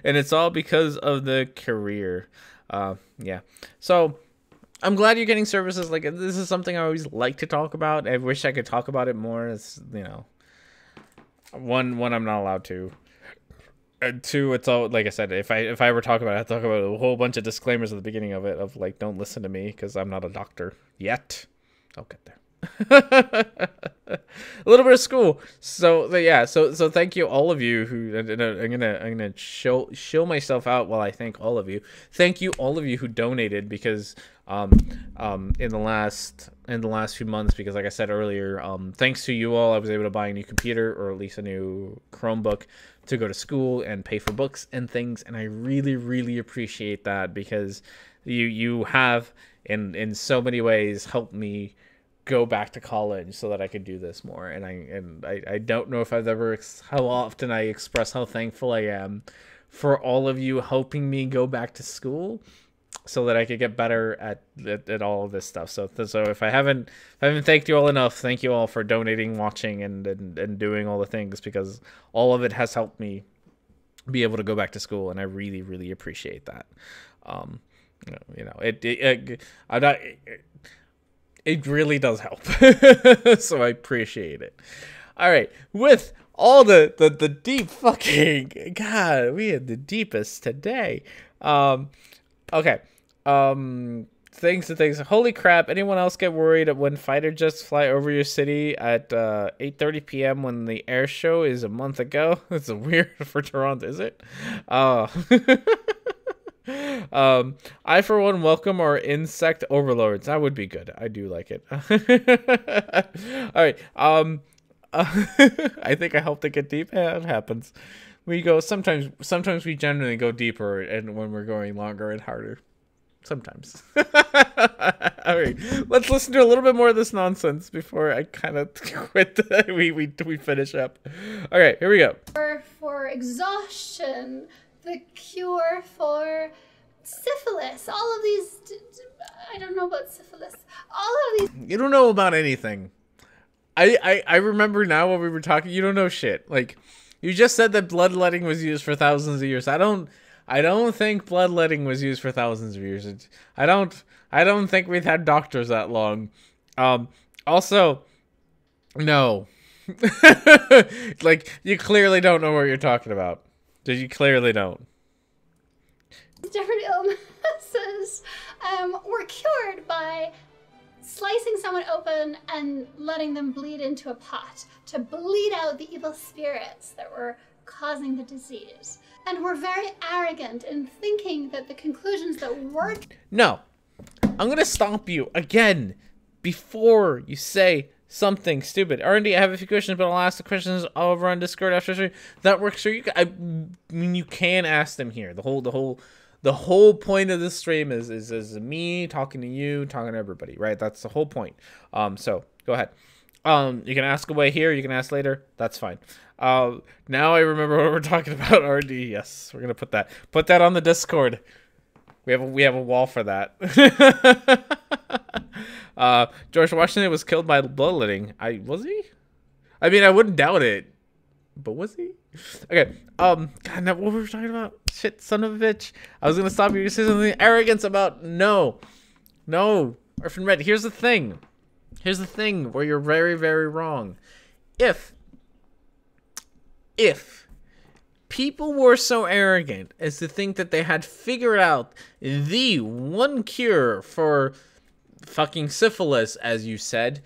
it's all because of the career. Yeah. So I'm glad you're getting services. Like, this is something I always like to talk about. I wish I could talk about it more. It's, you know, one I'm not allowed to. And two, it's all, like I said, if I ever talk about it, I talk about a whole bunch of disclaimers at the beginning of it of like, don't listen to me because I'm not a doctor yet. I'll get there. A little bit of school. So yeah, so thank you all of you who, I'm gonna show myself out while I thank all of you. Thank you all of you who donated because in the last few months, because like I said earlier, thanks to you all, I was able to buy a new computer, or at least a new Chromebook, to go to school and pay for books and things, and I really appreciate that because you have in so many ways helped me go back to college so that I could do this more. And I don't know if I've ever how often I express how thankful I am for all of you helping me go back to school so that I could get better at all of this stuff. So if I haven't thanked you all enough, thank you all for donating, watching, and doing all the things, because all of it has helped me be able to go back to school, and I really appreciate that. It really does help. So I appreciate it. All right, with all the deep fucking, God, we had the deepest today. Okay. Things. Holy crap! Anyone else get worried when fighter jets fly over your city at 8:30 p.m. when the air show is a month ago? It's weird for Toronto, is it? I for one welcome our insect overlords. That would be good. I do like it. All right. I think I helped it get deep. Yeah, it happens. We go sometimes we generally go deeper, and when we're going longer and harder. Sometimes. All right, let's listen to a little bit more of this nonsense before I kind of quit. We finish up. All right, here we go. For exhaustion, the cure for syphilis, all of these, I don't know about syphilis, all of these. You don't know about anything. I remember now when we were talking, you don't know shit. Like, you just said that bloodletting was used for thousands of years. I don't think bloodletting was used for thousands of years. I don't think we've had doctors that long. Also, no. Like, you clearly don't know what you're talking about. You clearly don't. Different illnesses were cured by slicing someone open and letting them bleed into a pot to bleed out the evil spirits that were causing the disease. And we're very arrogant in thinking that the conclusions that we're... No. I'm going to stomp you again before you say something stupid. R&D, I have a few questions, but I'll ask the questions over on Discord after. That works for you. I mean, you can ask them here. The whole point of this stream is me talking to you, talking to everybody, right? That's the whole point. So go ahead. You can ask away here. You can ask later. That's fine. Now I remember what we're talking about. R&D. Yes, we're gonna put that on the Discord. We have a wall for that. George Washington was killed by bloodletting. Was he? I mean, I wouldn't doubt it, but was he? Okay. God, now what were we talking about? Shit, son of a bitch. I was gonna stop you to say something arrogance about. No. Orphan Red. Here's the thing. Here's the thing where you're very, very wrong. If people were so arrogant as to think that they had figured out the one cure for fucking syphilis, as you said,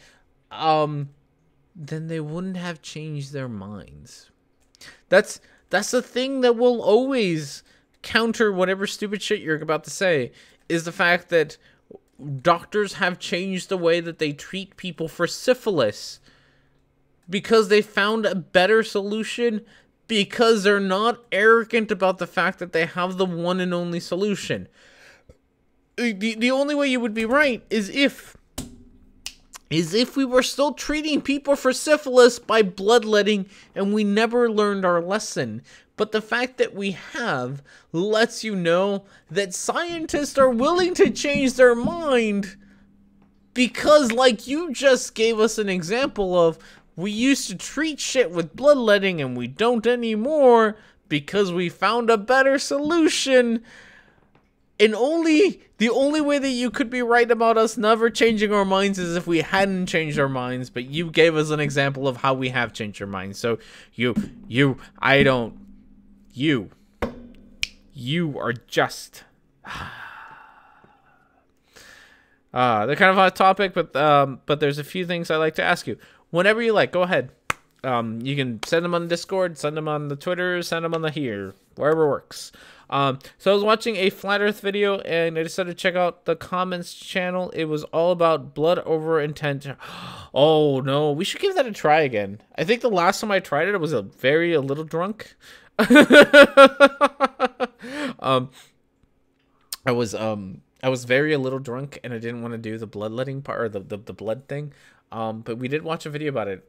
then they wouldn't have changed their minds. That's the thing that will always counter whatever stupid shit you're about to say, is the fact that doctors have changed the way that they treat people for syphilis because they found a better solution, because they're not arrogant about the fact that they have the one and only solution. The only way you would be right is if we were still treating people for syphilis by bloodletting and we never learned our lesson. But the fact that we have lets you know that scientists are willing to change their mind because, like you just gave us an example of, we used to treat shit with bloodletting and we don't anymore because we found a better solution. And the only way that you could be right about us never changing our minds is if we hadn't changed our minds, but you gave us an example of how we have changed our minds. So you are just they're kind of off topic, but there's a few things I'd like to ask you. Whenever you like, go ahead. You can send them on the Discord, send them on the Twitter, send them on the here, wherever works. So I was watching a Flat Earth video, and I decided to check out the comments channel. It was all about blood over intent. Oh, no. We should give that a try again. I think the last time I tried it, I was a little drunk. I was very a little drunk, and I didn't want to do the bloodletting part, or the blood thing. But we did watch a video about it.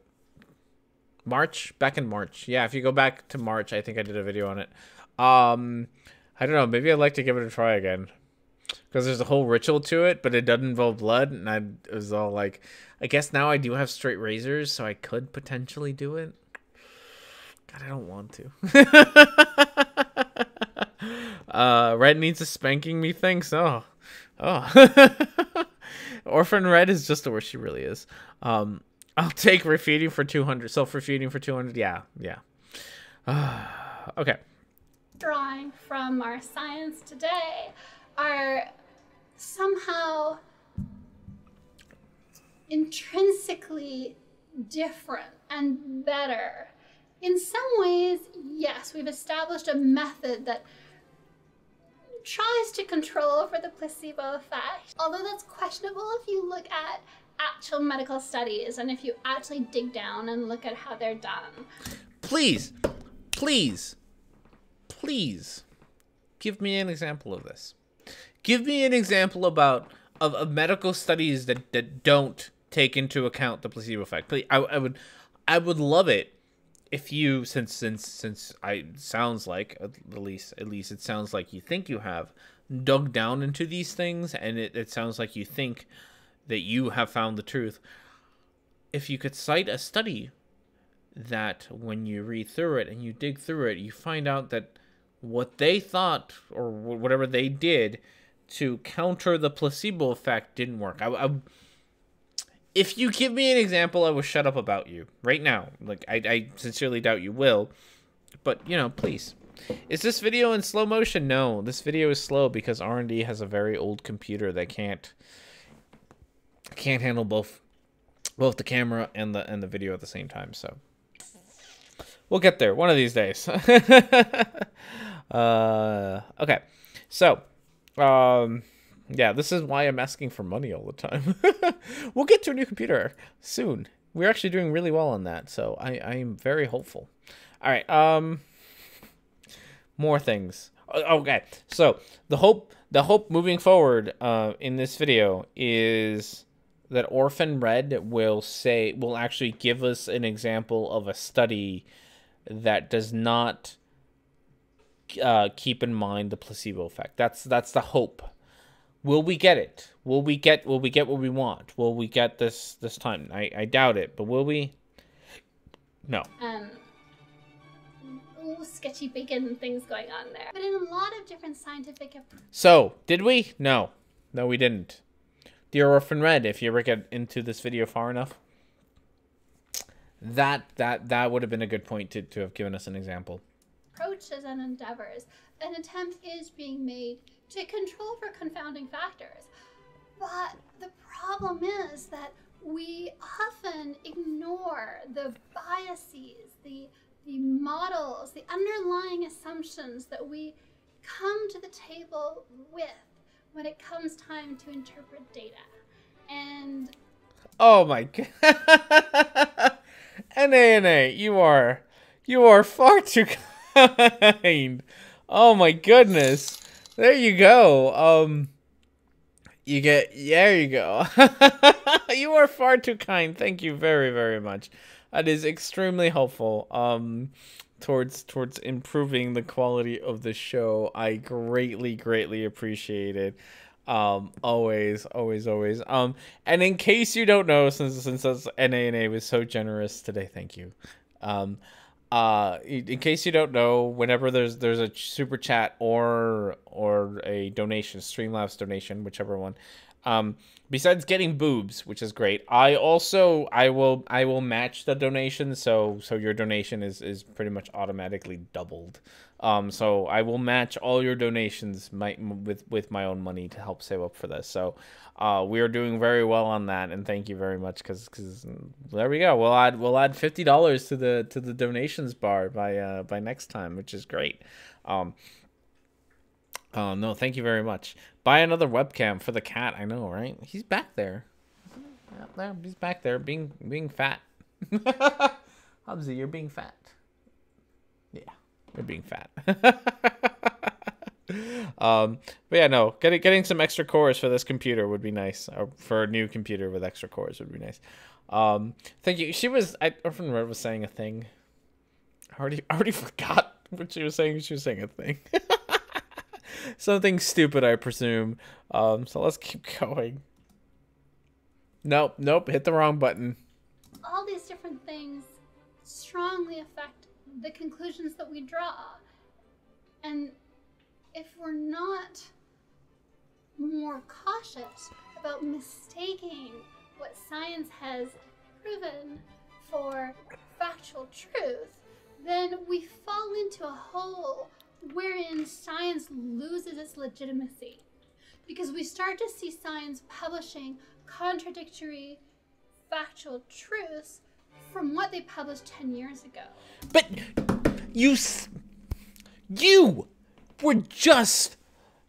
Back in March. Yeah, if you go back to March, I think I did a video on it. I don't know, maybe I'd like to give it a try again, because there's a whole ritual to it, but it doesn't involve blood, and it was all like, I guess now I do have straight razors, so I could potentially do it. God, I don't want to. Red needs a spanking, methinks. Oh. Orphan Red is just the worst she really is. I'll take refuting for 200. Self-refuting for 200. Yeah. Okay. Drawing from our science today are somehow intrinsically different and better. In some ways, yes, we've established a method that tries to control over the placebo effect, although that's questionable if you look at actual medical studies and if you actually dig down and look at how they're done. Please give me an example of this. Give me an example of medical studies that don't take into account the placebo effect. Please, I would love it if you, since it sounds like, at least it sounds like you think you have dug down into these things, and it sounds like you think that you have found the truth. If you could cite a study that when you read through it and you dig through it, you find out that what they thought or whatever they did to counter the placebo effect didn't work. If you give me an example, I will shut up about you right now. Like, I sincerely doubt you will, but please. Is this video in slow motion? No, this video is slow because R&D has a very old computer that can't handle both the camera and the video at the same time. So we'll get there one of these days. Okay, so yeah, this is why I'm asking for money all the time. We'll get to a new computer soon. We're actually doing really well on that, so I am very hopeful. All right, more things. Okay, so the hope moving forward in this video is that Orphan Red will actually give us an example of a study that does not keep in mind the placebo effect. That's the hope. Will we get it? Will we get what we want? Will we get this time? I doubt it, but will we? No. Sketchy bacon things going on there. But in a lot of different scientific... So, did we? No, we didn't. Dear Orphan Red, if you ever get into this video far enough, that would have been a good point to have given us an example. Approaches and endeavors, an attempt is being made to control for confounding factors. But the problem is that we often ignore the biases, the models, the underlying assumptions that we come to the table with when it comes time to interpret data. And oh my god. NA, you are far too kind. Oh my goodness. There you go. There you go. You are far too kind. Thank you very, very much. That is extremely helpful. Towards improving the quality of the show. I greatly appreciate it. Always. And in case you don't know, since NA was so generous today, thank you. In case you don't know, whenever there's a super chat or a donation, Streamlabs donation, whichever one, besides getting boobs, which is great, I will match the donation, so your donation is pretty much automatically doubled. So I will match all your donations with my own money to help save up for this. So we are doing very well on that, and thank you very much, because there we go. We'll add $50 to the donations bar by next time, which is great. No, thank you very much. Buy another webcam for the cat. I know, right? He's back there. He's back there being fat. Hubsy, you're being fat. Yeah, you're being fat. But yeah, no, getting some extra cores for this computer would be nice, or for a new computer with extra cores would be nice. Thank you. Orphan Red was saying a thing. I already forgot what she was saying. She was saying a thing. Something stupid, I presume. So let's keep going. Nope, hit the wrong button. all these different things strongly affect the conclusions that we draw. And if we're not more cautious about mistaking what science has proven for factual truth, then we fall into a hole wherein science loses its legitimacy. Because we start to see science publishing contradictory factual truths from what they published 10 years ago. But you were just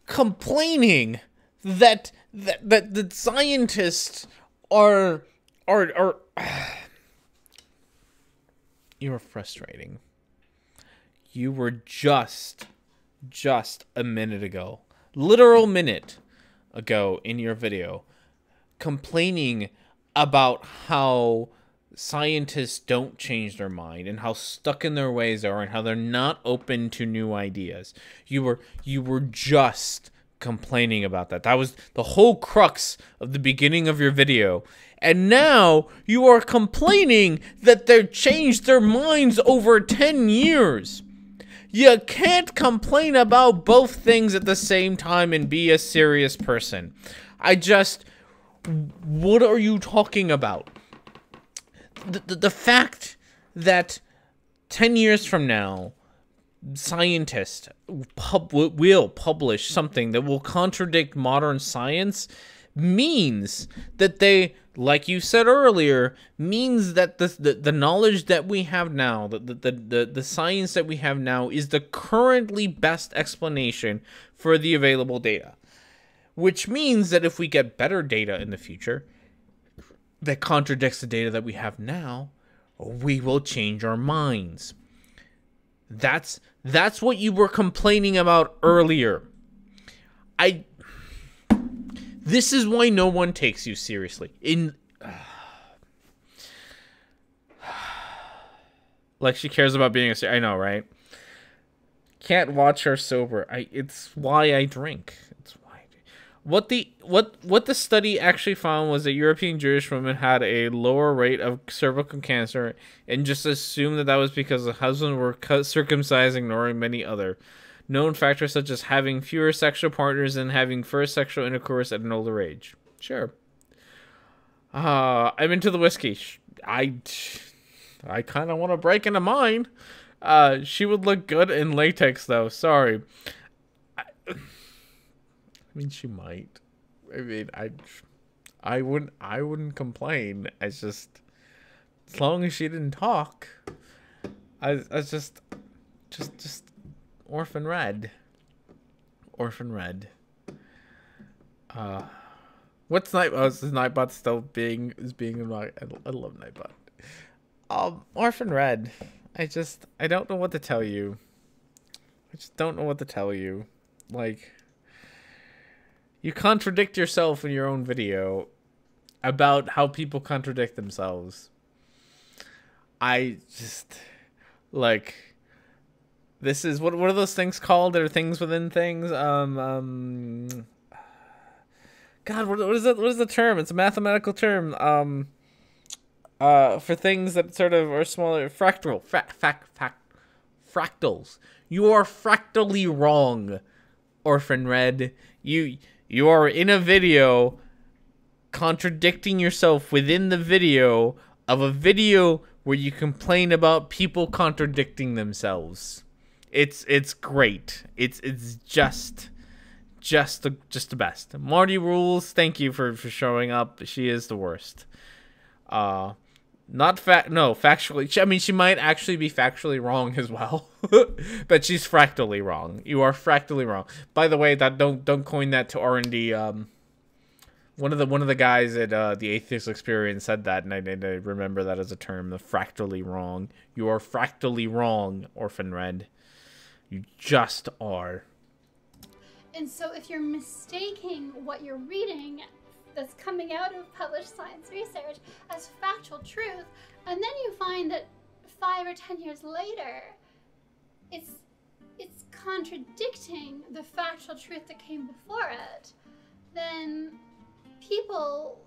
complaining that the scientists are you're frustrating. You were just a minute ago, literal minute ago in your video, complaining about how scientists don't change their mind and how stuck in their ways they are and how they're not open to new ideas. You were just complaining about that. That was the whole crux of the beginning of your video. And now you are complaining that they've changed their minds over 10 years. You can't complain about both things at the same time and be a serious person. What are you talking about? The fact that 10 years from now, scientists will publish something that will contradict modern science means that they, like you said earlier, means that the knowledge that we have now, the science that we have now is the currently best explanation for the available data. Which means that if we get better data in the future that contradicts the data that we have now, we will change our minds. That's what you were complaining about earlier. This is why no one takes you seriously. Like she cares about being a... I know, right? Can't watch her sober. It's why I drink. It's why I drink. What the study actually found was that European Jewish women had a lower rate of cervical cancer, and just assumed that was because the husbands were circumcised, ignoring many other known factors such as having fewer sexual partners and having first sexual intercourse at an older age. Sure. I'm into the whiskey. I kind of want to break into mine. She would look good in latex, though. Sorry. I mean, she might. I mean, I wouldn't complain. It's just, as long as she didn't talk, I just Orphan Red. Orphan Red. What's Night? Oh, is Nightbot still being annoying? I love Nightbot. Orphan Red. I don't know what to tell you. I just don't know what to tell you. Like, you contradict yourself in your own video about how people contradict themselves. I just, like, this is, what are those things called? There are things within things. God, what is it? What is the term? It's a mathematical term. For things that sort of are smaller, fractals. You are fractally wrong, Orphan Red. You are in a video contradicting yourself within the video of a video where you complain about people contradicting themselves. It's great. It's just the best. Marty rules. Thank you for showing up. She is the worst. Factually. I mean, she might actually be factually wrong as well, but she's fractally wrong. You are fractally wrong. By the way, that don't coin that to R&D. One of the guys at the Atheist Experience said that, and I remember that as a term. The fractally wrong. You are fractally wrong, Orphan Red. You just are. And so, if you're mistaking what you're reading that's coming out of published science research as factual truth, and then you find that 5 or 10 years later, it's contradicting the factual truth that came before it, then people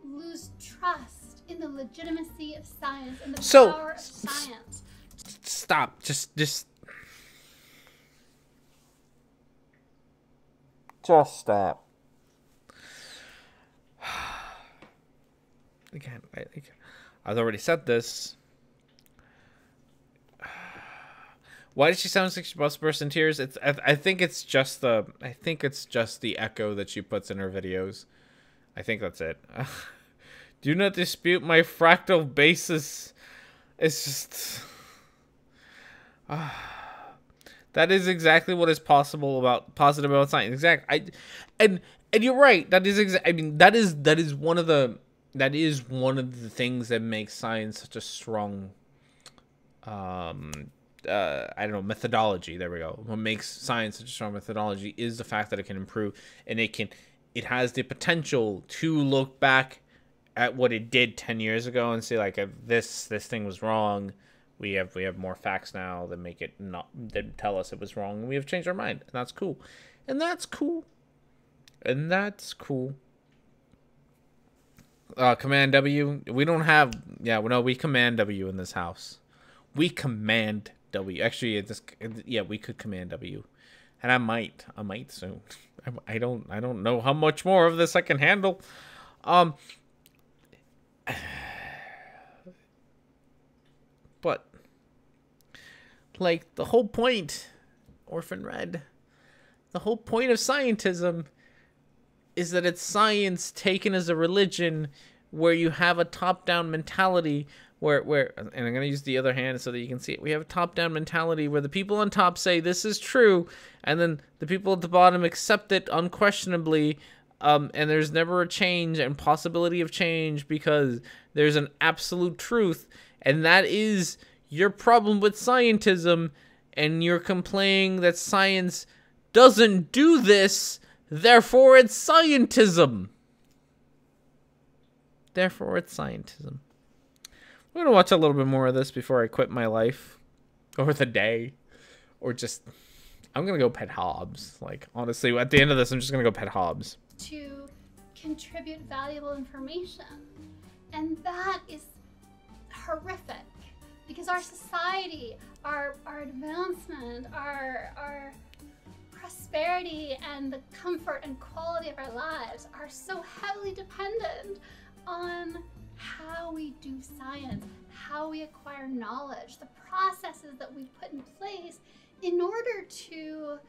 lose trust in the legitimacy of science and the power of science. Stop. Just stop. Again, I've already said this. Why does she sound like she must burst in tears? I think it's just the echo that she puts in her videos. I think that's it. Do not dispute my fractal basis. It's just that is exactly what is positive about science. Exactly. And you're right. That is I mean, that is one of the things that makes science such a strong I don't know, methodology. There we go. What makes science such a strong methodology is the fact that it can improve, and it has the potential to look back at what it did 10 years ago and say, like, this thing was wrong. We have more facts now that make it that tell us it was wrong, and we have changed our mind, and that's cool. Command W. We don't have. Yeah, no, we command W in this house. We command W. Actually, we could command W, and I might soon. I don't know how much more of this I can handle. But like, the whole point, Orphan Red, the whole point of scientism is that it's science taken as a religion, where you have a top-down mentality where and I'm going to use the other hand so that you can see it. We have a top-down mentality where the people on top say this is true, and then the people at the bottom accept it unquestionably, and there's never a change and possibility of change because there's an absolute truth, and that is your problem with scientism, and you're complaining that science doesn't do this, therefore it's scientism. Therefore it's scientism. I'm going to watch a little bit more of this before I quit my life, or the day, or just, I'm going to go pet Hobbs. Like, honestly, at the end of this, I'm just going to go pet Hobbs. To contribute valuable information. And that is horrific, because our society, our advancement, our prosperity, and the comfort and quality of our lives are so heavily dependent on how we do science, how we acquire knowledge, the processes that we put in place in order to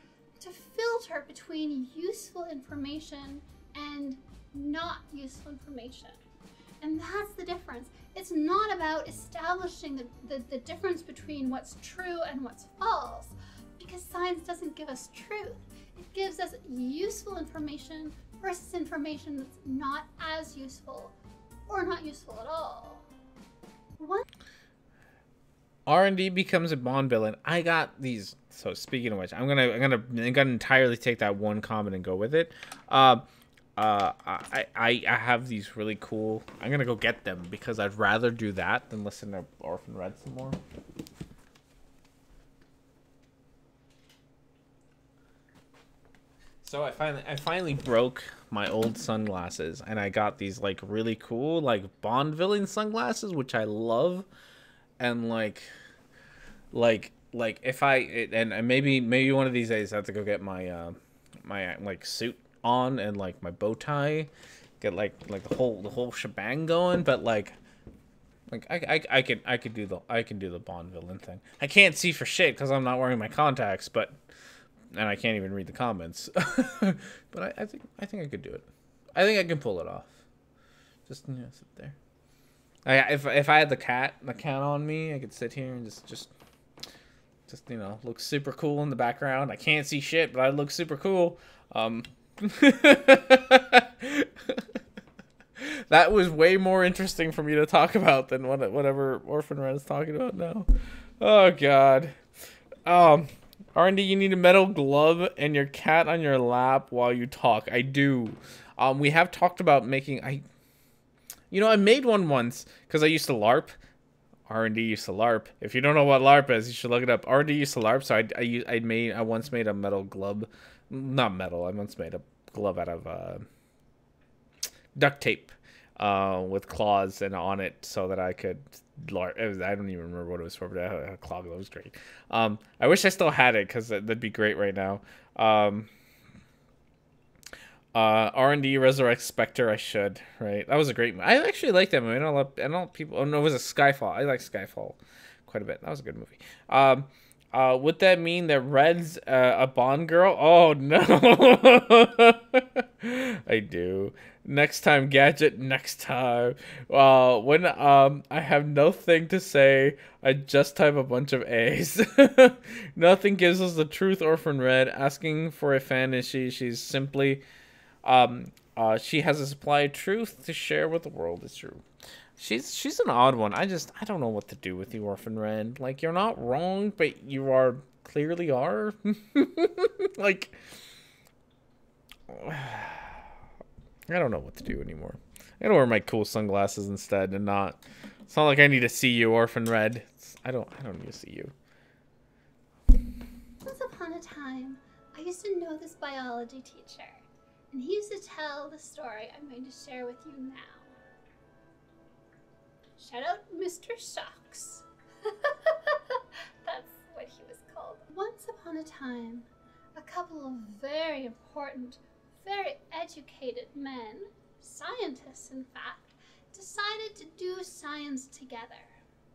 filter between useful information and not useful information. And that's the difference. It's not about establishing the difference between what's true and what's false, because science doesn't give us truth. It gives us useful information versus information that's not as useful or not useful at all. R&D becomes a Bond villain. I got these. So speaking of which, I'm gonna entirely take that one comment and go with it. I have these really cool. I'm gonna go get them because I'd rather do that than listen to Orphan Red some more. So I finally broke my old sunglasses and I got these like really cool like Bond villain sunglasses, which I love, and like if and maybe one of these days I have to go get my my like suit on and like my bow tie, get like the whole shebang going, but like I can do the Bond villain thing. I can't see for shit because I'm not wearing my contacts, and I can't even read the comments. But I think I could do it. I think I can pull it off. Just sit there. If I had the cat on me, I could sit here and just look super cool in the background. I can't see shit, but I look super cool. That was way more interesting for me to talk about than whatever Orphan Red is talking about now. Oh god. R&D, you need a metal glove and your cat on your lap while you talk. I do. We have talked about making. I made one once because I used to LARP. R&D used to LARP. If you don't know what LARP is, you should look it up. R&D used to LARP, so I once made a metal glove. Not metal. I once made a glove out of duct tape with claws and on it so that I could LARP. I don't even remember what it was for, but I had a claw glove. It was great. I wish I still had it because that'd be great right now. R&D Resurrect Spectre. I should, right? That was a great movie. I actually like that movie. I know people. Oh no, it was a Skyfall. I like Skyfall quite a bit. That was a good movie. Would that mean that Red's a Bond girl? Oh no. I do. Next time, Gadget. Next time. When I have nothing to say, I just type a bunch of A's. Nothing gives us the truth. Orphan Red asking for a fan is she's simply she has a supply of truth to share with the world. It's true. She's an odd one. I don't know what to do with you, Orphan Red. Like, you're not wrong, but you clearly are. Like, I don't know what to do anymore. I gotta wear my cool sunglasses instead, and not. It's not like I need to see you, Orphan Red. I don't need to see you. Once upon a time, I used to know this biology teacher, and he used to tell the story I'm going to share with you now. Shout out Mr. Shocks. That's what he was called. Once upon a time, a couple of very important, very educated men, scientists in fact, decided to do science together.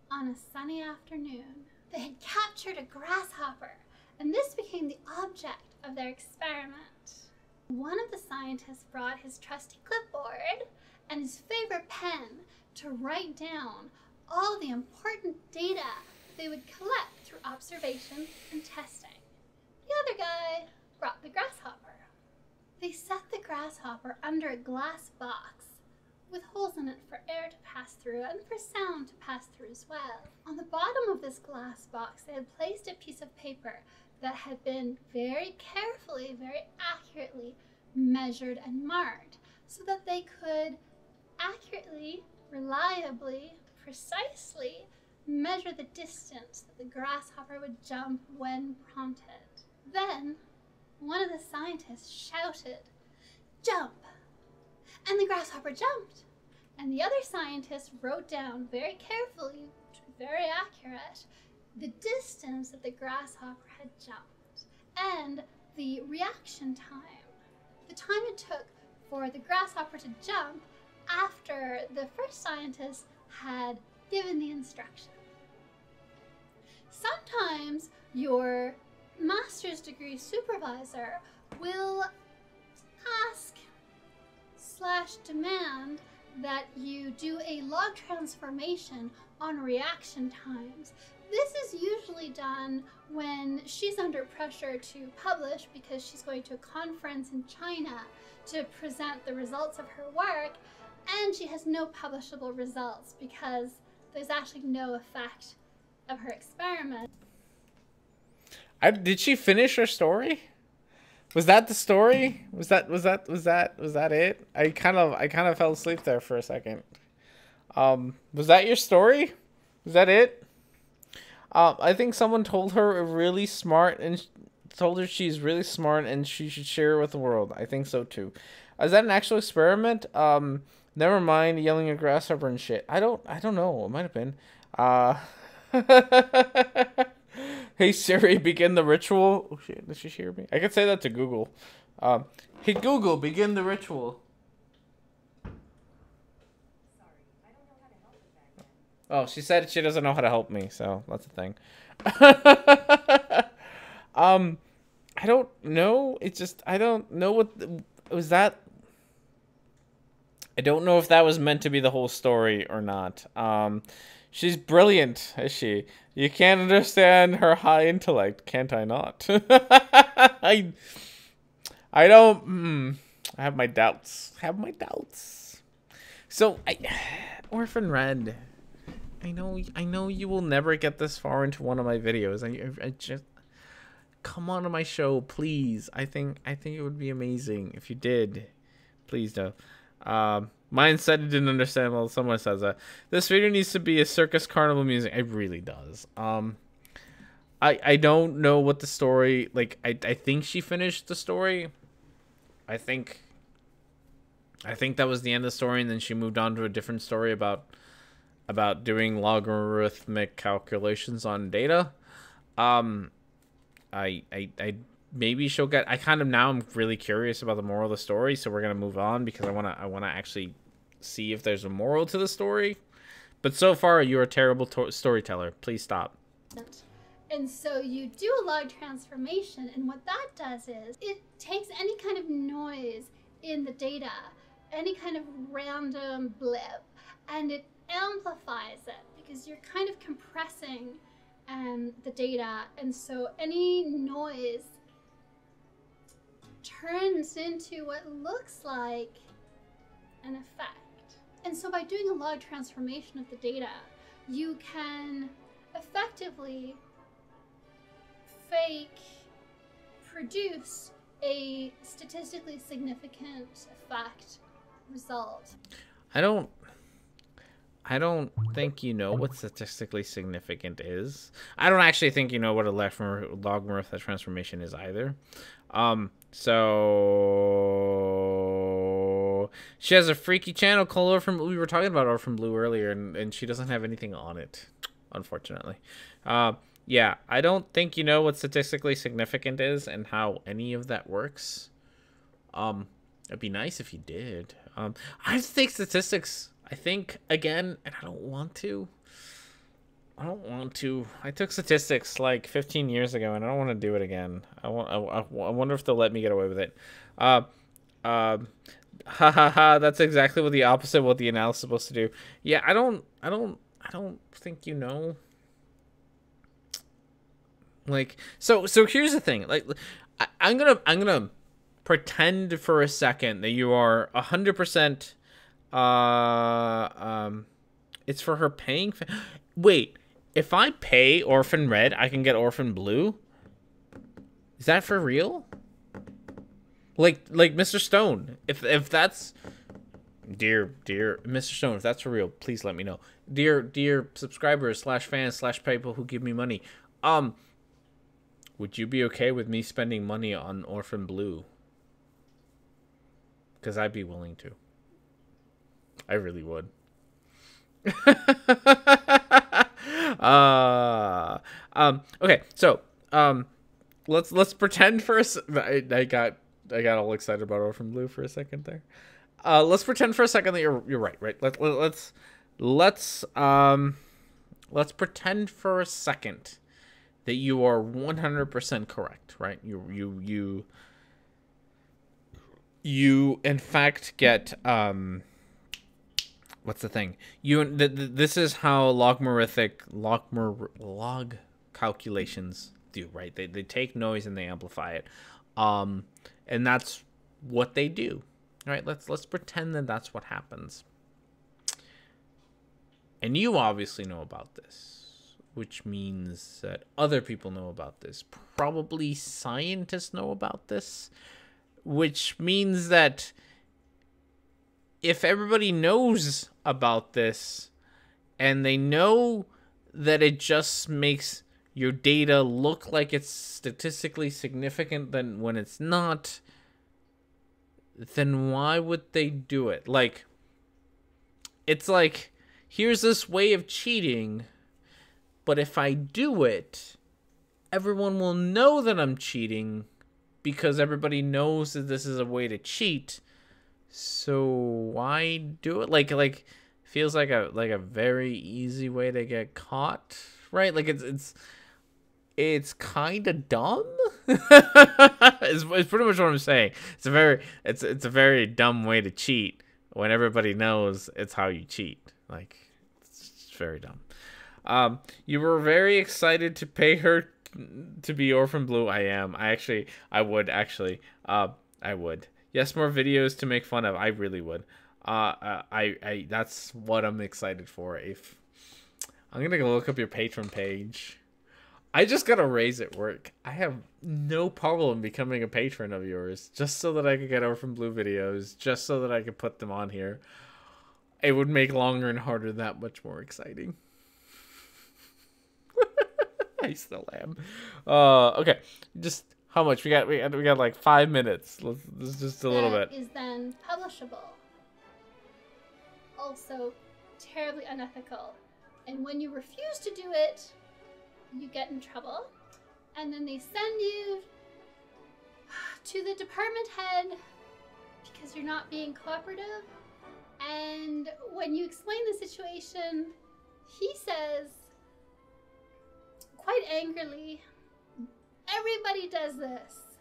On a sunny afternoon, they had captured a grasshopper, and this became the object of their experiment. One of the scientists brought his trusty clipboard and his favorite pen to write down all the important data they would collect through observation and testing. The other guy brought the grasshopper. They set the grasshopper under a glass box with holes in it for air to pass through and for sound to pass through as well. On the bottom of this glass box, they had placed a piece of paper that had been very carefully, very accurately measured and marked so that they could accurately, reliably, precisely measure the distance that the grasshopper would jump when prompted. Then, one of the scientists shouted, "Jump!" And the grasshopper jumped. And the other scientist wrote down very carefully, very accurate, the distance that the grasshopper had jumped and the reaction time. The time it took for the grasshopper to jump after the first scientist had given the instruction. Sometimes your master's degree supervisor will ask/demand that you do a log transformation on reaction times. This is usually done when she's under pressure to publish because she's going to a conference in China to present the results of her work, and she has no publishable results because there's actually no effect of her experiment. Did she finish her story? Was that the story? Was that it? I kind of fell asleep there for a second. Was that your story? Was that it? I think someone told her told her she's really smart and she should share it with the world. I think so too. Is that an actual experiment? Never mind yelling at grasshopper and shit. I don't know. It might have been. Hey Siri, begin the ritual. Oh shit, did she hear me? I could say that to Google. Hey Google, begin the ritual. Oh, she said she doesn't know how to help me, so that's the thing. I don't know. It's just I don't know what was that. I don't know if that was meant to be the whole story or not. She's brilliant, is she? You can't understand her high intellect, can't I not? I don't. I have my doubts. So, Orphan Red. I know you will never get this far into one of my videos. I just come on to my show, please. I think it would be amazing if you did. Please do. Mine said it didn't understand. Well, someone says that this video needs to be a circus carnival music. It really does. I don't know what the story like. I think she finished the story. I think that was the end of the story, and then she moved on to a different story about doing logarithmic calculations on data. Maybe she'll get. I'm really curious about the moral of the story, so we're gonna move on because I wanna actually see if there's a moral to the story. But so far, you're a terrible storyteller. Please stop. And so you do a log transformation, and what that does is it takes any kind of noise in the data, any kind of random blip, and it amplifies it because you're kind of compressing the data, and so any noise turns into what looks like an effect. And so by doing a log transformation of the data, you can effectively produce a statistically significant effect result. I don't think you know what statistically significant is. I don't actually think you know what a logarithmic transformation is either. So she has a freaky channel called Orphan. We were talking about Orphan Blue earlier, and she doesn't have anything on it, unfortunately. Yeah, I don't think you know what statistically significant is and how any of that works. It'd be nice if you did. I have to take statistics, I think, again, and I don't want to. I took statistics like 15 years ago, and I don't want to do it again. I wonder if they'll let me get away with it. That's exactly what the opposite of what the analysis is supposed to do. Yeah, I don't think you know. Like, so here's the thing. Like, I'm gonna pretend for a second that you are 100%. It's for her paying. Wait, if I pay Orphan Red, I can get Orphan Blue? Is that for real? Like Mr. Stone, if that's dear Mr. Stone, if that's for real, please let me know. Dear subscribers / fans / people who give me money, would you be okay with me spending money on Orphan Blue? Because I'd be willing to. I really would. Okay, so let's pretend for a I got all excited about Orphan Blue for a second there. let's pretend for a second that you're right. Let's pretend for a second that you are 100% correct, right? You in fact get what's the thing? This is how log calculations do, right? They take noise and they amplify it, and that's what they do, right? Let's pretend that that's what happens, and you obviously know about this, which means that other people know about this. Probably scientists know about this, which means that if everybody knows about this and they know that it just makes your data look like it's statistically significant than when it's not, then why would they do it? Like, it's like, here's this way of cheating, but if I do it, everyone will know that I'm cheating because everybody knows that this is a way to cheat. So why do it? Like feels like a very easy way to get caught, right? Like it's kind of dumb. it's pretty much what I'm saying. It's a very dumb way to cheat when everybody knows it's how you cheat. Like, it's very dumb. You were very excited to pay her to be Orphan Blue. I would. Yes, more videos to make fun of. I really would. That's what I'm excited for. If I'm gonna go look up your Patreon page. I just got a raise at work. I have no problem becoming a patron of yours, just so that I could get Orphan Blue videos, just so that I could put them on here. It would make Longer and Harder that much more exciting. I still am. Okay, just how much we got? We got like 5 minutes. Let's just a little bit. Is then publishable. Also, terribly unethical. And when you refuse to do it, you get in trouble. And then they send you to the department head because you're not being cooperative. And when you explain the situation, he says, quite angrily, everybody does this.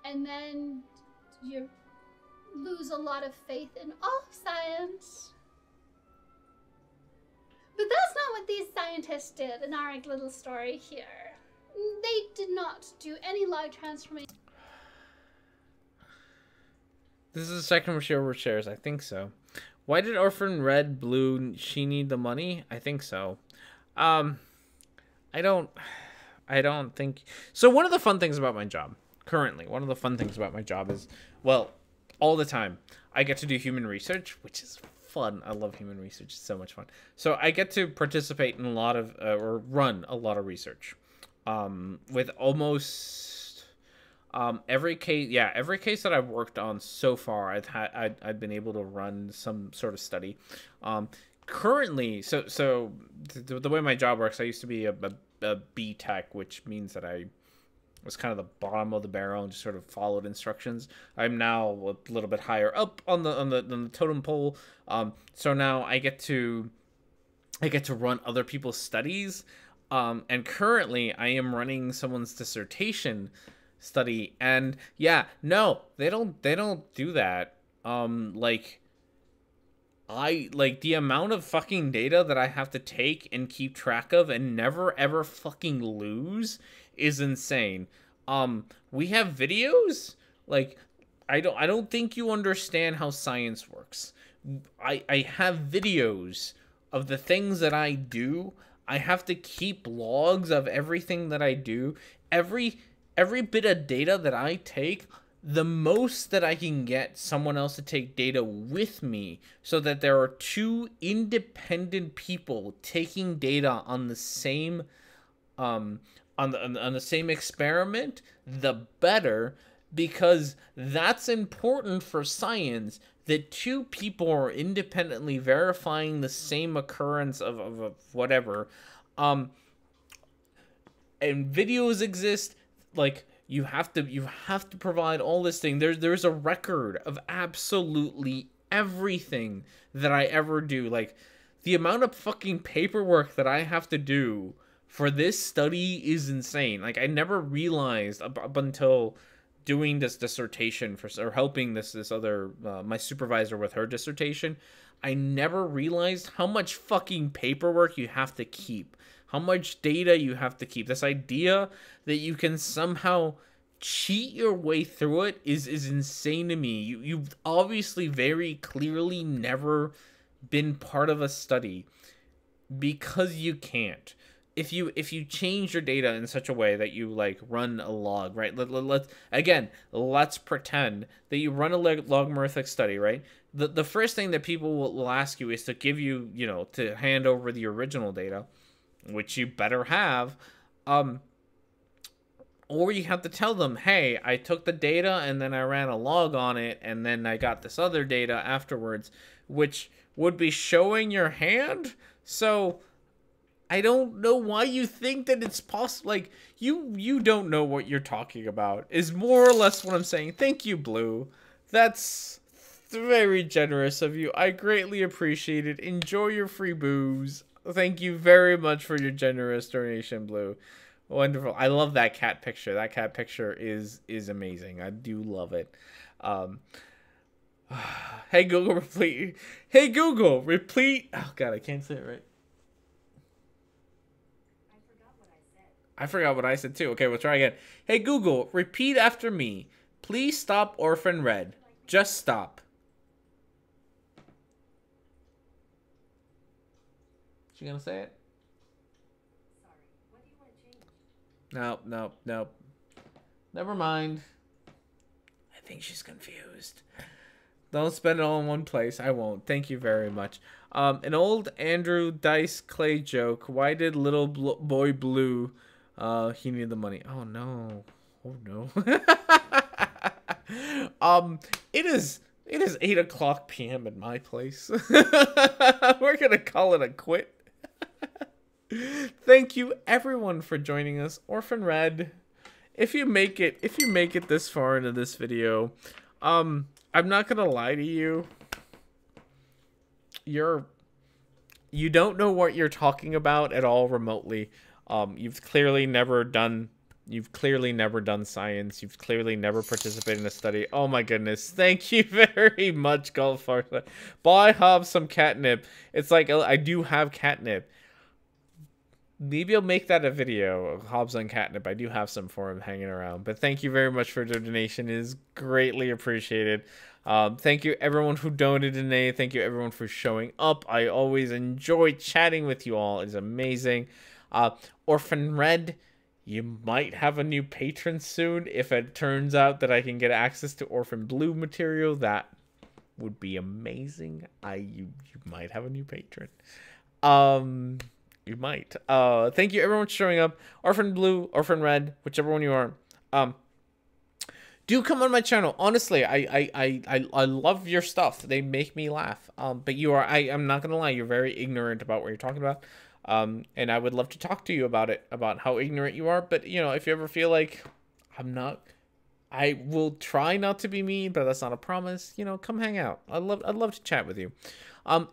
And then you lose a lot of faith in all of science. But that's not what these scientists did in our little story here. They did not do any log transformation. This is the second show shares. I think so. Why did Orphan Red Blue she need the money? I think so. I don't think so. One of the fun things about my job currently, is, well, all the time I get to do human research, which is fun. I love human research. It's so much fun. So I get to participate in a lot of or run a lot of research with almost every case that I've worked on so far. I've been able to run some sort of study. Currently, so the way my job works, I used to be a B tech, which means that I was kind of the bottom of the barrel and just sort of followed instructions. I'm now a little bit higher up on the totem pole. So now I get to run other people's studies. And currently I am running someone's dissertation study, and yeah, no, they don't do that. Like the amount of fucking data that I have to take and keep track of and never ever fucking lose is insane. We have videos, like, I don't think you understand how science works. I have videos of the things that I do. I have to keep logs of everything that I do. Every bit of data that I take, the most that I can get someone else to take data with me, so that there are two independent people taking data on the same on the same experiment, the better, because that's important for science, that two people are independently verifying the same occurrence of whatever. And videos exist. Like, You have to provide all this thing. There's a record of absolutely everything that I ever do. Like, the amount of fucking paperwork that I have to do for this study is insane. Like, I never realized up until doing this dissertation or helping this other my supervisor with her dissertation, I never realized how much fucking paperwork you have to keep, how much data you have to keep. This idea that you can somehow cheat your way through it is insane to me. You've obviously very clearly never been part of a study, because you can't. If you change your data in such a way that you like run a log, right? Let's pretend that you run a logarithmic study, right? The first thing that people will ask you is to give you, to hand over the original data, which you better have, or you have to tell them, hey, I took the data and then I ran a log on it and then I got this other data afterwards, which would be showing your hand. So I don't know why you think that it's possible. Like, you don't know what you're talking about, is more or less what I'm saying. Thank you, Blue. That's very generous of you. I greatly appreciate it. Enjoy your free booze. Thank you very much for your generous donation, Blue. Wonderful. I love that cat picture. That cat picture is amazing. I do love it. Hey Google, repeat. Hey Google, repeat. Oh god, I can't say it right. I forgot what I said too. Okay, we'll try again. Hey Google, repeat after me. Please stop Orphan Red. Just stop. She gonna say it? Nope. Never mind. I think she's confused. Don't spend it all in one place. I won't. Thank you very much. An old Andrew Dice Clay joke. Why did little boy Blue, he needed the money? Oh no. Oh no. It is 8:00 p.m. in my place. We're gonna call it a quit. Thank you everyone for joining us. Orphan Red, if you make it this far into this video, I'm not gonna lie to you. You don't know what you're talking about at all remotely. You've clearly never done science. You've clearly never participated in a study. Oh my goodness. Thank you very much, Golf Farsa. Buy Hobbs some catnip. It's like, I do have catnip. Maybe I'll make that a video, Hobbs on catnip. I do have some for him hanging around. But thank you very much for the donation. It is greatly appreciated. Thank you everyone who donated today. Thank you everyone for showing up. I always enjoy chatting with you all. It's amazing. Orphan Red, you might have a new patron soon. If it turns out that I can get access to Orphan Blue material, that would be amazing. You might have a new patron. You might. Thank you everyone for showing up. Orphan Blue, Orphan Red, whichever one you are. Do come on my channel. Honestly, I love your stuff. They make me laugh. But I'm not gonna lie, you're very ignorant about what you're talking about. And I would love to talk to you about it, about how ignorant you are. But if you ever feel like I'm not, I will try not to be mean, but that's not a promise. Come hang out. I'd love to chat with you.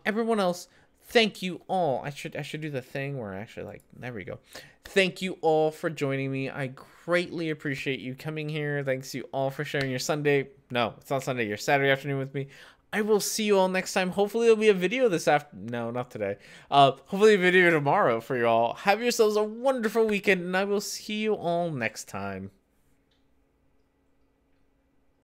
Everyone else, thank you all. I should do the thing where I actually there we go. Thank you all for joining me. I greatly appreciate you coming here. Thanks you all for sharing your Sunday. No, it's not Sunday. Your Saturday afternoon with me. I will see you all next time. Hopefully there'll be a video this afternoon. No, not today. Hopefully a video tomorrow for you all. Have yourselves a wonderful weekend, and I will see you all next time.